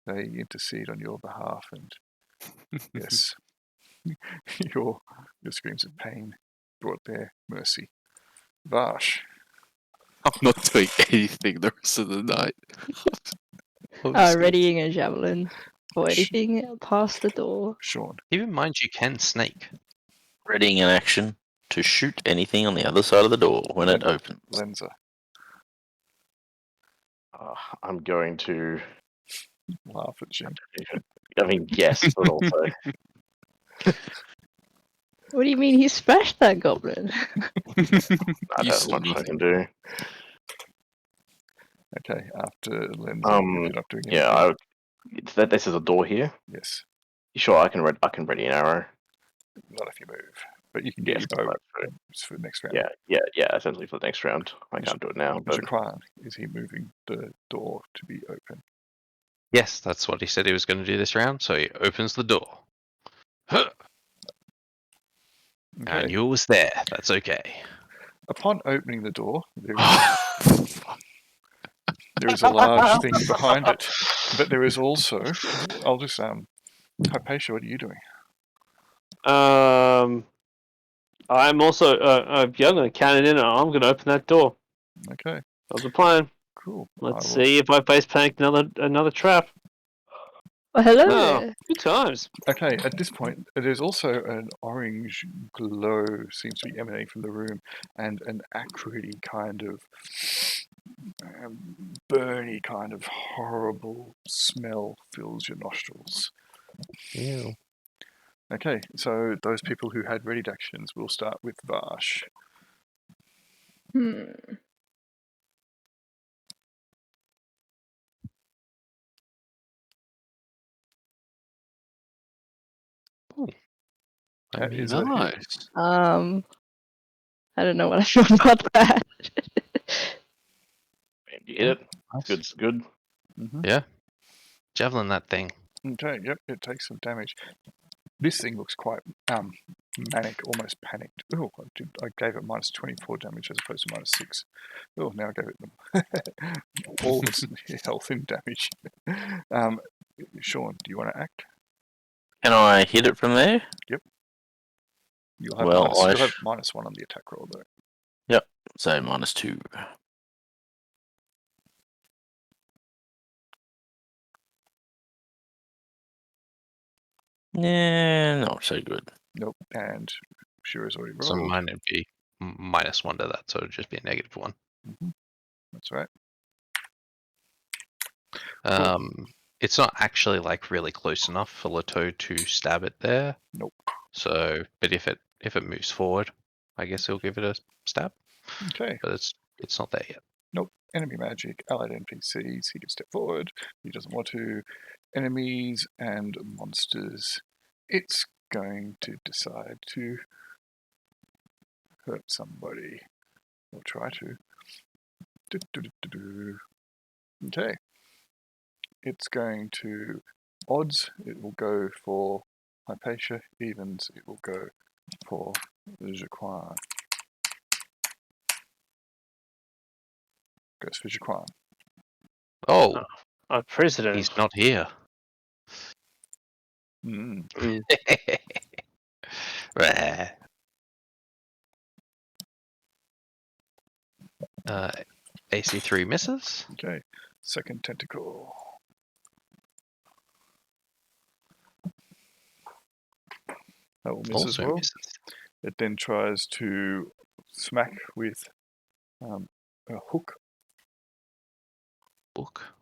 they intercede on your behalf, and yes, your screams of pain brought their mercy. Vash. I'm not doing anything the rest of the night. I'm just gonna- Readying a javelin or anything past the door. Sean. Keep in mind you can sneak. Readying an action to shoot anything on the other side of the door when it opens. Lenza. I'm going to. Laugh at Jim. I mean, yes, but also. What do you mean he smashed that goblin? I You don't saw know what I nothing. can do. Okay, after Lenza, if you're not doing anything. Yeah, this is a door here. Yes, Sure, I can ready an arrow. not if you move. But you can get Yes, your bow that's for the next round. yeah. Essentially for the next round, I can't do it now. But Jaquan, is he moving the door to be open? Yes, that's what he said he was going to do this round, so he opens the door. Huh. I Okay. knew it was there. That's okay. Upon opening the door, there is a large thing behind it. But there is also, I'll just Hypatia, what are you doing? I'm also I'm gonna cannon in and I'm gonna open that door. Okay, That's the plan. cool. Let's I will- see if I face panic another trap. Oh, hello Oh, there. good times. Okay, at this point, there's also an orange glow seems to be emanating from the room, and an acridy kind of burny kind of horrible smell fills your nostrils. Ew. Okay, so those people who had readied actions, we'll start with Vash. That is a hit. Nice. I don't know what I feel about that. you hit it. Nice. Good. Yeah. Javelin that thing. Okay, yep, it takes some damage. This thing looks quite manic, almost panicked. Oh, I gave it -24 damage as opposed to -6. Oh, now I gave it all of its health and damage. Sean, do you want to act? Can I hit it from there? You'll have, Well, you'll have -1 on the attack roll, though. So -2. Yeah, not so good. Nope, and Shira's already So rolled. mine would be -1 to that, so it would just be a -1. That's right. It's not actually like really close enough for Leto to stab it there. Nope. So, but if it moves forward, I guess he'll give it a stab. Okay. But it's not there yet. Nope. Enemy magic, allied NPCs. He can step forward. He doesn't want to. Enemies and monsters. It's going to decide to hurt somebody. Or try to. Okay. It's going to odds. It will go for Hypatia. Evens. It will go for Jaquan. Goes for Jaquan. Oh, Our president. he's not here. Rah. AC3 misses. Okay. Second tentacle. That will miss as Also well. misses. It then tries to smack with a hook. Book.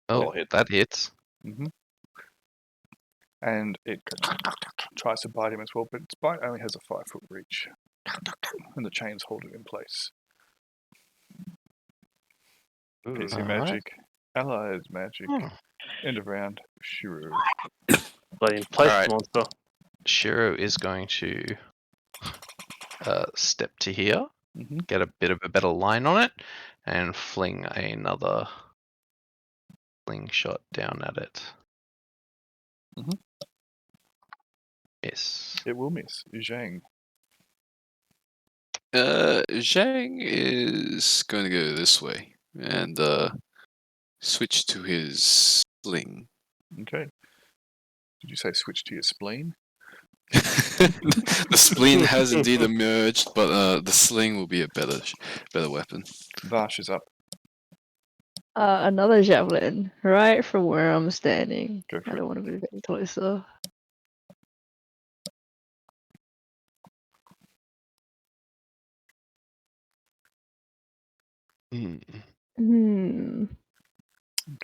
That'll Oh, hit. that hits. And it tries to bite him as well, but its bite only has a 5-foot reach. And the chains hold it in place. PC Alright. magic. Allied magic. Hmm. End of round. Shiro. Bloody place Alright. monster. Shiro is going to step to here, Mm-hmm. get a bit of a better line on it, and fling another fling shot down at it. Mhm. Yes. It will miss. Zhang. Zhang is going to go this way and switch to his sling. Okay. Did you say switch to your spleen? The spleen has indeed emerged, but the sling will be a better weapon. Vash is up. Another javelin, right from where I'm standing. Go for I it. don't want to move any closer. Hmm. Hmm.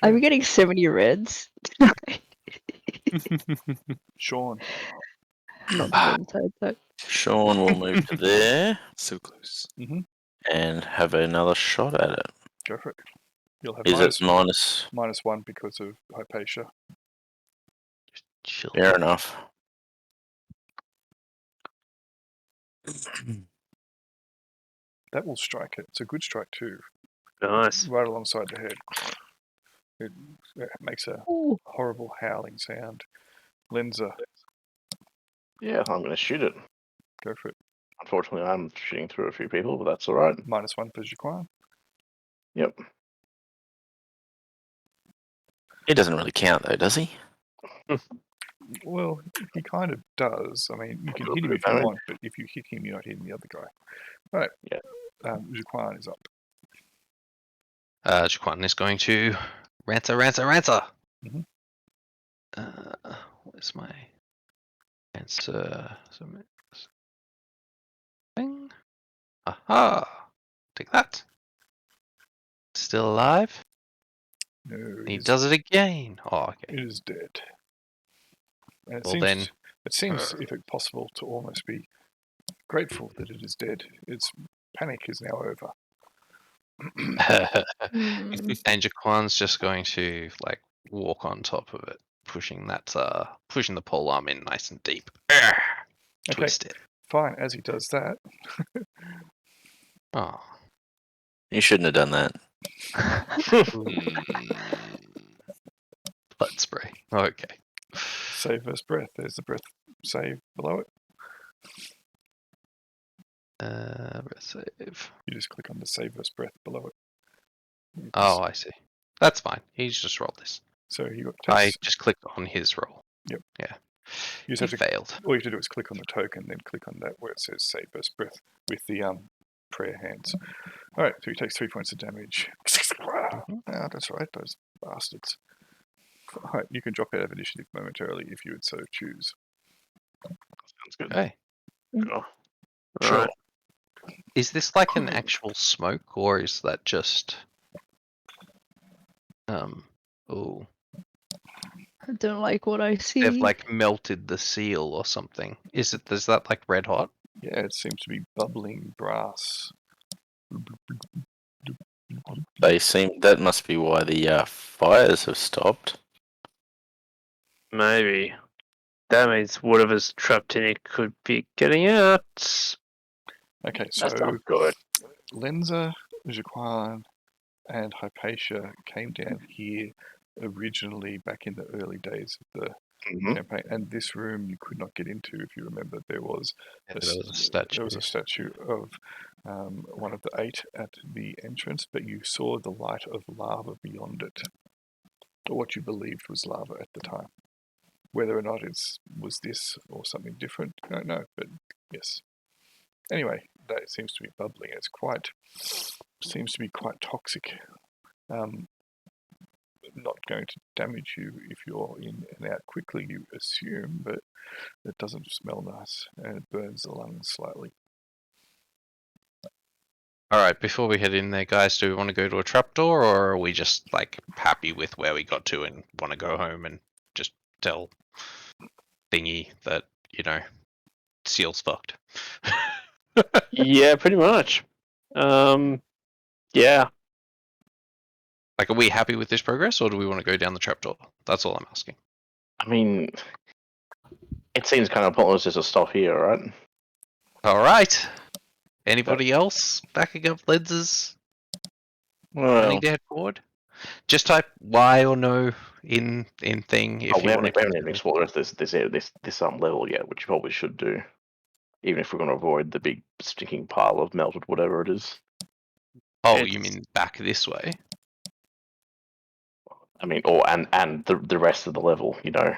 Are we getting 70 reds? Sean. Not Ah. them side though. Sean will move to there So close. Mm-hmm. and have another shot at it. Go for it. You'll have Is it minus? -1 because of Hypatia. Chill. Fair enough. That will strike it. It's a good strike too. Nice. Right alongside the head. It makes a Ooh. horrible howling sound. Lenza, Yeah, I'm going to shoot it. go for it. Unfortunately, I'm shooting through a few people, but that's all right. -1 for Jaquan. Yep. He doesn't really count though, does he? Well, he kind of does. I mean, you can little hit him bit if of you damage. want, but if you hit him, you're not hitting the other guy. All right. Yeah. Jaquan is up. Jaquan is going to rancer. Mhm. Where's my answer? Thing. Aha! Take that. Still alive? No, He does it again. Oh, okay. It is dead. And Well then, it seems, if it's possible, to almost be grateful that it is dead. Its panic is now over. Hmm. and Jaquan's just going to like walk on top of it, pushing the pole arm in nice and deep. Twist it. Fine. As he does that, Oh. You shouldn't have done that. Blood spray. Okay. save versus breath. There's the breath save below it. Breath save. You just click on the save versus breath below it. You can Oh, I see. That's fine. He's just rolled this. So you got I tests. just clicked on his roll. Yep. Yeah. You just He have to, failed. all you have to do is click on the token, then click on that where it says save versus breath with the prayer hands. All right, so he takes 3 points of damage. That's right, those bastards. All right, you can drop out of initiative momentarily if you would so choose. Sounds good. Okay. Sure. Sure. Alright. Is this like an actual smoke, or is that just oh, I don't like what I see. they've like melted the seal or something? Is that like red hot? Yeah, it seems to be bubbling brass. That must be why the fires have stopped. Maybe. That means whatever's trapped in it could be getting out. Okay, so That's not good. Lenza, Jaquan, and Hypatia came down here originally back in the early days of the Mhm. campaign, and this room you could not get into. If you remember, there was There was a statue. There was a statue of one of the 8 at the entrance, but you saw the light of lava beyond it, or what you believed was lava at the time. Whether or not it was this or something different, I don't know, but yes. Anyway, that seems to be bubbling. Seems to be quite toxic. Not going to damage you if you're in and out quickly, you assume, but it doesn't smell nice and it burns the lungs slightly. All right, before we head in there, guys, do we want to go to a trapdoor, or are we just like happy with where we got to and want to go home and just tell Thingy that, seal's fucked? Yeah, pretty much. Yeah. Like, are we happy with this progress, or do we want to go down the trapdoor? That's all I'm asking. I mean, it seems kind of pointless just to stop here, right? All right. Anybody else backing up lenses? Well, Wanting to head forward? Just type Y or no in thing if we you haven't, want we haven't even explored the rest of this level yet, which you probably should do, even if we're going to avoid the big stinking pile of melted whatever it is. Oh, you mean back this way? I mean, and the rest of the level, you know.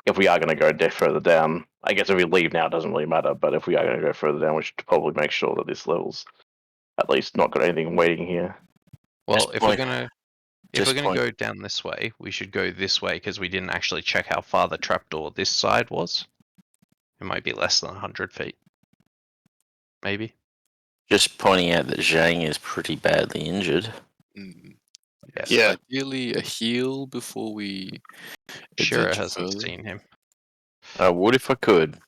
If we are going to go further down, I guess if we leave now, it doesn't really matter. But if we are going to go further down, we should probably make sure that this level's at least not got anything waiting here. Well, Just if point- we're gonna just point- go down this way, we should go this way because we didn't actually check how far the trapdoor this side was. It might be less than 100 feet, maybe. Just pointing out that Zhang is pretty badly injured. Mm. Yes. Yeah. Ideally, a heal before we. Shira adventure hasn't further. seen him, I would if I could.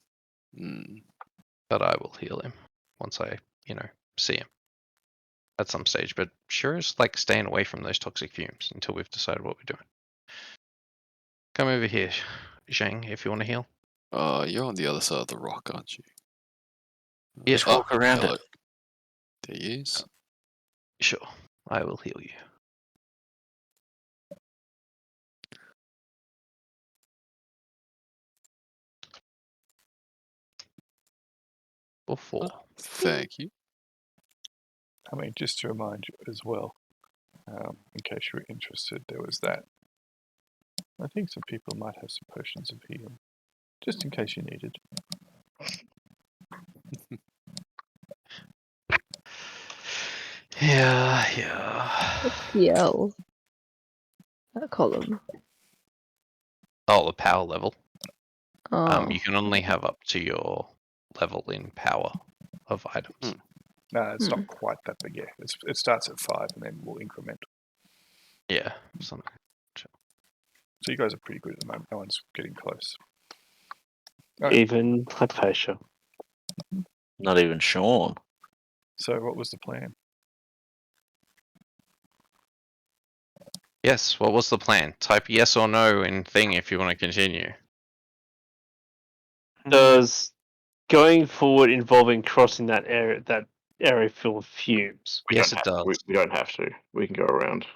Mm. but I will heal him once I, see him at some stage. But Shira's like staying away from those toxic fumes until we've decided what we're doing. Come over here, Zhang, if you want to heal. You're on the other side of the rock, aren't you? Yeah. Just walk around hello. it. There he is. Sure, I will heal you. For 4. Thank you. I mean, just to remind you as well, in case you're interested, there was that. I think some people might have some potions of heal, just in case you needed. Yeah. What's PL? That column. Oh, the power level. Oh. You can only have up to your level in power of items. No, it's not quite that big. Yeah, it starts at 5 and then will increment. Yeah, something. So you guys are pretty good at the moment. No one's getting close. Even Hypatia. Not even Sean. So what was the plan? Yes, what was the plan? Type yes or no in thing if you want to continue. Does going forward involving crossing that area full of fumes? Yes, it does. We don't have to. We can go around.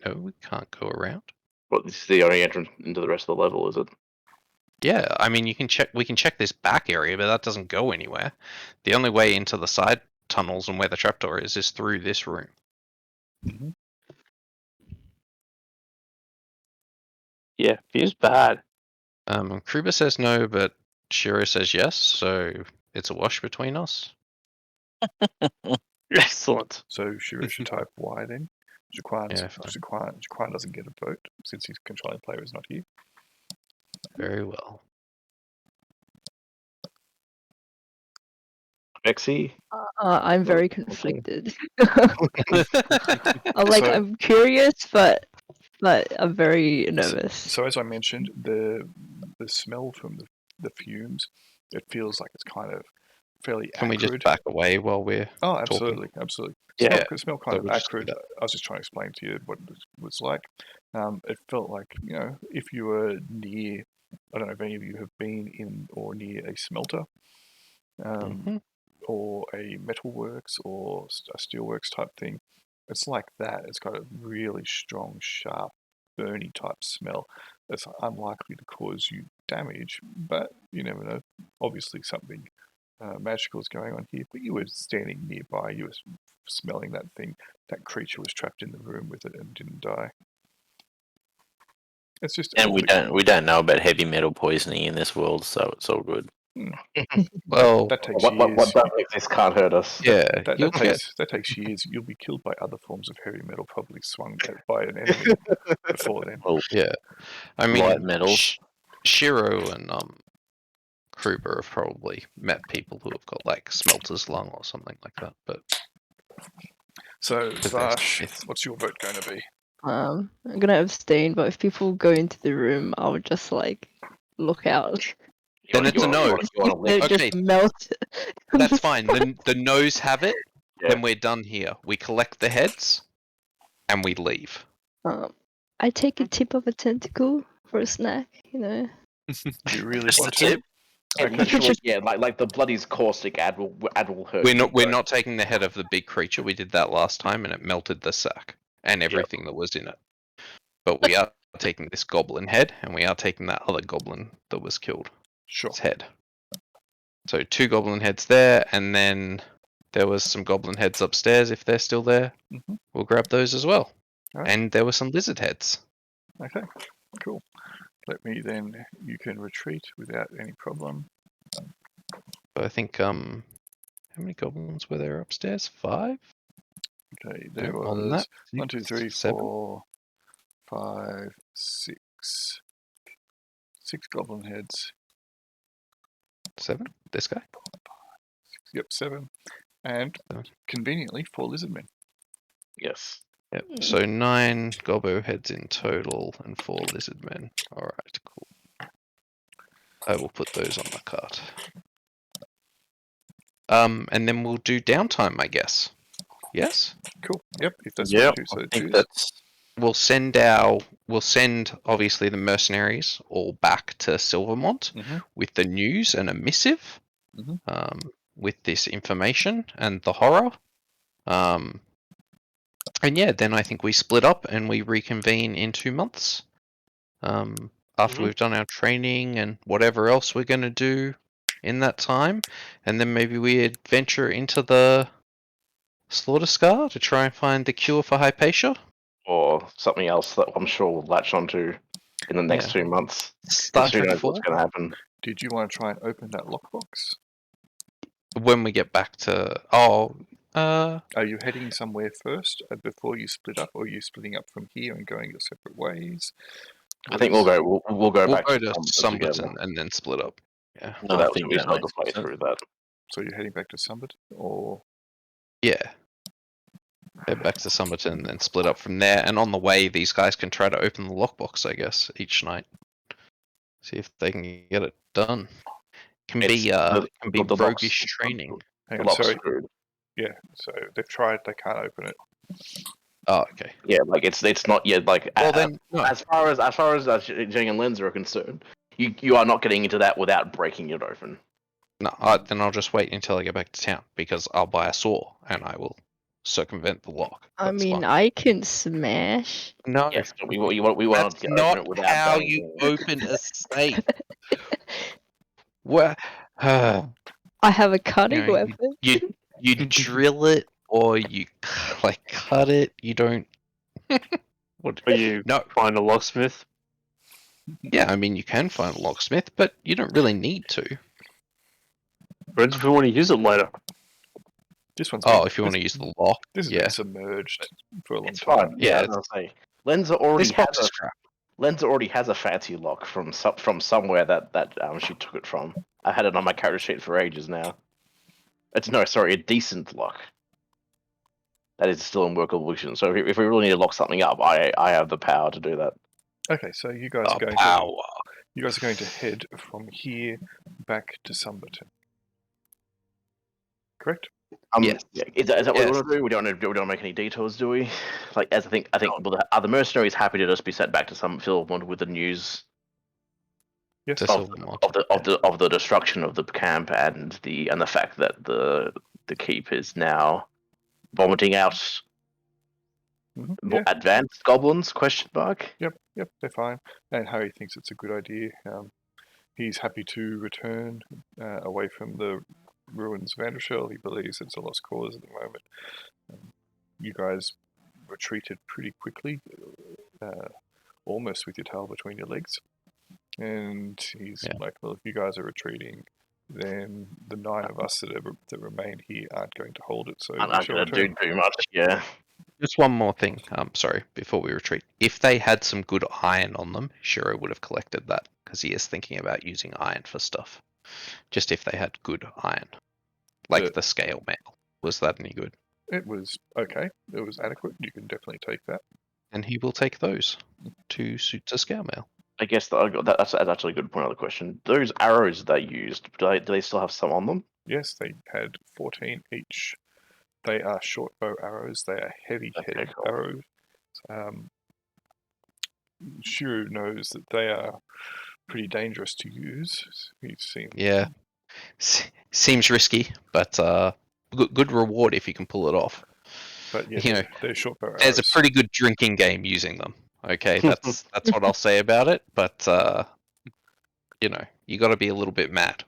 No, we can't go around. Well, this is the only entrance into the rest of the level, is it? Yeah, I mean, we can check this back area, but that doesn't go anywhere. The only way into the side tunnels and where the trapdoor is through this room. Mm-hmm. Yeah, fume's bad. Kruber says no, but Shiro says yes, so it's a wash between us. Excellent. So Shiro should type Y then. Yeah, fine. Jaquan doesn't get a vote since his controlling player is not here. Very well. Vexxi? I'm very conflicted. I'm curious, but I'm very nervous. So as I mentioned, the smell from the fumes, it feels like it's kind of fairly Can acrid. we just back away while we're Oh, talking? absolutely, absolutely. Yeah. Smell kind So of we'll just do acrid. that. I was just trying to explain to you what it was like. It felt like, if you were near, I don't know if any of you have been in or near a smelter, or a metalworks or a steelworks type thing. It's like that. It's got a really strong, sharp, burny type smell. It's unlikely to cause you damage, but you never know. Obviously something magical is going on here, but you were standing nearby, you were smelling that thing. That creature was trapped in the room with it and didn't die. It's just, And we don't know about heavy metal poisoning in this world, so it's all good. Well, that takes What years. don't exist can't hurt us. yeah, That takes years. You'll be killed by other forms of heavy metal, probably swung by an enemy before then. Well, yeah. I mean, light metals. Shiro and Kruber have probably met people who have got like smelter's lung or something like that. But So, Vash, what's your vote going to be? I'm gonna abstain, but if people go into the room, I would just look out. then it's a no. They Okay. just melt. That's fine. The no's have it. Yeah. Then we're done here. We collect the heads and we leave. I take a tip of a tentacle for a snack, you know. Do you really Just want the to? tip. And literally, yeah, like the bloody caustic ad will hurt. We're you. not taking the head of the big creature. We did that last time, and it melted the sack and everything that was in it. But we are taking this goblin head, and we are taking that other goblin that was killed. Sure. Its head. So 2 goblin heads there, and then there was some goblin heads upstairs. If they're still there, we'll grab those as well. Alright. And there were some lizard heads. Okay, cool. Let me then. You can retreat without any problem. So I think how many goblins were there upstairs? 5. Okay, there On was that, 1, 2, 3, 7. 4, 5, 6. 6 goblin heads. 7. This guy. Yep, 7. And Seven. conveniently 4 lizard men. Yes. Yep. So 9 gobbo heads in total and 4 lizard men. All right, cool. I will put those on the cart. And then we'll do downtime, I guess. Yes. Cool. Yep, if that's Yep, what you so I think choose. that's We'll send obviously the mercenaries all back to Silvermont Mhm. with the news and a missive, Mhm. with this information and the horror. And yeah, then I think we split up and we reconvene in 2 months. After we've done our training and whatever else we're going to do in that time, and then maybe we adventure into the Slaughter Scar to try and find the cure for Hypatia. Or something else that I'm sure we'll latch onto in the next 2 months. Star Who Trek knows 4. what's going to happen? Did you want to try and open that lockbox? When we get back to Are you heading somewhere first before you split up, or are you splitting up from here and going your separate ways? I think we'll go. We'll go back to to Sumberton together. and then split up. Yeah. So I that think we that start to makes play sense. through that. So you're heading back to Sumberton, or Yeah. Head back to Summerton and then split up from there. And on the way, these guys can try to open the lockbox, I guess, each night. See if they can get it done. Can be the roguish locks- training. hang The on, lock's sorry. screwed. Yeah, so they've tried, they can't open it. Oh, okay. Yeah, like it's not yet like. Well then, no. As far as Jing and Linz are concerned, you are not getting into that without breaking it open. No, then I'll just wait until I get back to town because I'll buy a saw and I will circumvent the lock. I That's mean, fine. I can smash. No, Yes, but we want that's to not open it without how going you in. open a safe. What? I have a cutting You know, weapon. you drill it or you like cut it. You don't. What? Or you No. find a locksmith. Yeah, I mean you can find a locksmith, but you don't really need to. But if we want to use it later. This one's Oh, been, if you want to use the lock, this has yeah, been submerged for a long It's time. fine. Yeah, Yeah, I was gonna say. Lenza already this box has is crap. Lenza already has a fancy lock from somewhere that she took it from. I had it on my character sheet for ages now. A decent lock. That is still in workable position. So if we really need to lock something up, I have the power to do that. Okay, so you guys are The going power. to head from here back to Sumberton. Correct? Yes. Yeah, is that what we Yes. want to do? We don't make any detours, do we? Like, as I think, well, are the mercenaries happy to just be sent back to some Philmont with the news Yes. To Silvermont. of the destruction of the camp and the fact that the keep is now vomiting out Yeah. advanced goblins? Question mark. Yep, they're fine. And Harry thinks it's a good idea. He's happy to return away from the ruins of Vandershell. He believes it's a lost cause at the moment. You guys retreated pretty quickly, almost with your tail between your legs. And he's like, well, if you guys are retreating, then the 9 of us that remain here aren't going to hold it. So I'm we not shall going to do return. too much. Yeah. Just one more thing. Sorry, before we retreat. If they had some good iron on them, Shiro would have collected that because he is thinking about using iron for stuff. Just if they had good iron, like the scale mail. Was that any good? It was okay. It was adequate. You can definitely take that. And he will take those 2 suits of scale mail. I guess that's actually a good point. Other question: those arrows they used, do they still have some on them? Yes, they had 14 each. They are short bow arrows. They are heavy-headed Okay, cool. arrows. Shiro knows that they are pretty dangerous to use. He's seen. Yeah. Seems risky, but good reward if you can pull it off. But yeah, You know, they're short bow there's a arrows. pretty good drinking game using them. Okay, that's what I'll say about it. But you know, you got to be a little bit mad.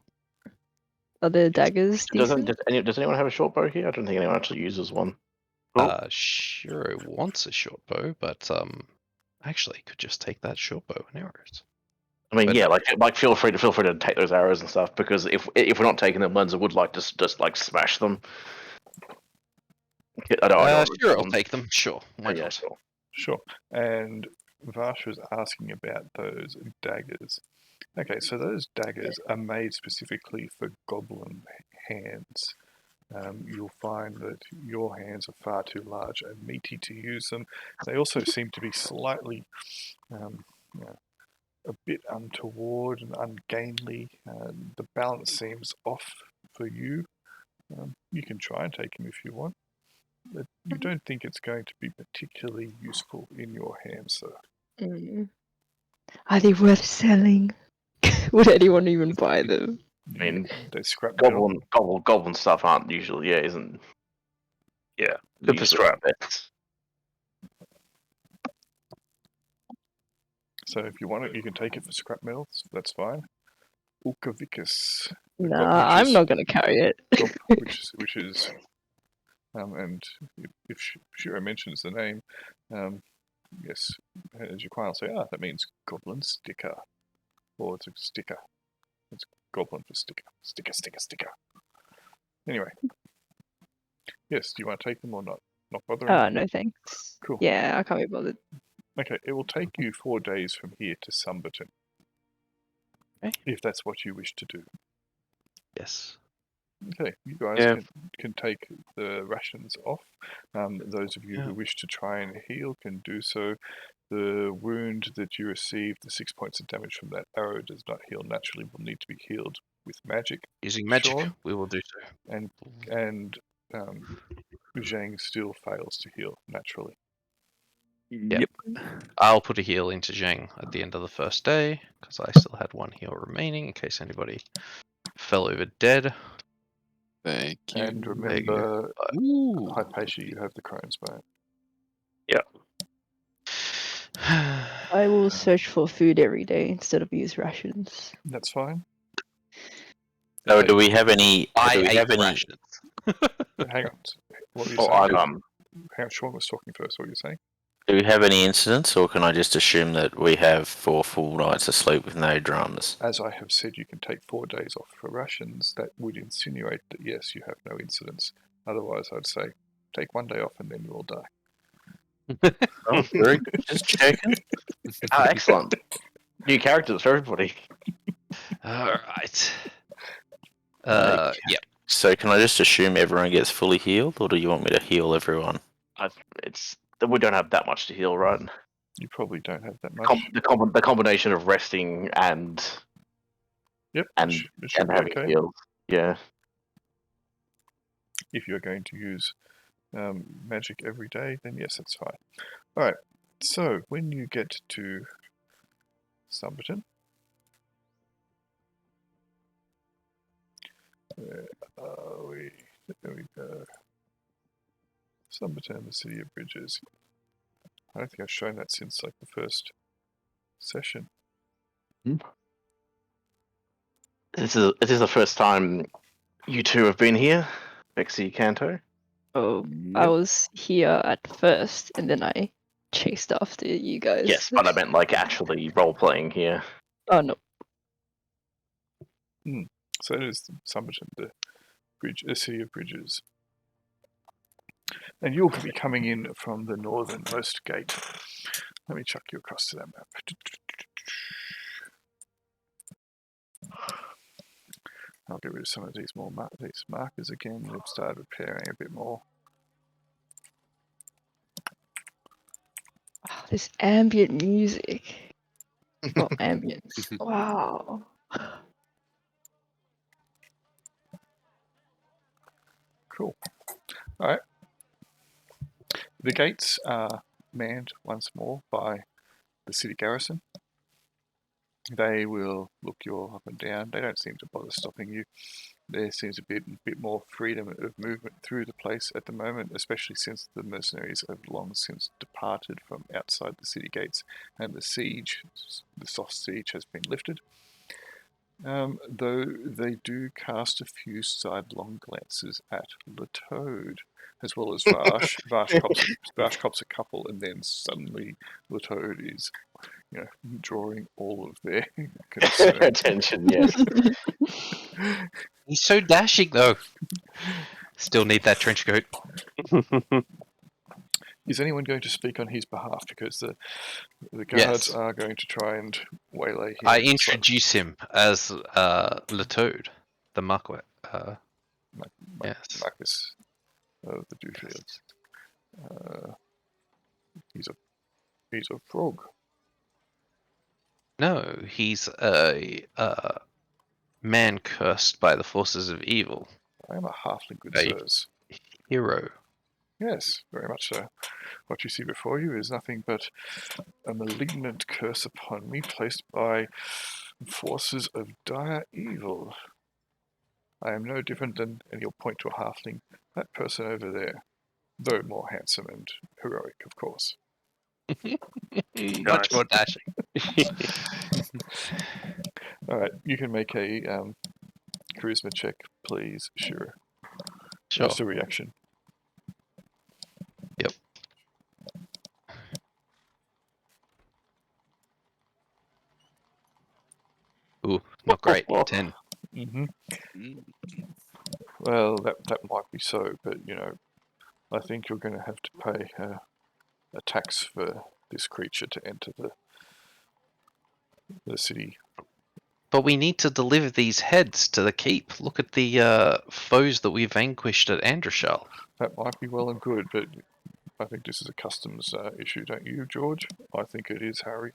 Are the daggers Does decent? anyone have a short bow here? I don't think anyone actually uses one. Shiro wants a short bow, but actually could just take that short bow and arrows. I mean, But yeah, no. like feel free to take those arrows and stuff, because if we're not taking them, Lenza would like to just like smash them. I don't Sure, I'll take them. Sure, why Yeah, not? sure. Sure. And Varsha was asking about those daggers. Okay, so those daggers are made specifically for goblin hands. You'll find that your hands are far too large and meaty to use them. They also seem to be slightly, a bit untoward and ungainly. The balance seems off for you. You can try and take them if you want, but you don't think it's going to be particularly useful in your hands, sir. Are they worth selling? Would anyone even buy them? I mean, they scrap metal. goblin stuff aren't usually isn't good for usually scrap. So if you want it, you can take it for scrap metal. That's fine. Ukavicus. Nah, I'm not gonna carry it. which is and if Shiro mentions the name, yes, as your client will say, that means goblin sticker, or it's a sticker. It's goblin for sticker. Sticker. Anyway, yes, do you want to take them or not? Not bothering? No thanks. Cool. Yeah, I can't be bothered. Okay, it will take you 4 days from here to Sumberton. Okay. If that's what you wish to do. Yes. Okay, you guys can take the rations off. Those of you who wish to try and heal can do so. The wound that you received, the 6 points of damage from that arrow, does not heal naturally. Will need to be healed with magic. Using magic, Sean? we will do so. And Zhang still fails to heal naturally. Yep. I'll put a heal into Zhang at the end of the first day, because I still had 1 heal remaining in case anybody fell over dead. Thank you. And remember, Ooh. Hypatia, you have the Crone's Bone. I will search for food every day instead of use rations. That's fine. So do we have any? Do we I have ate any? rations. Hang on. What were you Oh, saying? I'm Hang on, Sean was talking first. What were you saying? Do we have any incidents, or can I just assume that we have 4 full nights of sleep with no dramas? As I have said, you can take 4 days off for rations. That would insinuate that yes, you have no incidents. Otherwise, I'd say take 1 day off and then you will die. Oh, very good. Just checking. excellent. New characters for everybody. All right. Okay. Yeah. So can I just assume everyone gets fully healed, or do you want me to heal everyone? We don't have that much to heal, right? You probably don't have that much. The combination of resting and Yep, and it should be having okay. heals. Yeah. If you're going to use magic every day, then yes, that's fine. All right. So when you get to Sumberton, where are we? There we go. Sumberton, the city of bridges. I don't think I've shown that since like the first session. This is the first time you two have been here, Vexxi, Canto. Oh, I was here at first, and then I chased after you guys. Yes, but I meant like actually role playing here. Oh no. So it is Sumberton, the city of bridges. And you'll be coming in from the northernmost gate. Let me chuck you across to that map. I'll get rid of some of these these markers again. We've started repairing a bit more. Oh, this ambient music. Oh, ambience. Wow. Cool. All right. The gates are manned once more by the city garrison. They will look you all up and down. They don't seem to bother stopping you. There seems a bit more freedom of movement through the place at the moment, especially since the mercenaries have long since departed from outside the city gates and the soft siege has been lifted. Though they do cast a few sidelong glances at the Toad, as well as Vash. Vash cops a couple, and then suddenly the Toad is, drawing all of their concern. Attention, yes. He's so dashing, though. Still need that trench coat. Is anyone going to speak on his behalf? Because the guards Yes. are going to try and waylay him. I introduce him as Le Toad, the Marquette. Yes. Marcus of the Dewfields. He's a frog. No, he's a man cursed by the forces of evil. I am a halfling, good Hey. sirs. Hero. Yes, very much so. What you see before you is nothing but a malignant curse upon me placed by forces of dire evil. I am no different than, and you'll point to a halfling, that person over there, though more handsome and heroic, of course. Much more dashing. All right, you can make a charisma check, please. Sure. Sure. Just a reaction. Yep. Ooh, not great. 10. Mm-hmm. Mm. Well, that might be so, but I think you're going to have to pay a tax for this creature to enter the city. But we need to deliver these heads to the keep. Look at the foes that we vanquished at Androshal. That might be well and good, but I think this is a customs issue, don't you, George? I think it is, Harry.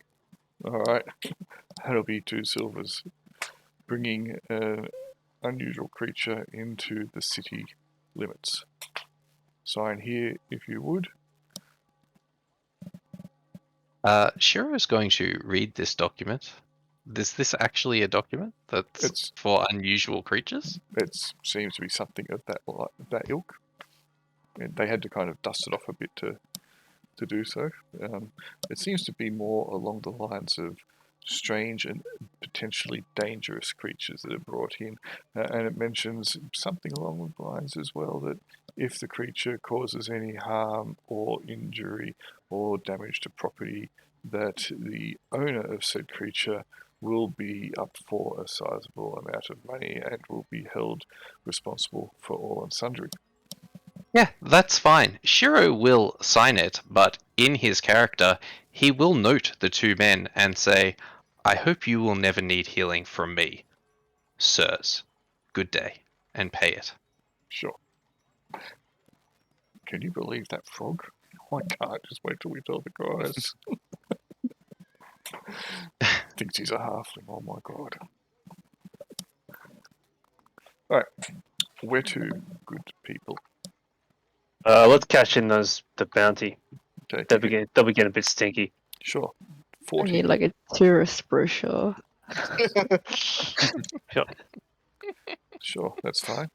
All right, that'll be 2 silvers. Bringing an unusual creature into the city limits. Sign here if you would. Shiro's going to read this document. Is this actually a document that's for unusual creatures? It seems to be something of that ilk. And they had to kind of dust it off a bit to do so. It seems to be more along the lines of strange and potentially dangerous creatures that are brought in. And it mentions something along the lines as well that if the creature causes any harm or injury or damage to property, that the owner of said creature will be up for a sizable amount of money and will be held responsible for all and sundry. Yeah, that's fine. Shiro will sign it, but in his character, he will note the 2 men and say, I hope you will never need healing from me, sirs. Good day, and pay it. Sure. Can you believe that frog? I can't. Just wait till we tell the guys. Thinks he's a halfling. Oh my god. Alright. We're 2 good people. Let's cash in the bounty. Okay. They'll be getting a bit stinky. Sure. I 40. need like a tourist brochure. Sure, that's fine.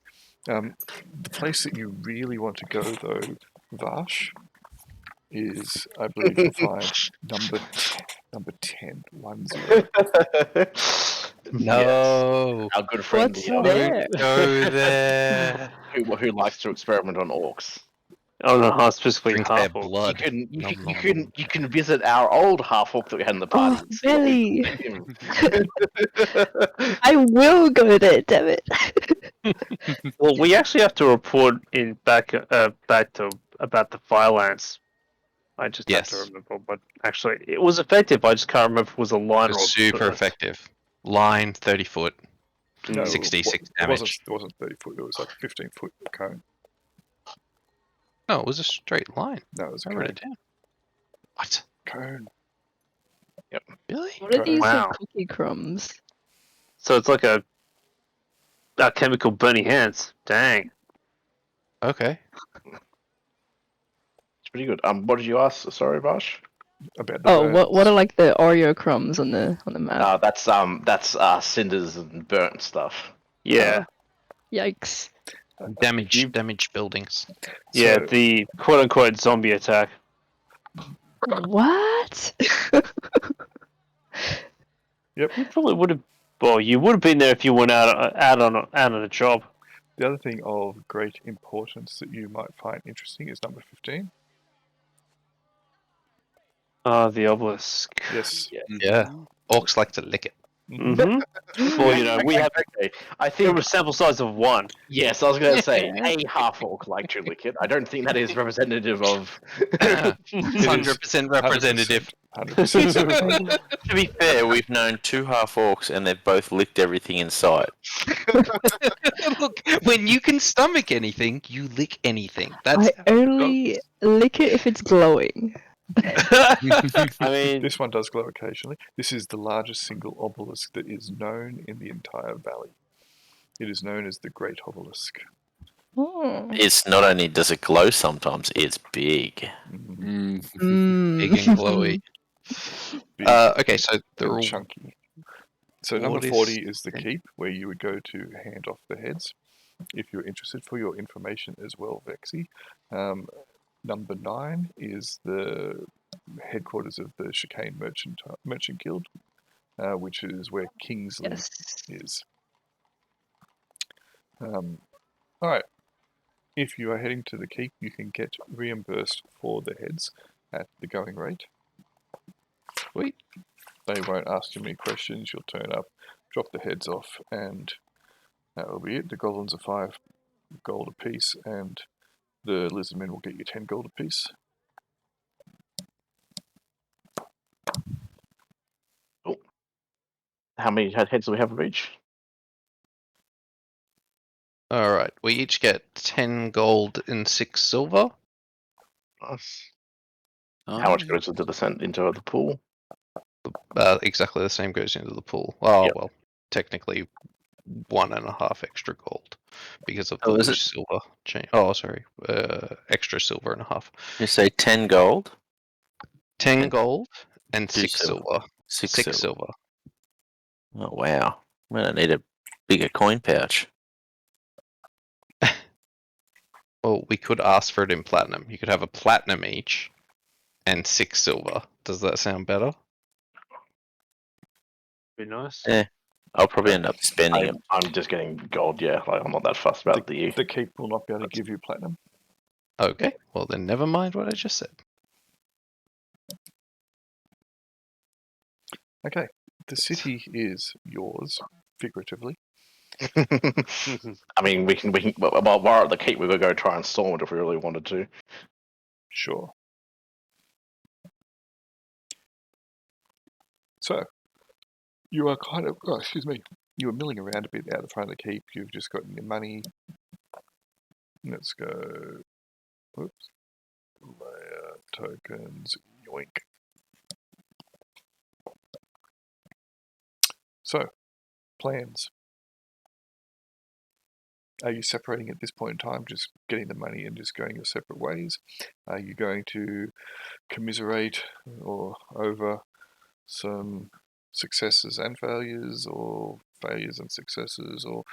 The place that you really want to go, though, Vash, is, I believe you'll find number 10, 10. No. Our good friend What's here, there? Go there. who likes to experiment on orcs. I don't know how specifically Drink their half orc. blood. You can visit our old half orc that we had in the party. Oh, and see what we Belly! can do with him. I will go there, damn it. Well, we actually have to report back to about the fire lance. I just have to Yes. remember, but actually it was effective. I just can't remember if it was a line or a Super effective. Line 30 foot. No, 66 it damage. wasn't 30 foot, it was like 15 foot cone. No, it was a straight line. No, it was a I wrote cone. it down. What? Cone. Really? What are these Wow. cookie crumbs? So it's like a chemical burning hands. Dang. Okay. pretty good. What did you ask? Sorry, Bash. About the Oh, birds. what are like the Oreo crumbs on the map? That's cinders and burnt stuff. Yeah, Yikes! Damaged buildings. yeah, So- the quote-unquote zombie attack. What? You probably would have. Well, you would have been there if you went out on a job. The other thing of great importance that you might find interesting is number 15. The obelisk. Yes. Yeah. Orcs like to lick it. Mm-hmm. Well, you know, we have. Okay, I It think. was sample size of 1. Yes, I was going to say a half orc like to lick it. I don't think that is representative of. 100% representative. 100%. To be fair, we've known 2 half orcs and they've both licked everything in sight. Look, when you can stomach anything, you lick anything. That's I only lick it if it's glowing. I mean, This one does glow occasionally. This is the largest single obelisk that is known in the entire valley. It is known as the Great Obelisk. Oh. It's not only does it glow sometimes, it's big. Mhm. big and glowy. Big Okay, so they're and all chunky. So number What is 40 is the it? keep, where you would go to hand off the heads. If you're interested for your information as well, Vexxi. Number 9 is the headquarters of the Chicane Merchant Guild, which is where Kingsley Yes. is. Alright, if you are heading to the keep, you can get reimbursed for the heads at the going rate. Sweet. They won't ask you many questions, you'll turn up, drop the heads off, and that will be it. The goblins are 5 gold apiece, and the lizardmen will get you 10 gold apiece. How many heads do we have of each? Alright, we each get 10 gold and 6 silver. Nice. Oh, How much goes into the pool? Exactly the same goes into the pool. Oh, Yep. well, technically 1.5 extra gold because of the Oh, is loose silver chain. Oh, sorry, extra silver and a half. You say 10 gold? 10 And gold and 2 6 silver. 6 silver. Oh, wow. I'm going to need a bigger coin pouch. Well, we could ask for it in platinum. You could have a platinum each and 6 silver. Does that sound better? be nice. Yeah. I'll probably end up spending it. I'm just getting gold, yeah. Like, I'm not that fussed about the. The keep will not be able to give you platinum. Okay, well then never mind what I just said. Okay, the city is yours, figuratively. I mean, we can. While we're at the keep, we could go try and storm it if we really wanted to. Sure. So, you are kind of, you are milling around a bit out the front of the keep. You've just gotten your money. Let's go. Whoops. Layer tokens. Yoink. So, plans. Are you separating at this point in time, just getting the money and just going your separate ways? Are you going to commiserate or over some successes and failures, or failures and successes, or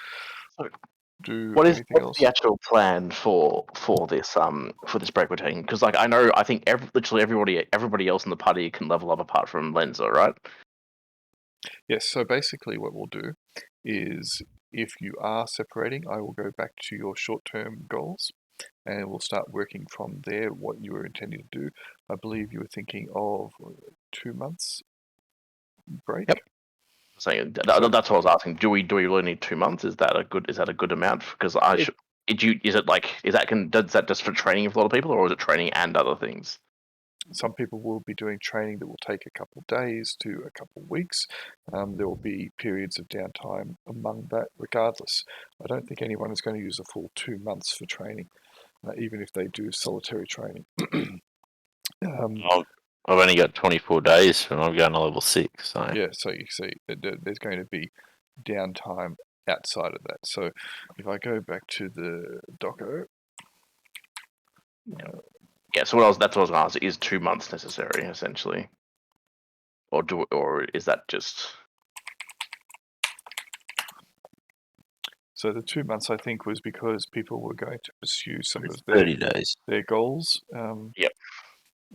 do What is anything else? the actual plan for this break we're taking? Because like I think literally everybody else in the party can level up apart from Lenza, right? Yes, so basically what we'll do is, if you are separating, I will go back to your short-term goals and we'll start working from there what you were intending to do. I believe you were thinking of 2 months break. Yep. Saying that's what I was asking. Do we really need 2 months? Is that a good amount? Because does that just for training for a lot of people, or is it training and other things? Some people will be doing training that will take a couple of days to a couple of weeks. There will be periods of downtime among that regardless. I don't think anyone is going to use a full 2 months for training, even if they do solitary training. I've only got 24 days and I'm going to level 6. So. Yeah, so you see, there's going to be downtime outside of that. So if I go back to the doco, Yeah, so that's what I was going to ask. Is 2 months necessary, essentially? Or is that just... So the 2 months, I think, was because people were going to pursue some of 30 days. their goals. Yep.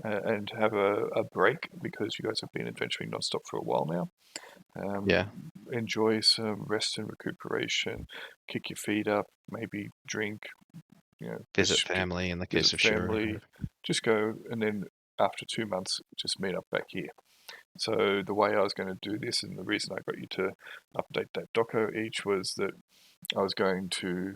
And have a break, because you guys have been adventuring non-stop for a while now. Yeah. Enjoy some rest and recuperation. Kick your feet up. Maybe drink. Visit family in the case of family. Shiro. Just go, and then after 2 months, just meet up back here. So the way I was going to do this, and the reason I got you to update that doco each, was that I was going to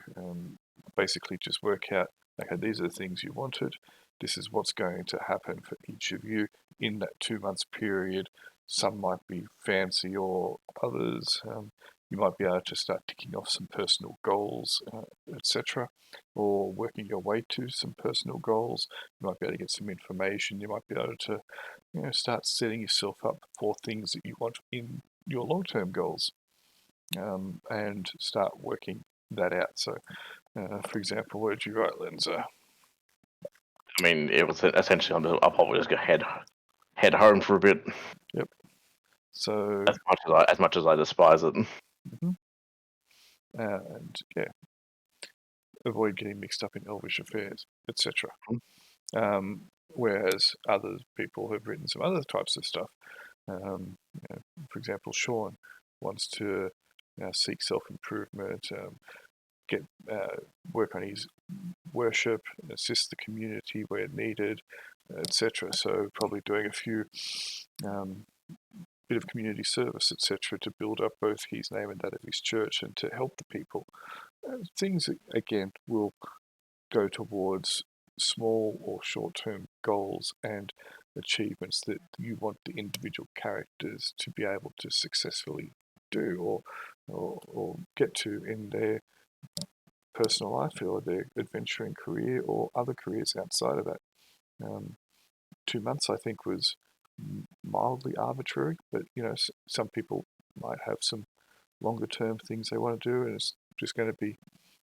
basically just work out, okay, these are the things you wanted. This is what's going to happen for each of you in that 2 months period. Some might be fancy, or others you might be able to start ticking off some personal goals, etc., or working your way to some personal goals. You might be able to get some information. You might be able to start setting yourself up for things that you want in your long-term goals, and start working that out. So, for example, what did you write, Lenza? I mean, it was essentially, I'll probably just go head home for a bit. Yep. So as much as I despise it. And yeah, avoid getting mixed up in elvish affairs, etc. Whereas other people have written some other types of stuff. For example, Sean wants to seek self-improvement, work on his worship, assist the community where needed, etc. So probably doing a few bit of community service, etc., to build up both his name and that of his church, and to help the people. Things that, again, will go towards small or short-term goals and achievements that you want the individual characters to be able to successfully do or get to in their personal life, or their adventuring career, or other careers outside of that. 2 months, I think, was mildly arbitrary, but some people might have some longer term things they want to do, and it's just going to be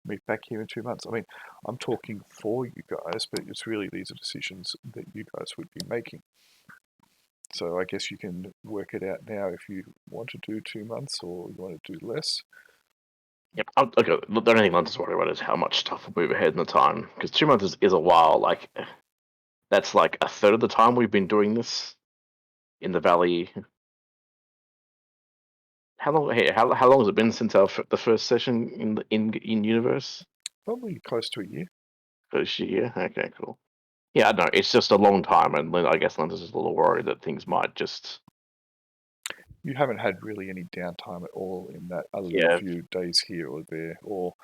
meet back here in 2 months. I mean, I'm talking for you guys, but it's really, these are decisions that you guys would be making. So I guess you can work it out now if you want to do 2 months or you want to do less. Yep. Okay. The only thing I'm just worried about is how much stuff will move ahead in the time, because 2 months is a while. Like, that's like a third of the time we've been doing this in the valley. How long? Hey, how long has it been since the first session in universe? Probably close to a year. First year. Okay, cool. Yeah, I know it's just a long time, and I guess Linda's just a little worried that things might just. You haven't had really any downtime at all in that, other than Yeah. a few days here or there, or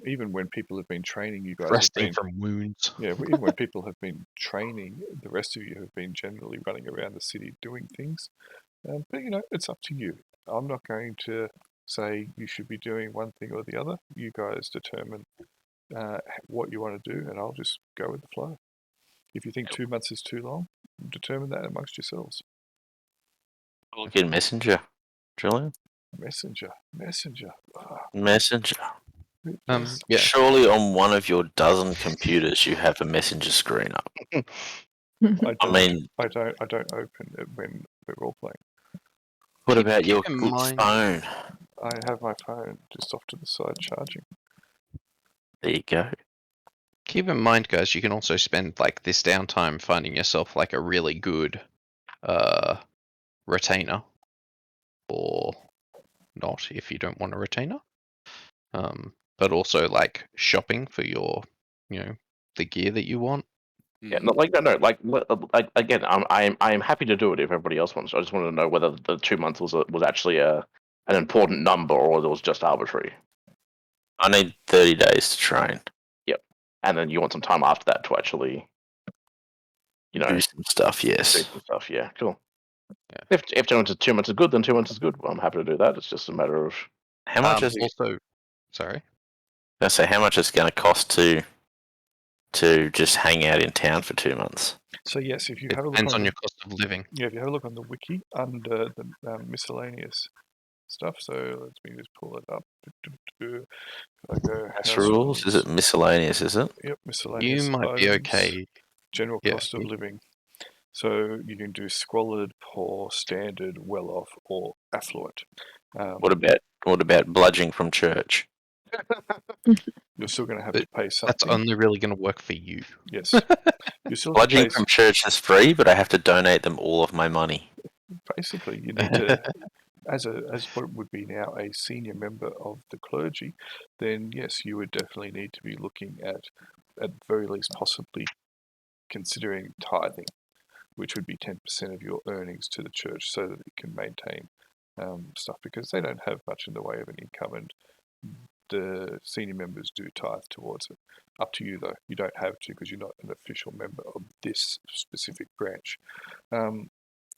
even when people have been training, you guys Resting have been, from wounds. yeah, even when people have been training, the rest of you have been generally running around the city doing things. But it's up to you. I'm not going to say you should be doing one thing or the other. You guys determine what you want to do, and I'll just go with the flow. If you think 2 months is too long, determine that amongst yourselves. Look in Messenger, Julian. Messenger. Messenger. Yeah. Surely on one of your dozen computers you have a Messenger screen up. I I mean, don't open it when we're role playing. what Keep- about keep your in good mind- phone? I have my phone just off to the side charging. There you go. Keep in mind, guys, you can also spend like this downtime finding yourself like a really good retainer, or not if you don't want a retainer. But also like shopping for your, the gear that you want. Yeah, no, again, I am happy to do it if everybody else wants. I just wanted to know whether the 2 months was actually an important number, or it was just arbitrary. I need 30 days to train. And then you want some time after that to actually, Do some stuff, do yes. some stuff. Yeah, cool. Yeah. If 2 months is good, then 2 months is good. Well, I'm happy to do that. It's just a matter of How much is it? Also, sorry. I say how much it's going to cost to just hang out in town for 2 months? So yes, if you It have a look depends on on your cost of living. if you have a look on the wiki under the miscellaneous stuff. So let me just pull it up. If I go House house rules? Is it miscellaneous? Is it? Yep, miscellaneous. You might be items. okay General Yeah, cost of living. So you can do squalid, poor, standard, well-off, or affluent. What about bludging from church? You're still going to have to pay something. That's only really going to work for you. Yes. You still have to Bludging pay. from church is free, but I have to donate them all of my money. Basically, you need to, as what would be now a senior member of the clergy, then yes, you would definitely need to be looking at very least, possibly considering tithing, which would be 10% of your earnings to the church, so that it can maintain stuff, because they don't have much in the way of an income, and the senior members do tithe towards it. Up to you though, you don't have to, because you're not an official member of this specific branch.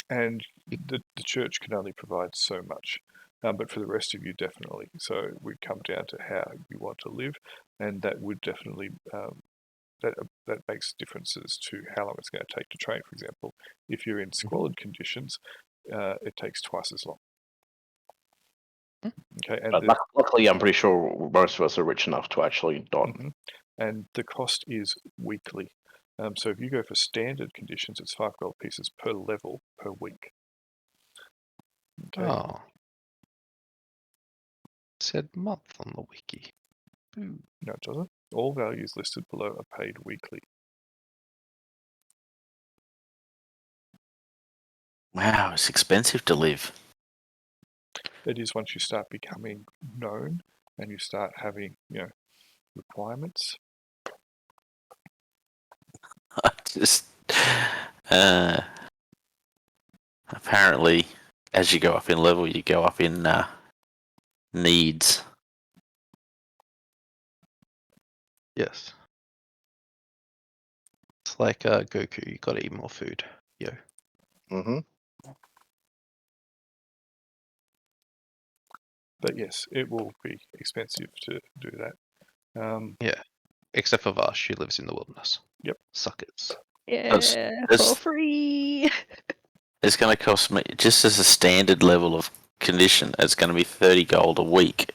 And the church can only provide so much, but for the rest of you, definitely. So we'd come down to how you want to live, and that would definitely that makes differences to how long it's going to take to train. For example, if you're in squalid conditions, it takes twice as long. Okay, and But luckily, I'm pretty sure most of us are rich enough to actually not. And the cost is weekly. So if you go for standard conditions, it's 5 gold pieces per level per week. Okay. Oh. It said month on the wiki. No, it doesn't. All values listed below are paid weekly. Wow, it's expensive to live. It is once you start becoming known and you start having, requirements. I just apparently, as you go up in level, you go up in needs. Yes. It's like Goku, you gotta eat more food. Yo. Mm-hmm. But yes, it will be expensive to do that. Yeah. Except for Vash, she lives in the wilderness. Yep. Suckers. Yeah, for That's- free. It's going to cost me, just as a standard level of condition, it's going to be 30 gold a week.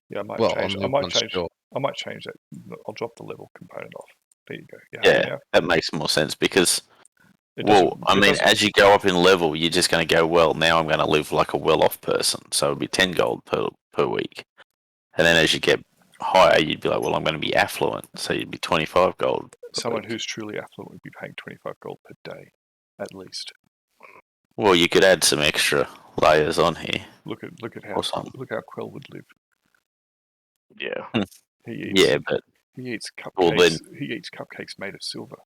Yeah, I might Well, change. on I the might ones change. you're- I might change that. I'll drop the level component off. There you go. Yeah, that makes more sense because, It well, doesn't- I it mean, doesn't- as you go up in level, you're just going to go, well, now I'm going to live like a well-off person. So it'll be 10 gold per week. And then as you get higher, you'd be like, well, I'm going to be affluent. So you'd be 25 gold. per someone week. who's truly affluent would be paying 25 gold per day, at least. Well, you could add some extra layers on here. Look at how Or something. look how Quell would live. Yeah. He eats. Yeah, but He eats cupcakes. Well, then- He eats cupcakes made of silver.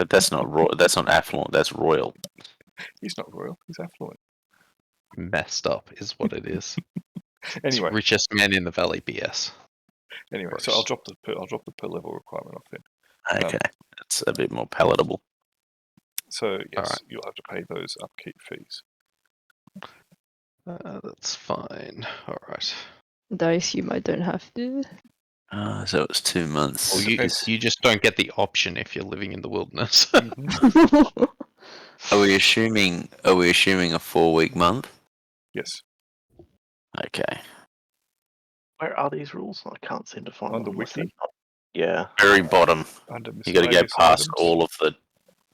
that's not that's not affluent. That's royal. He's not royal. He's affluent. Messed up is what it is. Anyway, It's richest man in the valley BS. so I'll drop the per level requirement off then. Okay, that's a bit more palatable. So yes, Alright. you'll have to pay those upkeep fees. That's fine. Alright. I assume I don't have to. So it's 2 months. Well, you just don't get the option if you're living in the wilderness. Mhm. Are we assuming a 4-week month? Yes, Okay. Where are these rules? I can't seem to find On them. the unless they're wiki? not- Yeah. Very bottom. under You got to go miscellaneous past items.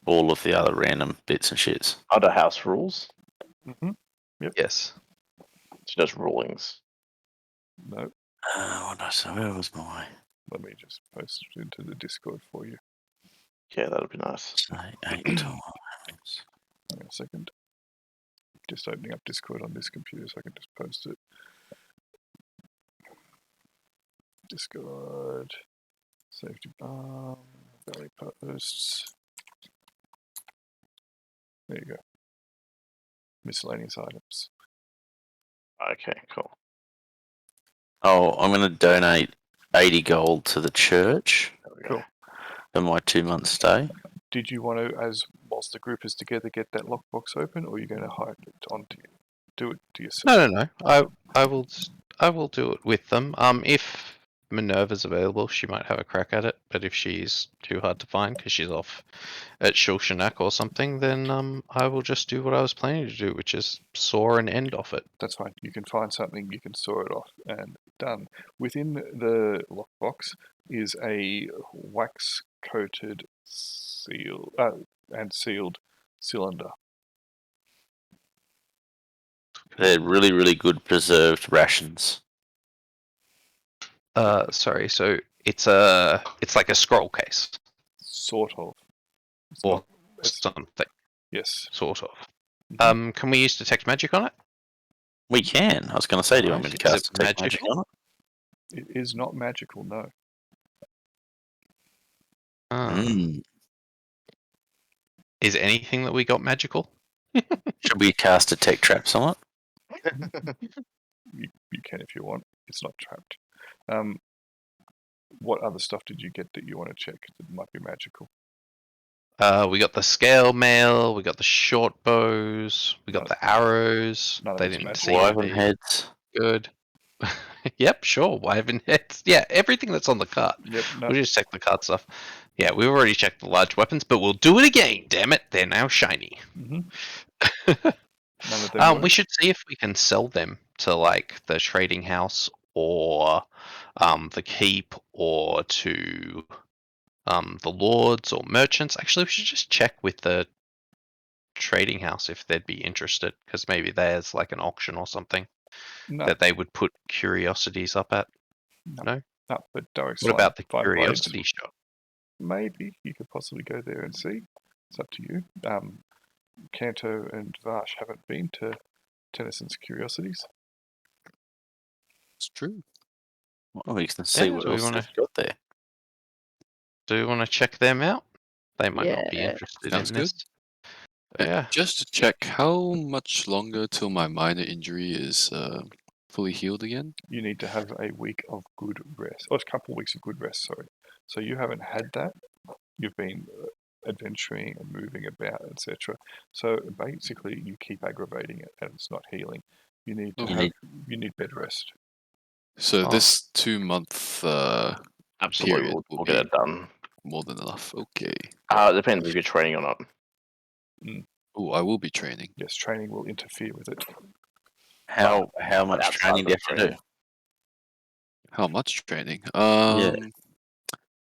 all of the other random bits and shits. Under house rules. Yes. It's just rulings. No, Where was my? let me just post it into the Discord for you. Yeah, that'd be nice. Say 8 times. Hang on a second. Just opening up Discord on this computer so I can just post it. Discord. Safety Valley posts. There you go. Miscellaneous items. Okay, cool. Oh, I'm going to donate 80 gold to the church There we go. Cool. for my 2-month stay. Did you want to, whilst the group is together, get that lockbox open, or are you going to hide it onto you? Do it to yourself. No. I will do it with them. If Minerva's available, she might have a crack at it. But if she's too hard to find because she's off at Shulshanak or something, then I will just do what I was planning to do, which is saw an end off it. That's fine. You can find something, you can saw it off, and done. Within the lockbox is a wax coated seal and sealed cylinder. They're really, really good preserved rations. Sorry. So it's like a scroll case Sort of. It's or not. It's, something, yes. sort of. Mhm. Can we use detect magic on it? We can. I was going to say, do you want me to Is cast it Detect Magic magical? on it? It is not magical, no. Is anything that we got magical? Should we cast Detect Traps on it? You can if you want. It's not trapped. What other stuff did you get that you want to check that might be magical? We got the scale mail, we got the short bows, we got None- the arrows. none of They it's didn't magical. seem to Wyvern be heads. good. Yep, sure. Wyvern heads. Yeah, everything that's on the cart. Yep, no. We'll just check the cart stuff. Yeah, we've already checked the large weapons, but we'll do it again. Damn it, they're now shiny. Mm-hmm. None of them We work. should see if we can sell them to like the trading house or the keep or to the lords or merchants. Actually, we should just check with the trading house if they'd be interested, because maybe there's like an auction or something No, that they would put curiosities up at. no, but direct What about the 5 blades. curiosity shop? Maybe you could possibly go there and see. It's up to you. Canto and Vash haven't been to Tennyson's Curiosities. It's true. Well, we can see Yeah, what do we else wanna- they've got there. Do we want to check them out? They might not be Yeah. interested Sounds in good. this. Yeah. Just to check, how much longer till my minor injury is fully healed again? You need to have a week of good rest. Oh, it's a couple of weeks of good rest, sorry. So you haven't had that. You've been adventuring and moving about, etc. So basically, you keep aggravating it, and it's not healing. You need to Okay. you need bed rest. So Oh. this 2-month Absolutely, period we'll will get be it done. more than enough. Okay. It depends if you're training or not. Oh, I will be training. Yes, training will interfere with it. How but much outside training of do you have to do? training. How much training?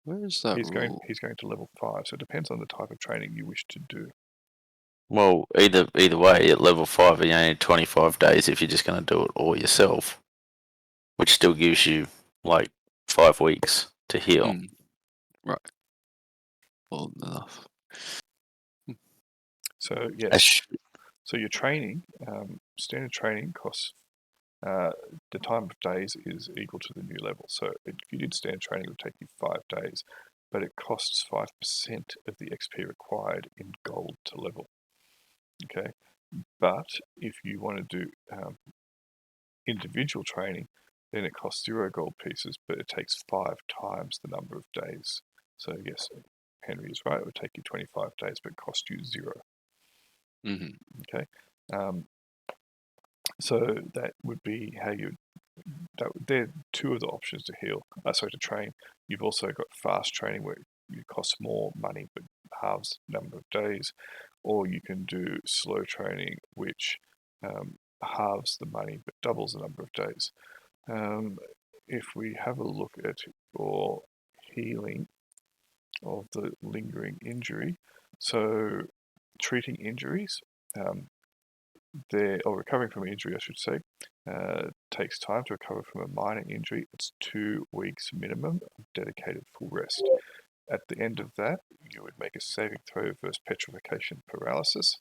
Where is that He's rule? going to level 5, so it depends on the type of training you wish to do. Well, either way, at level 5, you only need 25 days if you're just going to do it all yourself, which still gives you like 5 weeks to heal. Right. Well, enough. So yes, That's- so your training, standard training costs. The time of days is equal to the new level. So if you did standard training, it would take you 5 days, but it costs 5% of the XP required in gold to level. Okay, but if you want to do individual training, then it costs 0 gold pieces, but it takes 5 times the number of days. So yes, Henry is right. It would take you 25 days, but cost you 0. Mm-hmm. Okay, so that would be how you. They're 2 of the options to heal. To train. You've also got fast training where it costs more money but halves the number of days, or you can do slow training, which halves the money but doubles the number of days. If we have a look at your healing of the lingering injury, so treating injuries, or recovering from an injury, I should say, takes time to recover from a minor injury. It's 2 weeks minimum of dedicated full rest. At the end of that, you would make a saving throw versus petrification paralysis.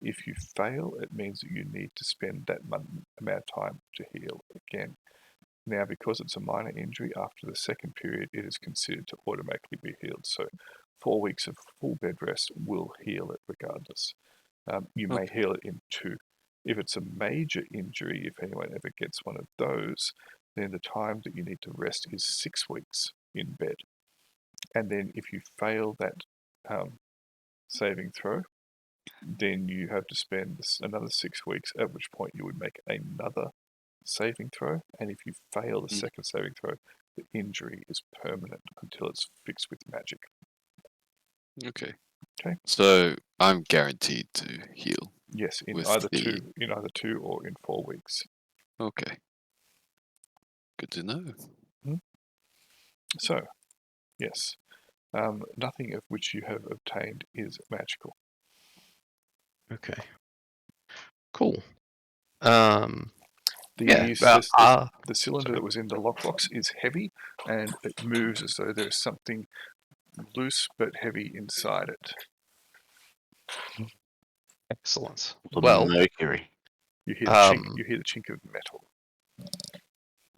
If you fail, it means that you need to spend that amount of time to heal again. Now, because it's a minor injury, after the second period, it is considered to automatically be healed. So 4 weeks of full bed rest will heal it regardless. You may heal it in 2. If it's a major injury, if anyone ever gets one of those, then the time that you need to rest is 6 weeks in bed. And then if you fail that saving throw, then you have to spend another 6 weeks, at which point you would make another saving throw. And if you fail the second saving throw, the injury is permanent until it's fixed with magic. Okay. Okay. So I'm guaranteed to heal. Yes, in with either the- 2 or in 4 weeks. Okay. Good to know. So, yes, Nothing of which you have obtained is magical. Okay. Cool. The cylinder that was in the lockbox is heavy, and it moves as though there's something loose but heavy inside it. Excellent. Little Well, Mercury. You hear the chink of metal.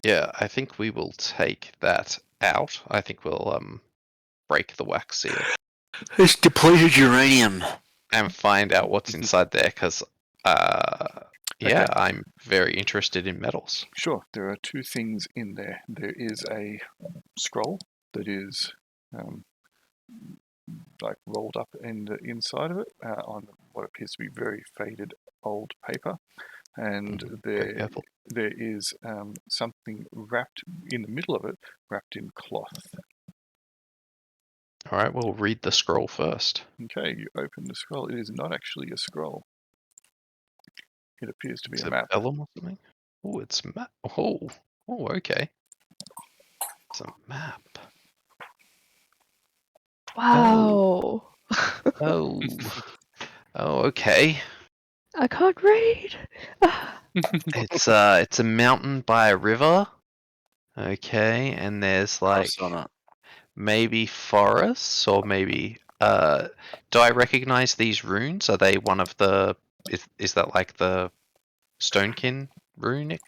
yeah, I think we will take that out. I think we'll break the wax seal It's depleted uranium. and find out what's inside there, because Okay. I'm very interested in metals. Sure, there are two things in there. There is a scroll that is like rolled up in the inside of it on what appears to be very faded old paper, and Very careful. there is something wrapped in the middle of it, wrapped in cloth. All right, we'll read the scroll first. Okay, you open the scroll. It is not actually a scroll. It appears to be Is a it map. vellum or something? Oh, it's a map. Oh, okay. It's a map. Wow. Oh, okay. I can't read. It's a mountain by a river. Okay, and there's like Cross on it. maybe forests, or maybe do I recognize these runes? Are they one of the is that like the Stonekin runic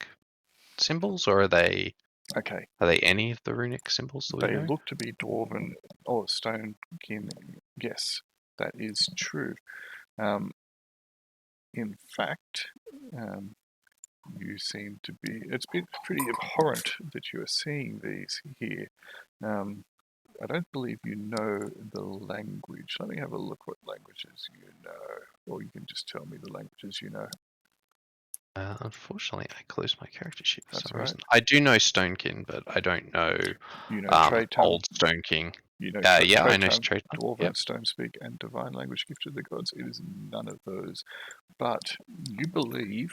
symbols, or are they Okay, any of the runic symbols that we they know? look to be dwarven or stone kin. Yes, that is true. In fact, you seem to be. It's been pretty abhorrent that you are seeing these here. I don't believe you know the language. Let me have a look what languages you know, or you can just tell me the languages you know. Unfortunately, I closed my character sheet for That's some right. reason. I do know Stonekin, but I don't know You know trade tongue. old Stonekin. You know Yeah, I trade know tongue, trade. dwarven, Yep. stone speak, and divine language gifted to the gods. It is none of those, but you believe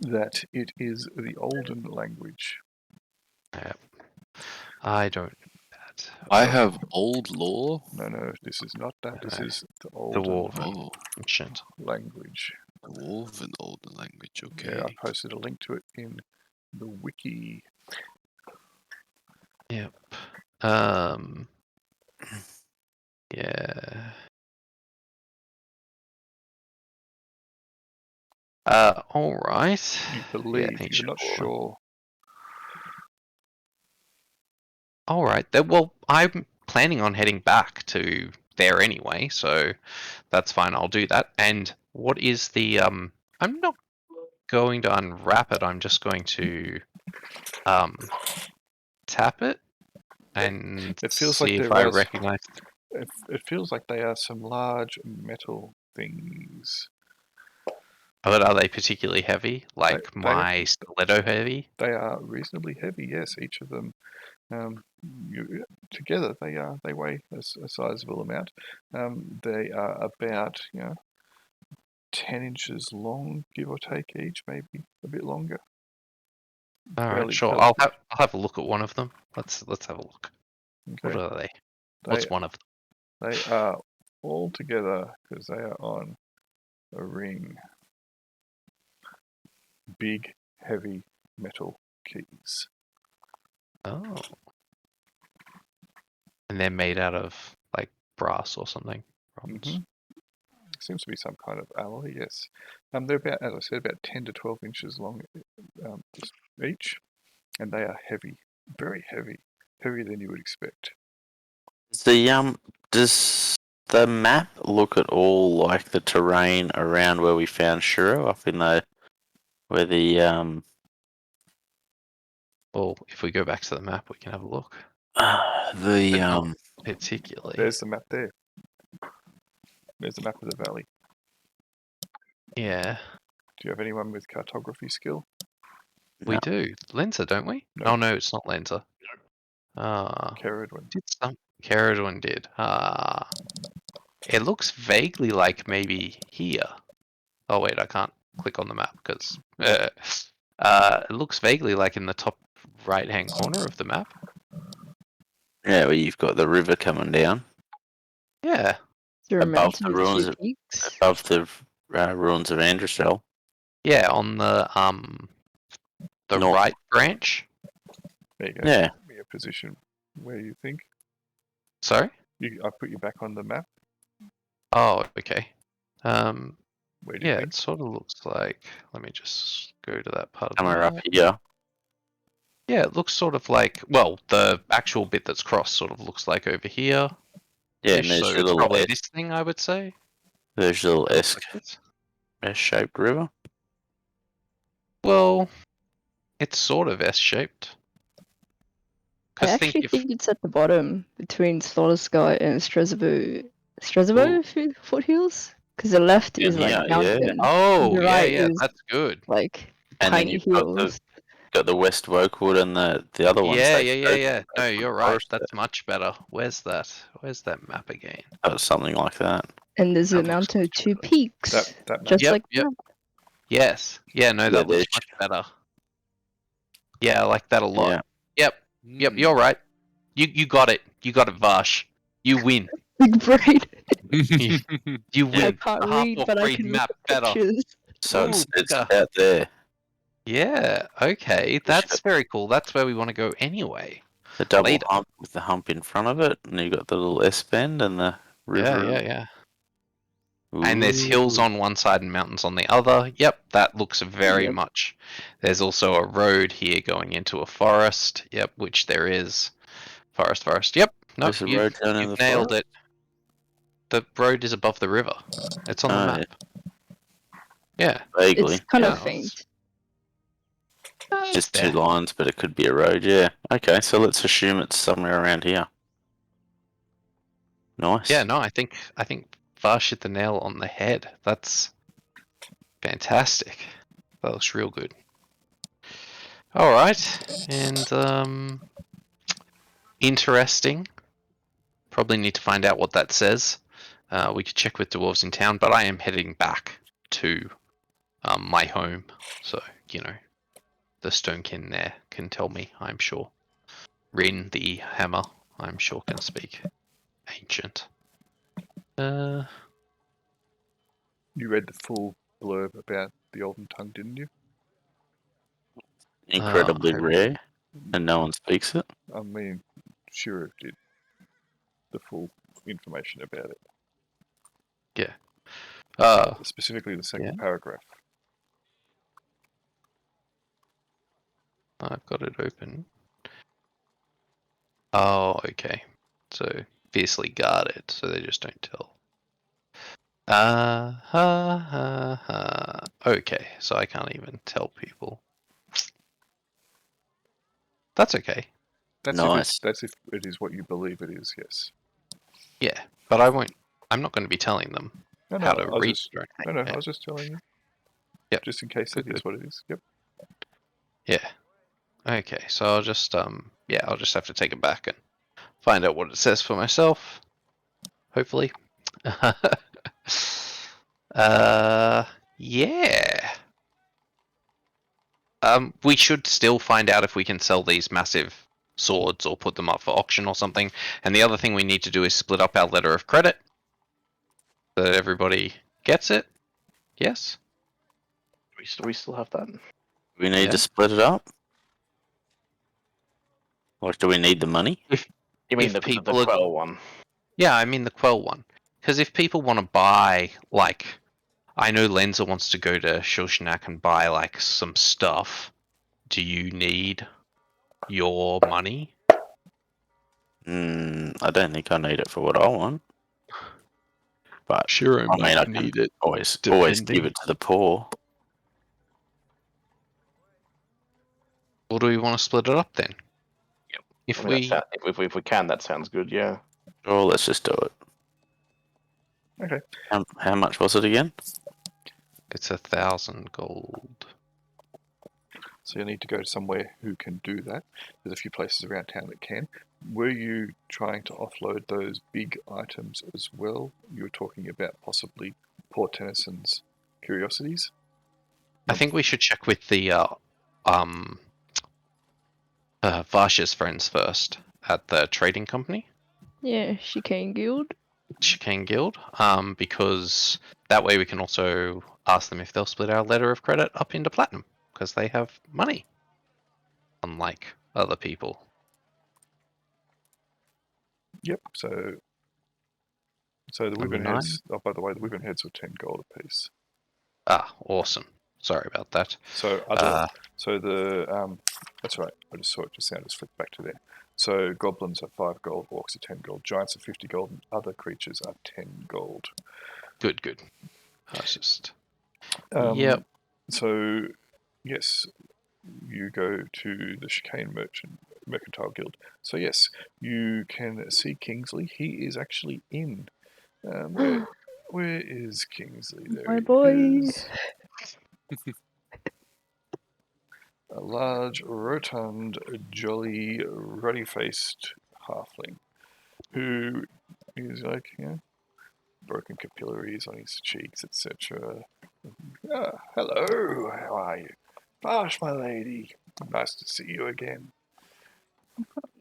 that it is the olden language. Yep. I don't know that. I have old lore. No, this is not that. This No. is the The olden Dwarven Oh, ancient. language. dwarven olden language. Okay. Yeah, I posted a link to it in the wiki. Yep. Yeah. All right. You believe, you're ancient not Dwarven. sure. All right. Well, I'm planning on heading back to there anyway, so that's fine. I'll do that. And what is the I'm not going to unwrap it. I'm just going to tap it and It feels see like if there I was- recognize. It feels like they are some large metal things. But are they particularly heavy? Like They- my stiletto heavy? They are reasonably heavy, yes. Each of them, together, they weigh a sizable amount. They are about 10 inches long, give or take each, maybe a bit longer. All right, Fairly- sure. fairly I'll thick. have a look at one of them. Let's have a look. What Okay. are they? They, What's one of them? They are all together because they are on a ring. Big, heavy metal keys. Oh. And they're made out of like brass or something. Bronze. Mhm. Seems to be some kind of alloy, yes. They're about, as I said, about 10 to 12 inches long each, and they are heavy, very heavy, heavier than you would expect. Does the map look at all like the terrain around where we found Shiro up in where the Well, if we go back to the map, we can have a look. Particularly. There's the map there. There's the map of the valley. Yeah, Do you have anyone with cartography skill? we No. do. Lenza, don't we? No. Oh no, it's not Lenza. Caradwin. Did some Caradwin did. It looks vaguely like maybe here. Oh wait, I can't click on the map because it looks vaguely like in the top right-hand corner of the map. Yeah, well, you've got the river coming down Yeah. Is there a above mountain the with ruins two of peaks? above the ruins of Androsel. Yeah, on the North. right branch. There you go. Yeah. Be a position where you think. Sorry? I put you back on the map. Oh, okay. Where do you Yeah, think? it sort of looks like. Let me just go to that part of the Somewhere up map. here. Yeah, it looks sort of like. Well, the actual bit that's crossed sort of looks like over here. Yeah, and So there's a it's little probably this thing, I would say. there's a little Looks like this. S-shaped river. Well, it's sort of S-shaped. I actually think it's at the bottom between Slaughter Sky and Strezabo foothills? Because the left Down is like here, yeah. mountain. Oh, the yeah, right yeah, is that's good. like And then tiny you've got hills. the West Wokewood and the other ones. Yeah, they yeah, yeah, showed yeah. No, from you're the right. forest That's much better. Where's that? Where's that map again? there. Something like that. And there's a That looks mountain with much two better. peaks. That map. Just Yep, like yep. that. Yes. Yeah, no, Yeah, that looks there's- much better. Yeah, I like that a lot. Yeah. Yep, yep, you're right. You got it. You got it, Vash. You win. Big brain. You I win. can't The read, but I half-off-breed can map look at better. pictures. So Ooh, it's bigger. out there. Yeah, okay. That's very cool. That's where we want to go anyway. The double Later. hump with the hump in front of it, and you got the little S bend and the river. Yeah. And there's hills Ooh. on one side and mountains on the other. Yep, that looks very Yep. much. There's also a road here going into a forest. Yep, which there is. Forest. Yep. No, There's a road down in you've the nailed forest? it. The road is above the river. It's on the Oh, map. Yeah. Vaguely. It's kind Yeah, of faint. It's Just there. two lines, but it could be a road, yeah. Okay, so let's assume it's somewhere around here. Nice. Yeah, no, I think Vash hit the nail on the head. That's fantastic. That looks real good. All right, and interesting. Probably need to find out what that says. We could check with dwarves in town, but I am heading back to my home, so the stonekin there can tell me. I'm sure. Rin the hammer, I'm sure, can speak ancient. You read the full blurb about the Olden tongue, didn't you? Incredibly I- rare, and no one speaks it. I mean, Shiro did the full information about it. Specifically the second paragraph. I've got it open. Oh, okay. So fiercely guarded, so they just don't tell. Okay, so I can't even tell people. That's okay. Nice. That's if it is what you believe it is. Yes. Yeah, but I won't. I'm not going to be telling them No, how to I was read just, it or anything. no, Yeah. I was just telling you. Yep. Just in case it Good. is what it is. Yep. Yeah. Okay, so I'll just I'll just have to take it back and find out what it says for myself. Hopefully. Yeah. We should still find out if we can sell these massive swords or put them up for auction or something. And the other thing we need to do is split up our letter of credit so that everybody gets it. Yes? We still have that. We need Yeah. to split it up? Or do we need the money? You mean If the people are- Quell one? Yeah, I mean the Quell one. Because if people want to buy, like, I know Lenza wants to go to Shoshinak and buy, like, some stuff. Do you need your money? I don't think I need it for what I want. But Sure, I mean, I can always depending. give it to the poor. Or do we want to split it up then? Yep. If I mean, if we can, that sounds good. Yeah. Sure, let's just do it. Okay. How much was it again? It's 1,000 gold. So you need to go to somewhere who can do that. There's a few places around town that can. Were you trying to offload those big items as well? You were talking about possibly Port Tennyson's curiosities. I think we should check with the Varsha's friends first, at the trading company, Yeah, Chicane Guild. Chicane Guild, because that way we can also ask them if they'll split our letter of credit up into platinum, because they have money, unlike other people. Yep. So the Wyvern Number 9. heads. Oh, by the way, the Wyvern heads were 10 gold apiece. Ah, awesome. Sorry about that. So that's right. I just saw it just now. Just flick back to there. So goblins are 5 gold, orcs are 10 gold, giants are 50 gold, and other creatures are 10 gold. Good. I was just. Yep. So yes, you go to the Chicane Mercantile Guild. So yes, you can see Kingsley. He is actually in. Where is Kingsley? There My he boy. is. A large, rotund, jolly, ruddy-faced halfling who is like, broken capillaries on his cheeks, etc. Ah, hello, how are you? Gosh, my lady, nice to see you again.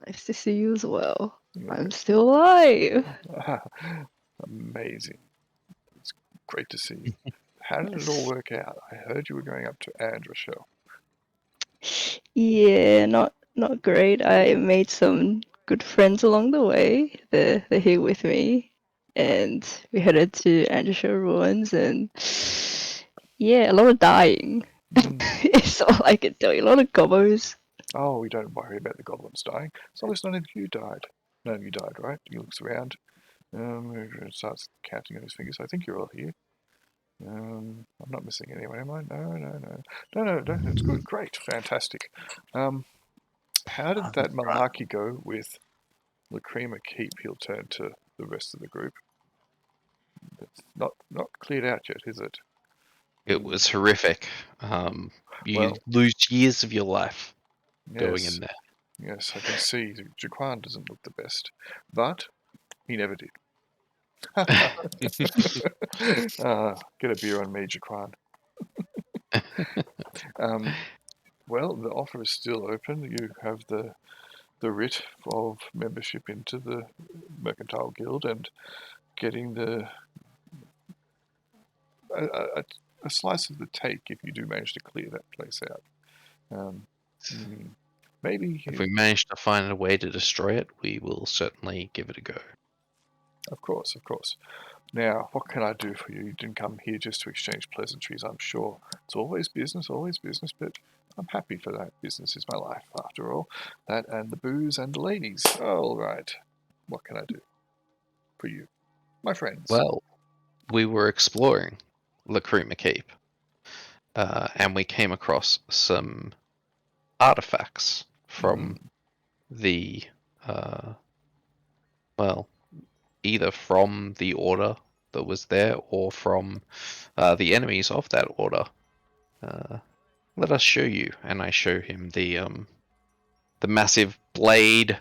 Nice to see you as well. Yeah. I'm still alive. Amazing. It's great to see you. How did it all work out? I heard you were going up to Androshell. Yeah, not great. I made some good friends along the way. They're here with me, and we headed to Androsha Ruins, and yeah, a lot of dying. It's all I can tell you. A lot of gobos. Oh, we don't worry about the goblins dying. As long as none of you died. None of you died, right? He looks around. Starts counting on his fingers. I think you're all here. I'm not missing anyone, am I? No. It's good, great, fantastic. How did that malarkey go with Lacrima Keep? He'll turn to the rest of the group. It's not cleared out yet, is it? It was horrific. You lose years of your life going in there. Yes, I can see Jaquan doesn't look the best, but he never did. Get a beer on me, Jaquan. Well, the offer is still open. You have the writ of membership into the Mercantile Guild and getting a slice of the take if you do manage to clear that place out. Maybe If we manage to find a way to destroy it, we will certainly give it a go. Of course. Now, what can I do for you? You didn't come here just to exchange pleasantries, I'm sure. It's always business, but I'm happy for that. Business is my life, after all. That and the booze and the ladies. All right. What can I do for you, my friends? Well, we were exploring Lacrima Keep, and we came across some artifacts from the, either from the order that was there or from the enemies of that order. Let us show you. And I show him the massive blade,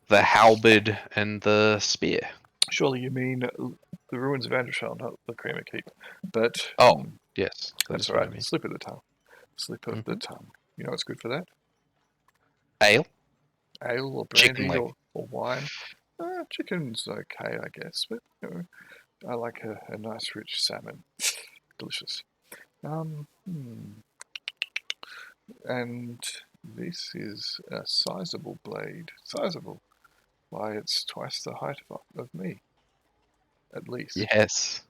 the halberd, and the spear. Surely you mean the ruins of Androshell, not Lacrima Keep. But yes, that's all right. I mean. Slip of the tongue. The tongue. You know what's good for that? Ale or brandy or wine. Chicken's okay, I guess, but I like a nice rich salmon. Delicious. And this is a sizable blade. Sizable. Why, it's twice the height of me. At least. Yes,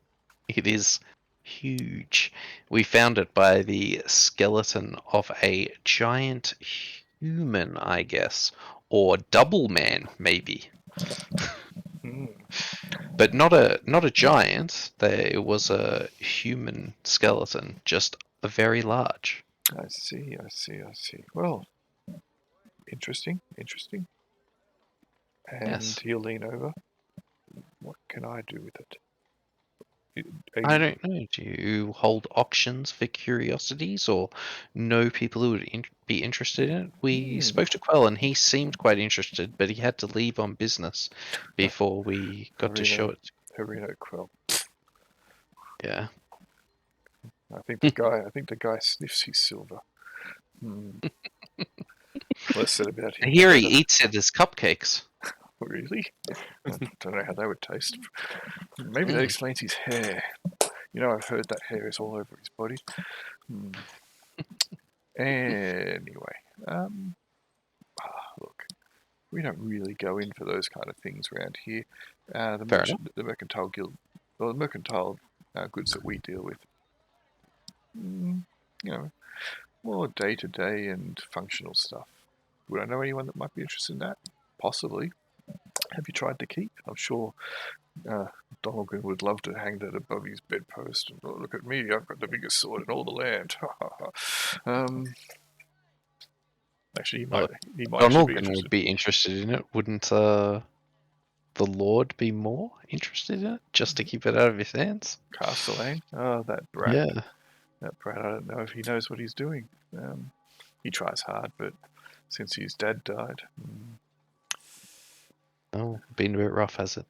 it is huge. We found it by the skeleton of a giant human, I guess, or double man, maybe. But not a giant. It was a human skeleton, just very large. I see. Well, interesting. And yes. he'll lean over. What can I do with it? I don't know. Do you hold auctions for curiosities or know people who would be interested in it? We spoke to Quell and he seemed quite interested, but he had to leave on business before we got to show it. Harino Quell. Yeah. I think the guy sniffs his silver. Less said about him. Here the he better. eats it as cupcakes. Really? I don't know how they would taste. Maybe that explains his hair. You know, I've heard that hair is all over his body. Anyway, look, we don't really go in for those kind of things around here. The mercantile guild, well, the mercantile goods that we deal with, you know, more day-to-day and functional stuff. Would I know anyone that might be interested in that? Possibly. Have you tried the keep? I'm sure Donalgan would love to hang that above his bedpost. And, oh, look at me, I've got the biggest sword in all the land. Actually, he might actually be Donalgan interested. would be interested in it. Wouldn't the Lord be more interested in it, just to keep it out of his hands? Castellane? Oh, that brat. Yeah. That brat, I don't know if he knows what he's doing. He tries hard, but since his dad died... Oh, been a bit rough, has it?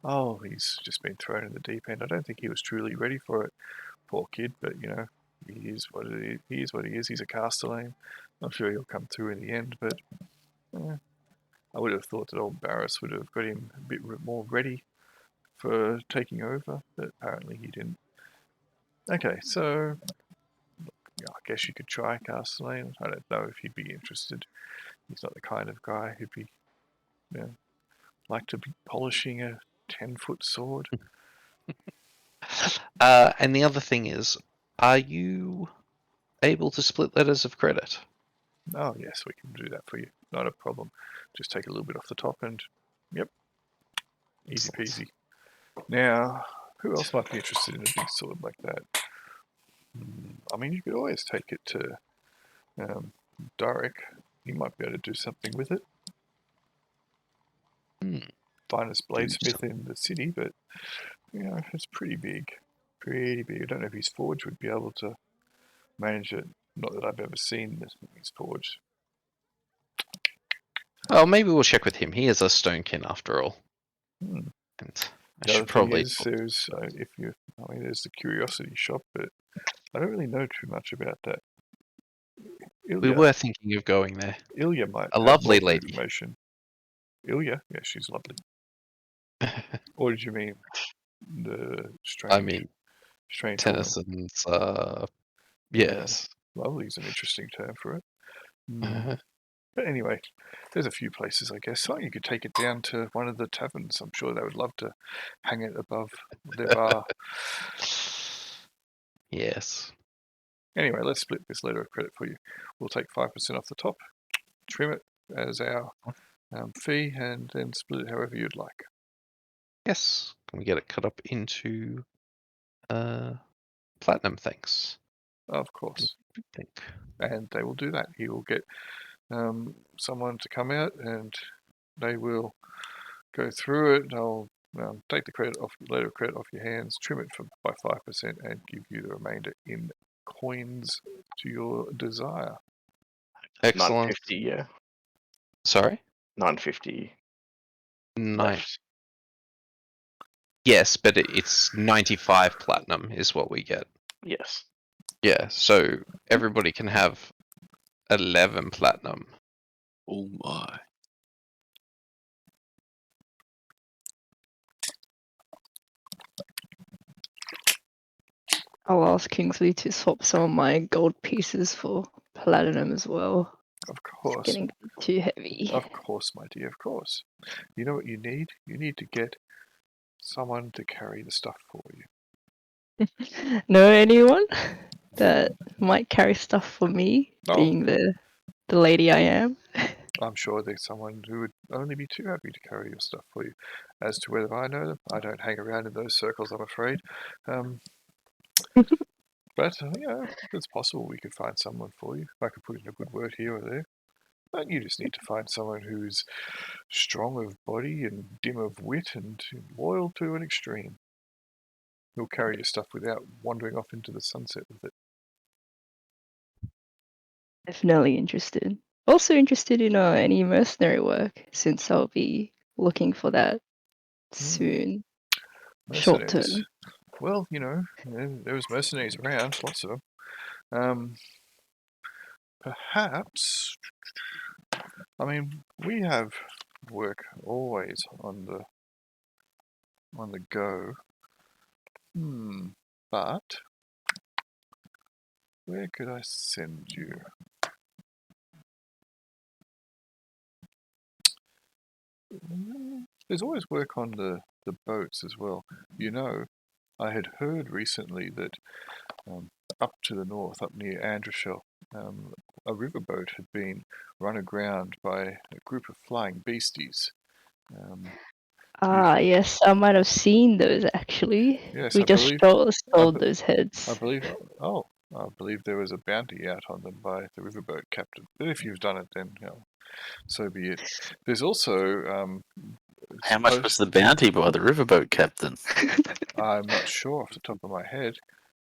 Oh, he's just been thrown in the deep end. I don't think he was truly ready for it. Poor kid, but, you know, he is what he is. He's a Castellane. I'm sure he'll come through in the end, but I would have thought that old Barris would have got him a bit more ready for taking over, but apparently he didn't. Okay, so I guess you could try Castellane. I don't know if he'd be interested. He's not the kind of guy who'd be, like to be polishing a 10-foot sword. And the other thing is, are you able to split letters of credit? Oh, yes, we can do that for you. Not a problem. Just take a little bit off the top and, yep, easy peasy. Now, who else might be interested in a big sword like that? I mean, you could always take it to Derek. He might be able to do something with it. Finest bladesmith in the city, but, it's pretty big. Pretty big. I don't know if his forge would be able to manage it. Not that I've ever seen his forge. Oh, maybe we'll check with him. He is a stonekin after all. And I should probably. There's there's the curiosity shop, but I don't really know too much about that. We were thinking of going there. Ilya might a have lovely more lady. information. Ilya, yeah, she's lovely. Or did you mean the strange? I mean, strange Tennyson's. Yes. Lovely is an interesting term for it. But anyway, there's a few places, I guess. So you could take it down to one of the taverns. I'm sure they would love to hang it above their bar. Yes. Anyway, let's split this letter of credit for you. We'll take 5% off the top, trim it as our fee, and then split it however you'd like. Yes. Can we get it cut up into platinum, thanks? Of course. Think. And they will do that. He will get someone to come out, and they will go through it. They'll take the letter of credit off your hands, trim it by 5%, and give you the remainder in coins to your desire. Excellent. 950, yeah. Sorry? 950. Nice. Yes, but it's 95 platinum is what we get. Yes. Yeah, so everybody can have 11 platinum. Oh my. I'll ask Kingsley to swap some of my gold pieces for platinum as well. Of course. It's getting too heavy. Of course, my dear, of course. You know what you need? You need to get someone to carry the stuff for you. Know anyone that might carry stuff for me, No. being the lady I am? I'm sure there's someone who would only be too happy to carry your stuff for you. As to whether I know them, I don't hang around in those circles, I'm afraid. But, it's possible we could find someone for you. I could put in a good word here or there. But you just need to find someone who's strong of body and dim of wit and loyal to an extreme. Who'll carry your stuff without wandering off into the sunset with it. Definitely interested. Also interested in any mercenary work, since I'll be looking for that soon. Short term. Mercenaries. Well, there's mercenaries around, lots of them. Perhaps I mean, we have work always on the go. But where could I send you? There's always work on the boats as well. You know, I had heard recently that up to the north, up near Androshel, a riverboat had been run aground by a group of flying beasties. Yes, I might have seen those actually. Yes, We I just believe. stole those heads. I believe. Oh, I believe there was a bounty out on them by the riverboat captain. But if you've done it, then so be it. There's also. How much was the bounty by the riverboat captain? I'm not sure off the top of my head.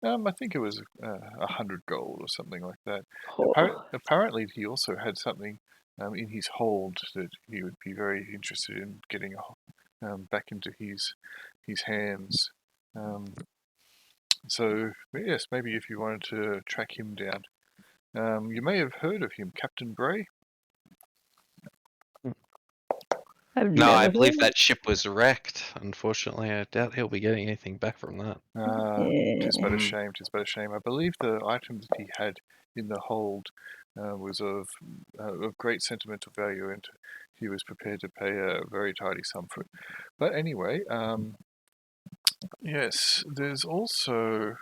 I think it was 100 gold or something like that. Oh. Apparently, he also had something in his hold that he would be very interested in getting back into his hands. So yes, maybe if you wanted to track him down, you may have heard of him, Captain Bray. No, I believe that ship was wrecked. Unfortunately, I doubt he'll be getting anything back from that. Tis but a shame. Tis but a shame. I believe the item that he had in the hold was of great sentimental value, and he was prepared to pay a very tidy sum for it. But anyway, yes, there's also,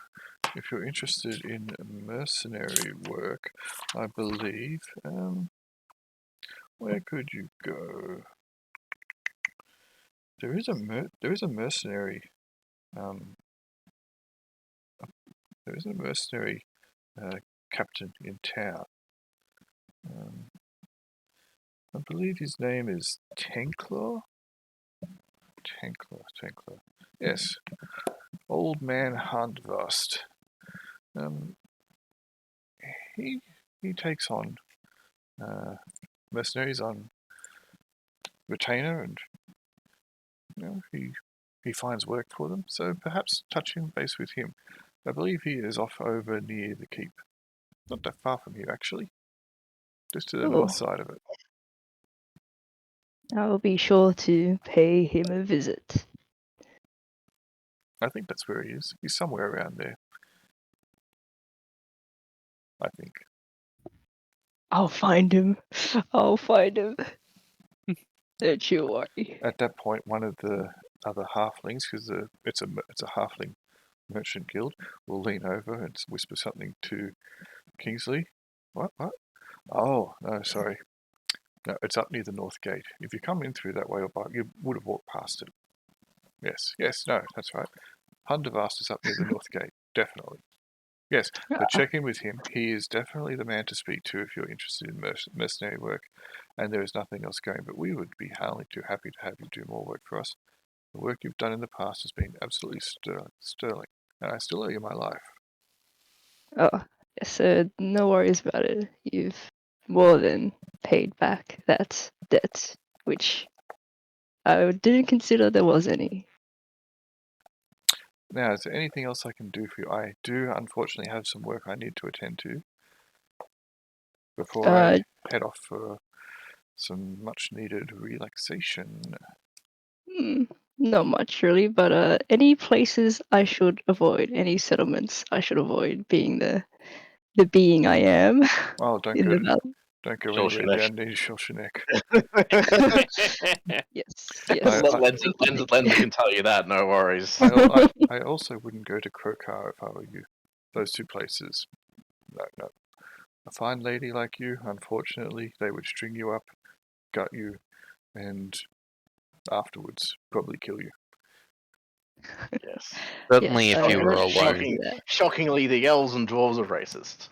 if you're interested in mercenary work, I believe, where could you go? There is a mercenary. There is a mercenary captain in town. I believe his name is Tenklar. Tenklar. Yes, Old Man Handvast. He takes on mercenaries on retainer, and he finds work for them. So perhaps touching base with him. I believe he is off over near the keep, not that far from here actually, just to the north side of it. I'll be sure to pay him a visit. I think that's where he is. He's somewhere around there, I think. I'll find him. Don't you worry. At that point, one of the other halflings, because it's a halfling merchant guild, will lean over and whisper something to Kingsley. What? Oh, no, sorry. No, it's up near the north gate. If you come in through that way, you would have walked past it. Yes, no, that's right. Hundavast is up near the north gate, definitely. Yes, but check in with him. He is definitely the man to speak to if you're interested in mercenary work, and there is nothing else going. But we would be only too happy to have you do more work for us. The work you've done in the past has been absolutely sterling, and I still owe you my life. Oh, yes, no worries about it. You've more than paid back that debt, which I didn't consider there was any. Now, is there anything else I can do for you? I do, unfortunately, have some work I need to attend to before I head off for some much-needed relaxation. Not much really, but any places I should avoid, any settlements I should avoid, being the being I am. Oh, don't go anywhere down near Shoshinek. Yes. Lenza can tell you that, no worries. I also wouldn't go to Krokar if I were you. Those two places. No. A fine lady like you, unfortunately, they would string you up, gut you, and afterwards probably kill you. Yes. Certainly if you were alone. Shockingly, the elves and dwarves are racist.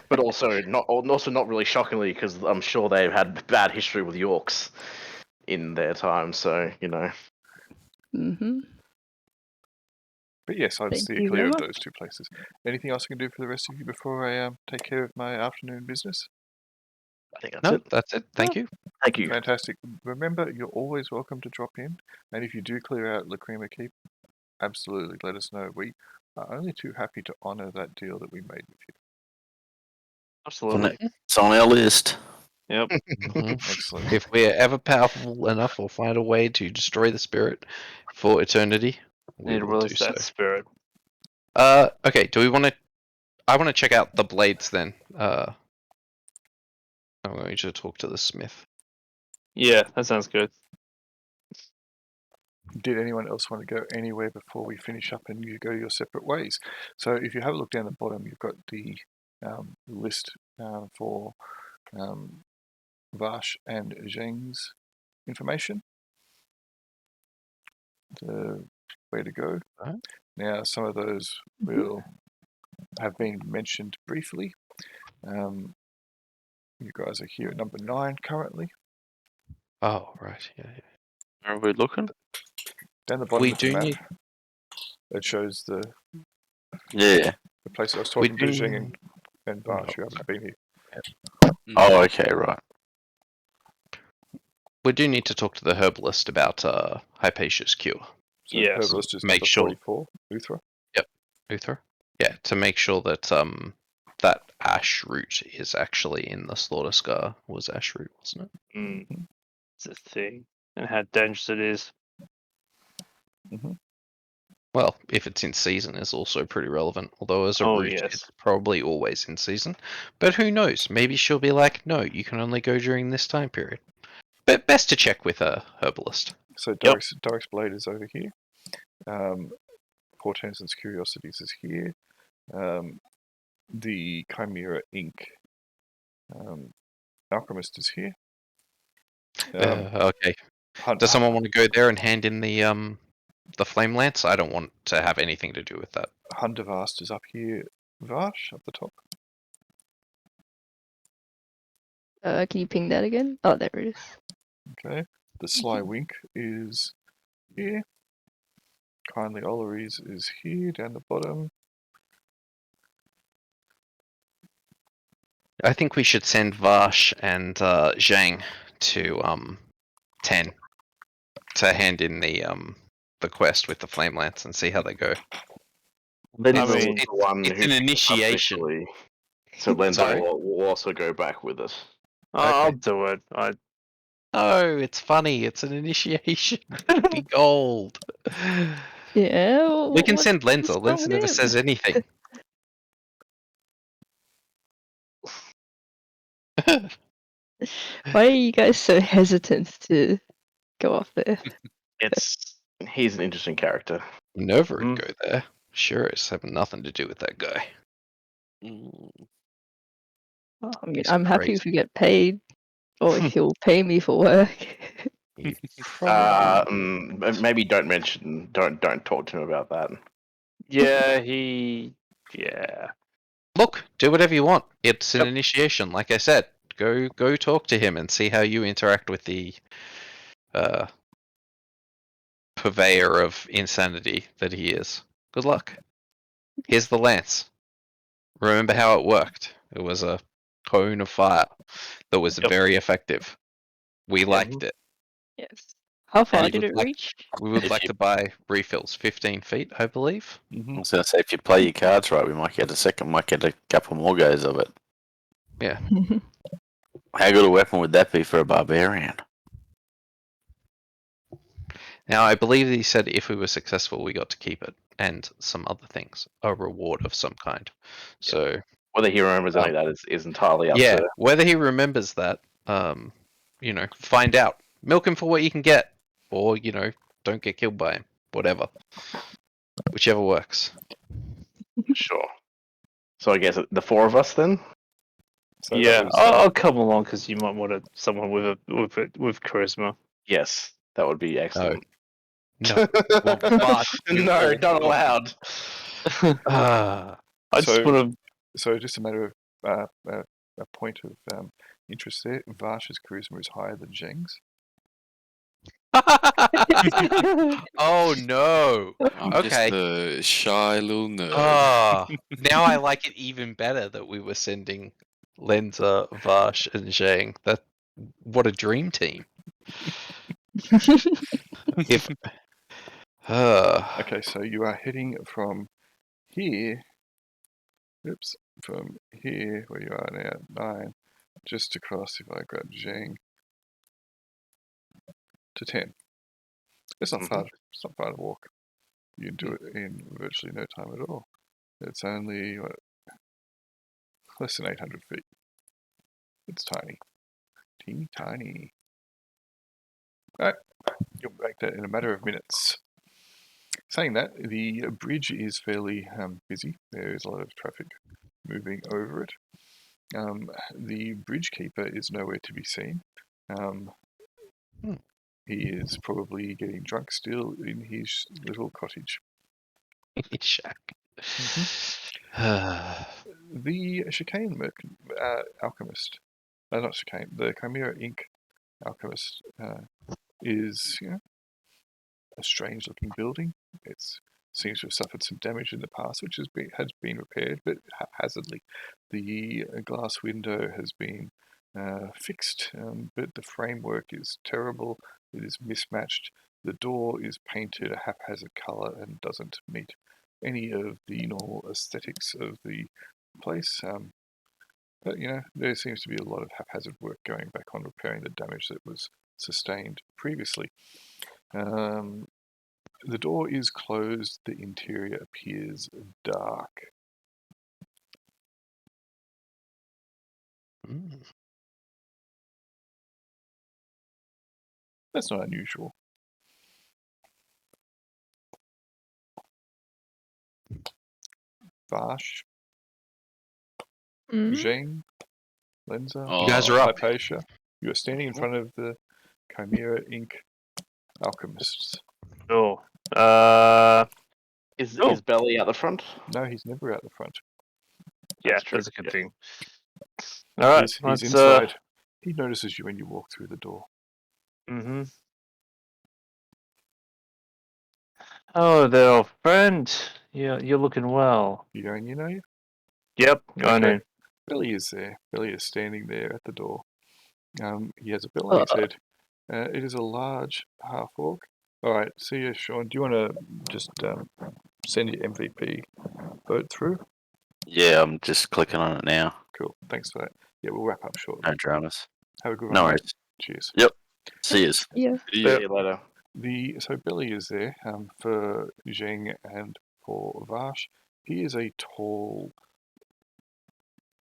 But also not really shockingly, because I'm sure they've had bad history with Yorks in their time, so, Mm-hmm. But yes, I'd steer clear of those two places. Anything else I can do for the rest of you before I take care of my afternoon business? I think that's it. That's it. Thank you. Thank you. Fantastic. Remember, you're always welcome to drop in, and if you do clear out Lacrima Keep, absolutely let us know. We are only too happy to honour that deal that we made with you. Absolutely. It's on our list. Yep. Mhm. Excellent. If we're ever powerful enough, we'll find a way to destroy the spirit for eternity. We Need to will do release so. that spirit. Okay. Do we want to? I want to check out the blades then. I'm going to talk to the smith. Yeah, that sounds good. Did anyone else want to go anywhere before we finish up and you go your separate ways? So if you have a look down the bottom, you've got the list for Vash and Zheng's information. The way to go. Right. Now, some of those will have been mentioned briefly. You guys are here at number 9 currently. Oh, right. Yeah. Where are we looking? Down the bottom We of the do map, need. it shows the Yeah. place I was We talking to do. Zheng and Vash, who haven't been here. Oh, okay, right. We do need to talk to the herbalist about Hypatia's cure. So Yes. Herbalist is Make number sure. 44, Uthra. Uther? Yeah, to make sure that that ash root is actually in the slaughter scar. Was ash root, wasn't it? Mm. It's a thing. And how dangerous it is. Well, if it's in season is also pretty relevant. Although as a Oh, root, yes. it's probably always in season. But who knows? Maybe she'll be like, no, you can only go during this time period. But best to check with a herbalist. So Yep. Doric's Blade is over here. Portenson's Curiosities is here. The Chimera Ink Alchemist is here. Okay. Hunt, Does someone want to go there and hand in the flame lance? I don't want to have anything to do with that. Hundavast is up here. Vash up the top. Can you ping that again? Oh, there it is. Okay. The Sly Wink is here. Kindly Olaries is here down the bottom. I think we should send Vash and Zhang to 10 to hand in the quest with the flame lance and see how they go. Lenza mean, was the one it's who an initiation. officially- So Lenza Sorry? will also go back with us. I'll do it. No, it's funny. It's an initiation. Be gold. Yeah. We can what's- send what's Lenza. wrong Lenza with never him? says anything. Why are you guys so hesitant to go off there? He's an interesting character. Nova would go there. Sure, it's having nothing to do with that guy. Mm. Oh, I mean, He's I'm happy crazy. if we get paid, or if he'll pay me for work. He probably Maybe don't talk to him about that. Yeah, yeah. Look, do whatever you want. It's an initiation, like I said. Go talk to him and see how you interact with the purveyor of insanity that he is. Good luck. Here's the lance. Remember how it worked? It was a cone of fire that was very effective. We liked it. Yes. How far we did would it like- reach? We would If like you- to buy refills, 15 feet, I believe. I was going to say, if you play your cards right, we might get a couple more goes of it. Yeah. How good a weapon would that be for a barbarian? Now, I believe he said if we were successful, we got to keep it and some other things, a reward of some kind. So, Whether he remembers any of that is entirely up to. whether he remembers that, find out. Milk him for what you can get, or don't get killed by him. Whatever, whichever works. Sure. So I guess the 4 of us then. So that Yeah, was, I'll come along because you might want someone with charisma. Yes, that would be excellent. No. No, not allowed. Ah. I just want So just a matter of a point of interest there. Vash's charisma is higher than Zheng's. Oh no! I'm Okay. just a shy little nerd. Now I like it even better that we were sending Lenza, Vash, and Zhang. What a dream team. If Okay, so you are heading from here. Oops, from here where you are now, 9, just across, if I grab Zhang, to 10. It's not far. It's not far to walk. You can do it in virtually no time at all. It's only less than 800 feet. It's tiny, teeny tiny. Alright, you'll make that in a matter of minutes. Saying that, the bridge is fairly busy. There is a lot of traffic moving over it. The bridge keeper is nowhere to be seen. He is probably getting drunk still in his little cottage. Shack. The chicane alchemist, not chicane, the Chimera Ink alchemist is a strange-looking building. It seems to have suffered some damage in the past, which has been repaired, but haphazardly. The glass window has been fixed, but the framework is terrible. It is mismatched. The door is painted a haphazard colour and doesn't meet any of the normal aesthetics of the place. But there seems to be a lot of haphazard work going back on repairing the damage that was sustained previously. The door is closed. The interior appears dark. That's not unusual. Vash, Zheng, Lenza, You guys are up. Hypatia. You are standing in front of the Chimera Ink alchemists. Oh. Is Oh. Belly at the front? No, he's never out the front. Yeah, That's true. that's a good thing. All right, He's inside. He notices you when you walk through the door. Mm-hmm. Oh, there, old friend. You're looking well. You going, you? Yep, going in. Belly is there. Belly is standing there at the door. He has a bell on his head. It is a large half-orc. All right, see you, Sean. Do you want to just send your MVP vote through? Yeah, I'm just clicking on it now. Cool. Thanks for that. Yeah, we'll wrap up shortly. No dramas. Have a good one. No mate. worries. Cheers. Yep. See you. Yeah. See you later. So Billy is there for Zheng and for Vash. He is a tall,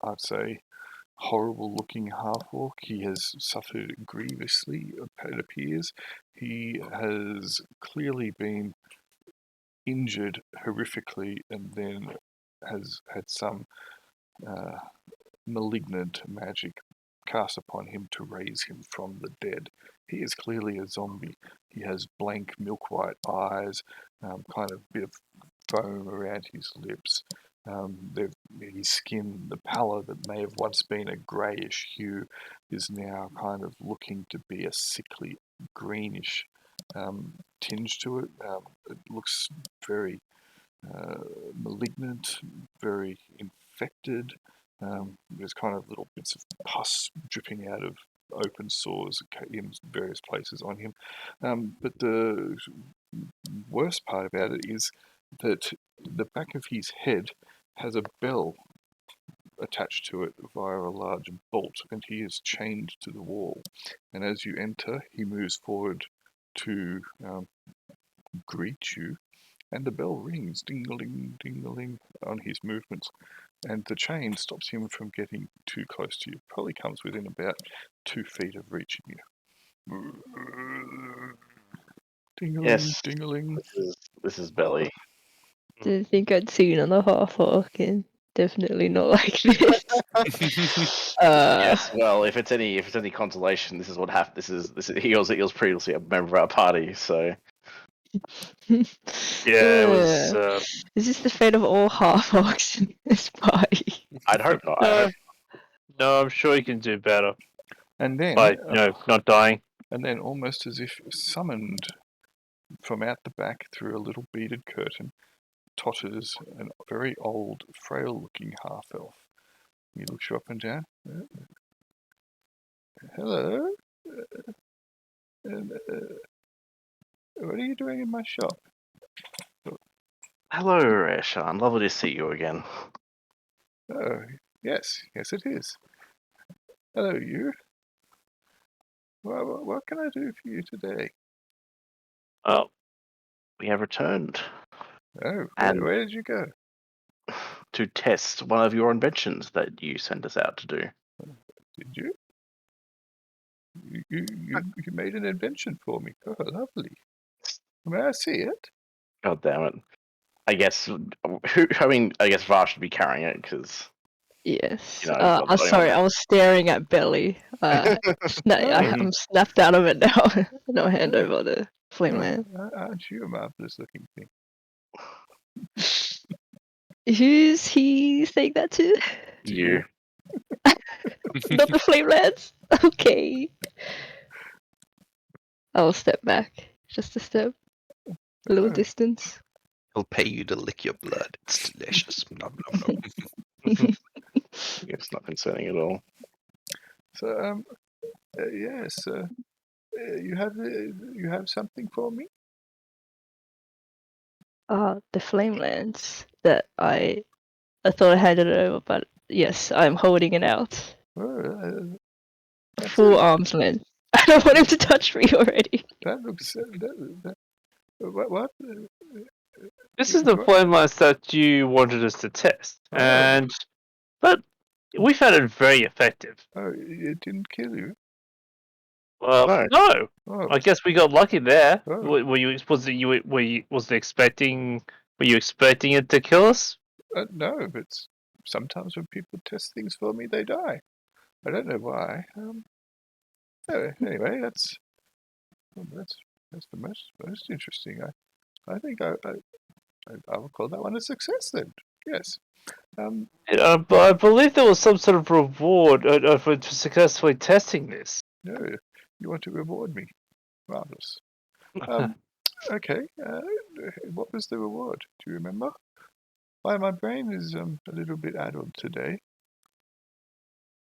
I'd say, horrible-looking half-orc. He has suffered grievously, it appears. He has clearly been injured horrifically and then has had some malignant magic cast upon him to raise him from the dead. He is clearly a zombie. He has blank milk-white eyes, kind of bit of foam around his lips. His skin, the pallor that may have once been a greyish hue, is now kind of looking to be a sickly greenish tinge to it. It looks very malignant, very infected. There's kind of little bits of pus dripping out of open sores in various places on him. But the worst part about it is that the back of his head has a bell attached to it via a large bolt, and he is chained to the wall. And as you enter, he moves forward to greet you, and the bell rings, ding-a-ling, ding-a-ling, on his movements. And the chain stops him from getting too close to you. Probably comes within about 2 feet of reaching you. Ding-a-ling, Yes. ding-a-ling. This is Belly. Didn't think I'd seen on a half-orc, and definitely not like this. Yes. Well, if it's any consolation, this is what happened. This is he was previously a member of our party, so. Yeah, it was. Is this the fate of all half-orcs in this party? I'd hope not. No, I'm sure you can do better And then, by not dying. and then, almost as if summoned from out the back through a little beaded curtain, totters a very old, frail-looking half-elf. He looks you up and down. Hello. What are you doing in my shop? Hello, Rashan. Lovely to see you again. Oh, yes, it is. Hello, you. What can I do for you today? Oh, we have returned Oh, And- where did you go? to test one of your inventions that you sent us out to do. Did you? You made an invention for me. Oh, lovely. May I see it? God damn it! I guess I guess Var should be carrying it because Yes. You know, I'm I'm putting sorry, on I was staring at Belly. I'm snapped out of it now. No, hand over the Flameland. Aren't you a marvelous looking thing? Who's he saying that to? you. Not the Flamelands? Okay. I'll step back. Just a step. A little distance. He'll pay you to lick your blood. It's delicious. Nom, nom, nom. It's not concerning at all. So, yes, you have something for me? The Flamelands that I thought I handed it over, but yes, I'm holding it out. Oh, that's Full arm's length. I don't want him to touch me already. that looks. What? This is the FlameLance that you wanted us to test, but we found it very effective. Oh, it didn't kill you. Well, no. Oh, I guess we got lucky there. Oh. Were you expecting it to kill us? no, but sometimes when people test things for me, they die. I don't know why. Anyway, that's the most interesting. I think I will call that one a success then. Yes. But I believe there was some sort of reward for successfully testing this. No, you want to reward me? Marvelous. Okay. What was the reward? Do you remember? My brain is a little bit addled today.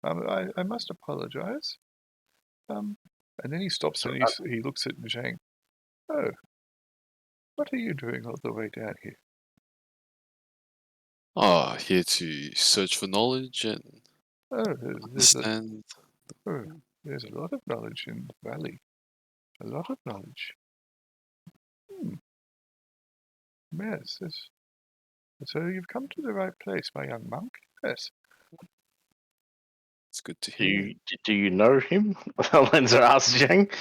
I must apologize. And then he stops and he looks at Zhang. Oh, what are you doing all the way down here? Here to search for knowledge and Oh, understand. there's a lot of knowledge in the valley. A lot of knowledge. Yes, so you've come to the right place, my young monk. Yes. It's good to hear. Do you know him? Lenza asks Zhang.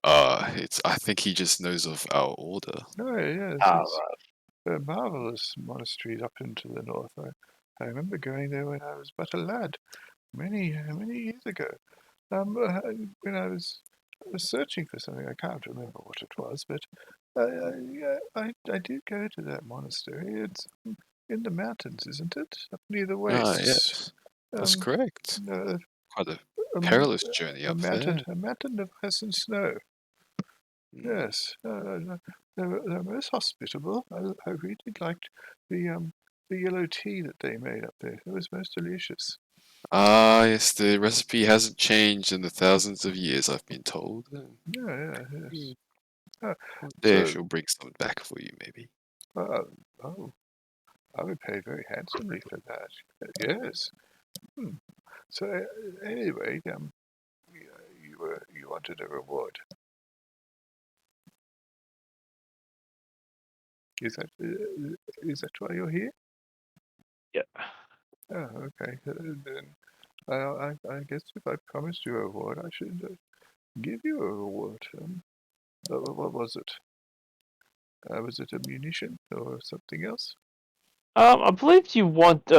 I think he just knows of our order. Oh, yes. Right. They're marvelous monasteries up into the north. I remember going there when I was but a lad, many years ago. When I was searching for something, I can't remember what it was, but I did go to that monastery. It's in the mountains, isn't it? Up near the wastes. Yes, that's correct. Quite a perilous journey up there. A mountain of ice and snow. Yes, they're most hospitable. I really liked the yellow tea that they made up there. It was most delicious. Yes, the recipe hasn't changed in the thousands of years, I've been told. Yes. There, So- she'll bring some back for you, maybe. Oh, I would pay very handsomely for that. Yes. So anyway, you wanted a reward. Is that why you're here? Yeah. Oh, okay. Then I guess if I promised you a reward, I should give you a reward. What was it? Was it a munition or something else? I believed you want.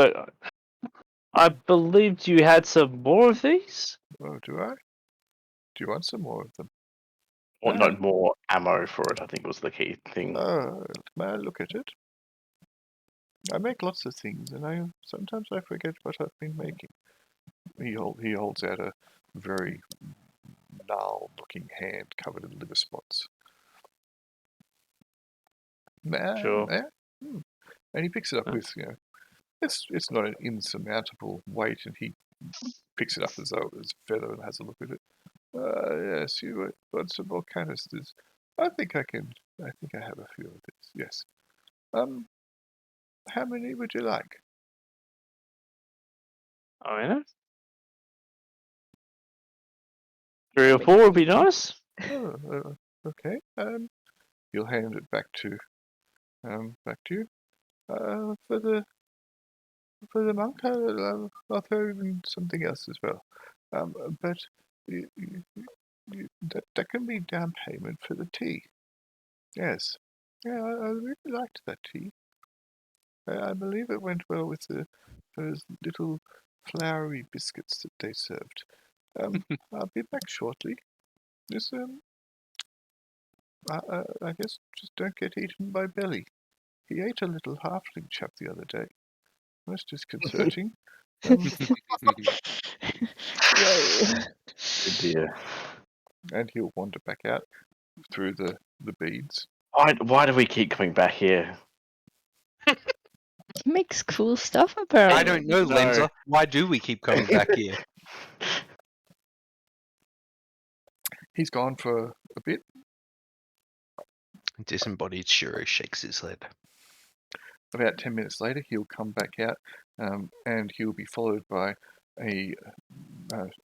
I believed you had some more of these. Oh, do I? Do you want some more of them? Or no, more ammo for it, I think was the key thing. May I look at it? I make lots of things, and sometimes I forget what I've been making. He holds out a very gnarled-looking hand covered in liver spots. Sure. And he picks it up with, it's not an insurmountable weight, and he picks it up as though it's a feather and has a look at it. Yes, you want some more canisters. I think I have a few of these, yes. How many would you like? Oh, yeah. 3 or 4 would be nice. Oh, okay. You'll hand it back to you. For the monk, I'll throw in something else as well. But that can be down payment for the tea. Yes. Yeah, I really liked that tea. I believe it went well with those little floury biscuits that they served. I'll be back shortly. Just I guess just don't get eaten by Belly. He ate a little halfling chap the other day. Most disconcerting. Whoa. Good dear. And he'll wander back out through the beads. Why do we keep coming back here? He makes cool stuff apparently. I don't know, No. Lenza. Why do we keep coming back here? He's gone for a bit. Disembodied Shiro shakes his head. About 10 minutes later, he'll come back out, and he'll be followed by a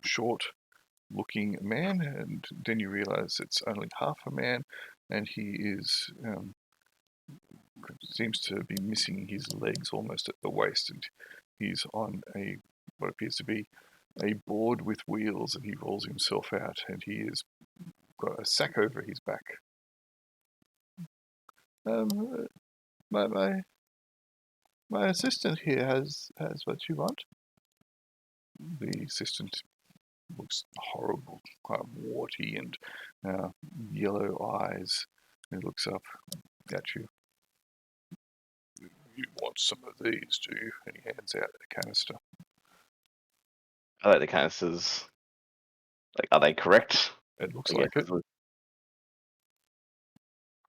short-looking man, and then you realise it's only half a man, and he is seems to be missing his legs almost at the waist, and he's on what appears to be a board with wheels, and he rolls himself out, and he has got a sack over his back. My assistant here has what you want. The assistant looks horrible, quite warty and yellow eyes. He looks up at you. You want some of these, do you? And he hands out a canister. I like the canisters. Like, are they correct? It looks I like guess it.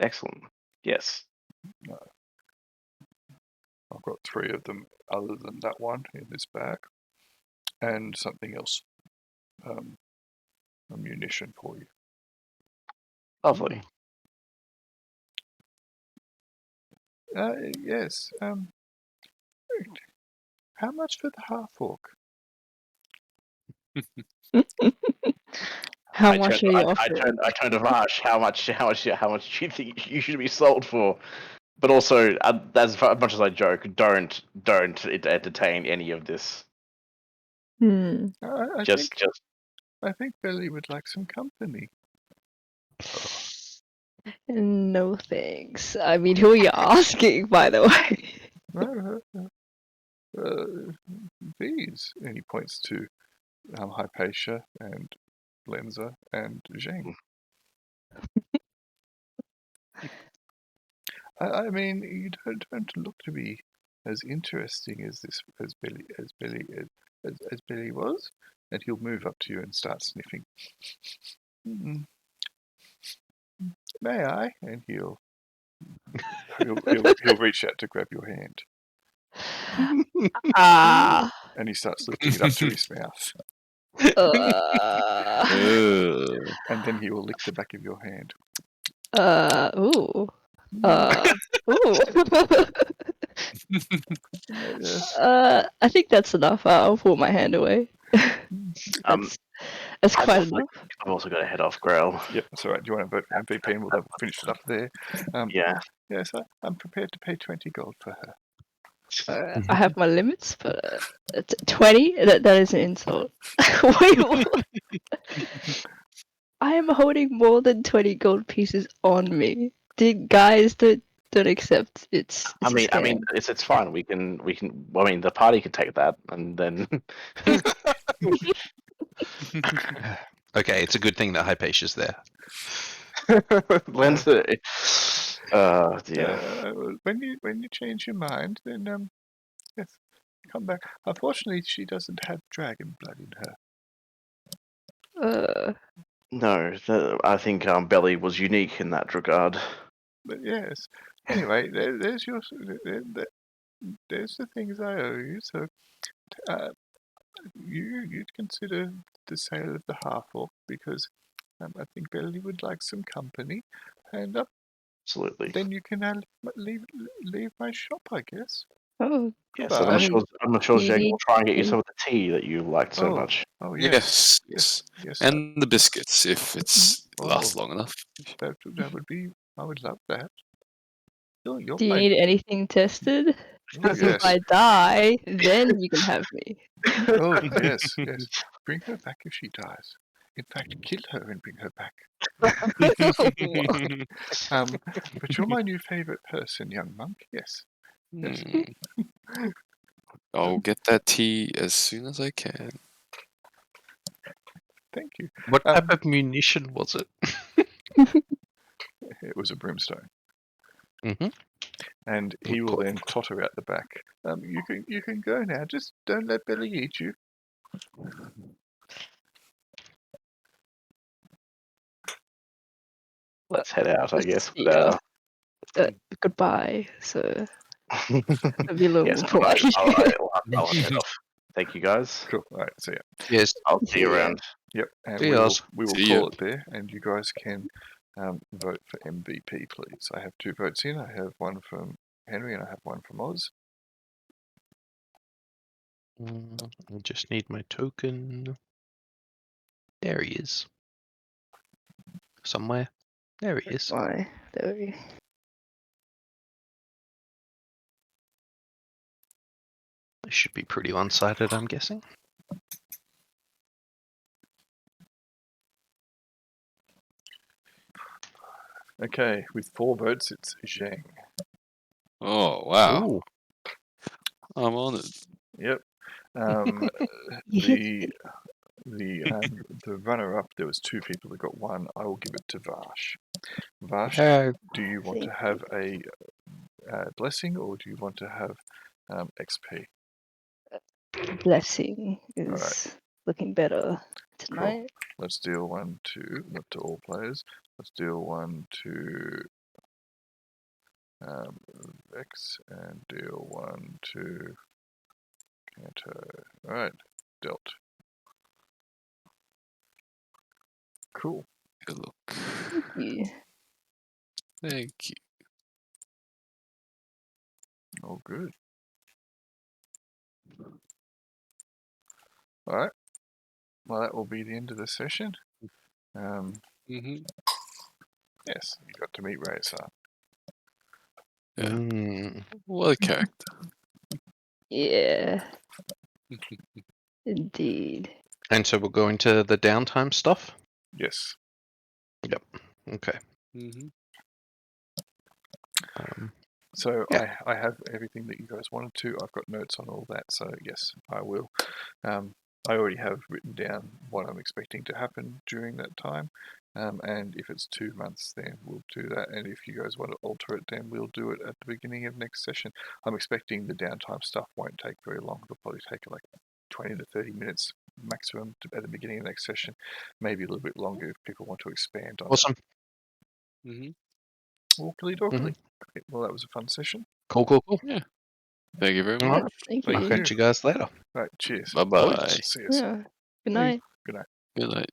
Excellent. Yes. I've got 3 of them other than that one in this bag. And something else. Ammunition for you. Lovely. Yes. How much for the half-orc? How much are you offering? I turned to Marsh. How much do you think you should be sold for? But also, as much as I joke, don't entertain any of this. I Just think Belly would like some company. No thanks. I mean, who are you asking, by the way? These. And he points to Hypatia and Lenza and Zheng. I mean, you don't look to be as interesting as Billy was, and he'll move up to you and start sniffing. May I? And he'll reach out to grab your hand, and he starts lifting it up to his mouth, and then he will lick the back of your hand. Ooh. I think that's enough. I'll pull my hand away. That's quite enough. I've also got to head off, Grail. Yep, that's all right. Do you want to vote for MVP, and we'll finish it up there? Yeah. Yes, I'm prepared to pay 20 gold for her. I have my limits, but 20? That is an insult. Wait, what? I am holding more than 20 gold pieces on me. Guys, don't accept it's I mean, it's fine. We can. I mean, the party can take that, and then. Okay, it's a good thing that Hypatia's there. Lenza. Yeah. When you change your mind, then yes, come back. Unfortunately, she doesn't have dragon blood in her. No, I think Belly was unique in that regard. But yes. Anyway, there's the things I owe you. So, you'd consider the sale of the half-orc because I think Belly would like some company, and Absolutely. then you can leave my shop, I guess. Oh, Yeah, Goodbye. so I mean, I'm not sure Jake you- will try and get you some of the tea that you like so Oh. much. Oh Yes, yes, yes. and the biscuits if it's lasts Oh. long enough. That would be. I would love that. You're do you my. need anything tested? Oh, Because if yes. I die, then you can have me. Oh yes, yes. Bring her back if she dies. In fact, kill her and bring her back. But you're my new favorite person, young monk. Yes. Yes. Hmm. I'll get that tea as soon as I can. Thank you. What type of munition was it? It was a brimstone, Mm-hmm. and he will then totter out the back. You can go now. Just don't let Billy eat you. Let's head out, I guess. Yeah. Goodbye. So it'll be a little Yes, more I'll polite. head off. Thank you, guys. Cool. All right. See ya. Yes. I'll see you Yeah. around. Yep. And See we will yous. See call ya. it there, and you guys can vote for MVP, please. I have 2 votes in. I have one from Henry, and I have one from Oz. I just need my token. There he is. Somewhere. There he is. Why? There we go. This should be pretty one-sided, I'm guessing. Okay, with 4 votes, it's Zhang. Oh wow, Ooh. I'm on it. Yep. Um, the the runner-up, there was 2 people that got 1. I will give it to Vash. Vash, do you want to have a blessing, or do you want to have XP? Blessing Alright. is looking better tonight. Let's deal 1 to, not to all players. Let's deal 1 to Vex, and deal 1 to Canto. Alright, dealt. Cool. Good look. Yeah. Thank you. All good. Alright. Well, that will be the end of the session. Mm-hmm. Yes, you got to meet Razor. Yeah. Mm. What a character. Yeah. Indeed. And so we'll go into the downtime stuff? Yes. Okay. Mm-hmm. So Yeah. I have everything that you guys wanted to. I've got notes on all that, so yes, I will. I already have written down what I'm expecting to happen during that time. And if it's 2 months, then we'll do that. And if you guys want to alter it, then we'll do it at the beginning of next session. I'm expecting the downtime stuff won't take very long. It'll probably take like 20 to 30 minutes maximum at the beginning of next session. Maybe a little bit longer if people want to expand on Awesome. Mm-hmm. it. Walkily dockily. Well, that was a fun session. Cool, cool, cool. Yeah. Thank you very All much. right. Thank Thank I'll you. you. catch you guys later. Right, cheers. Bye bye. See you. Yeah. Good night. Good night. Good night.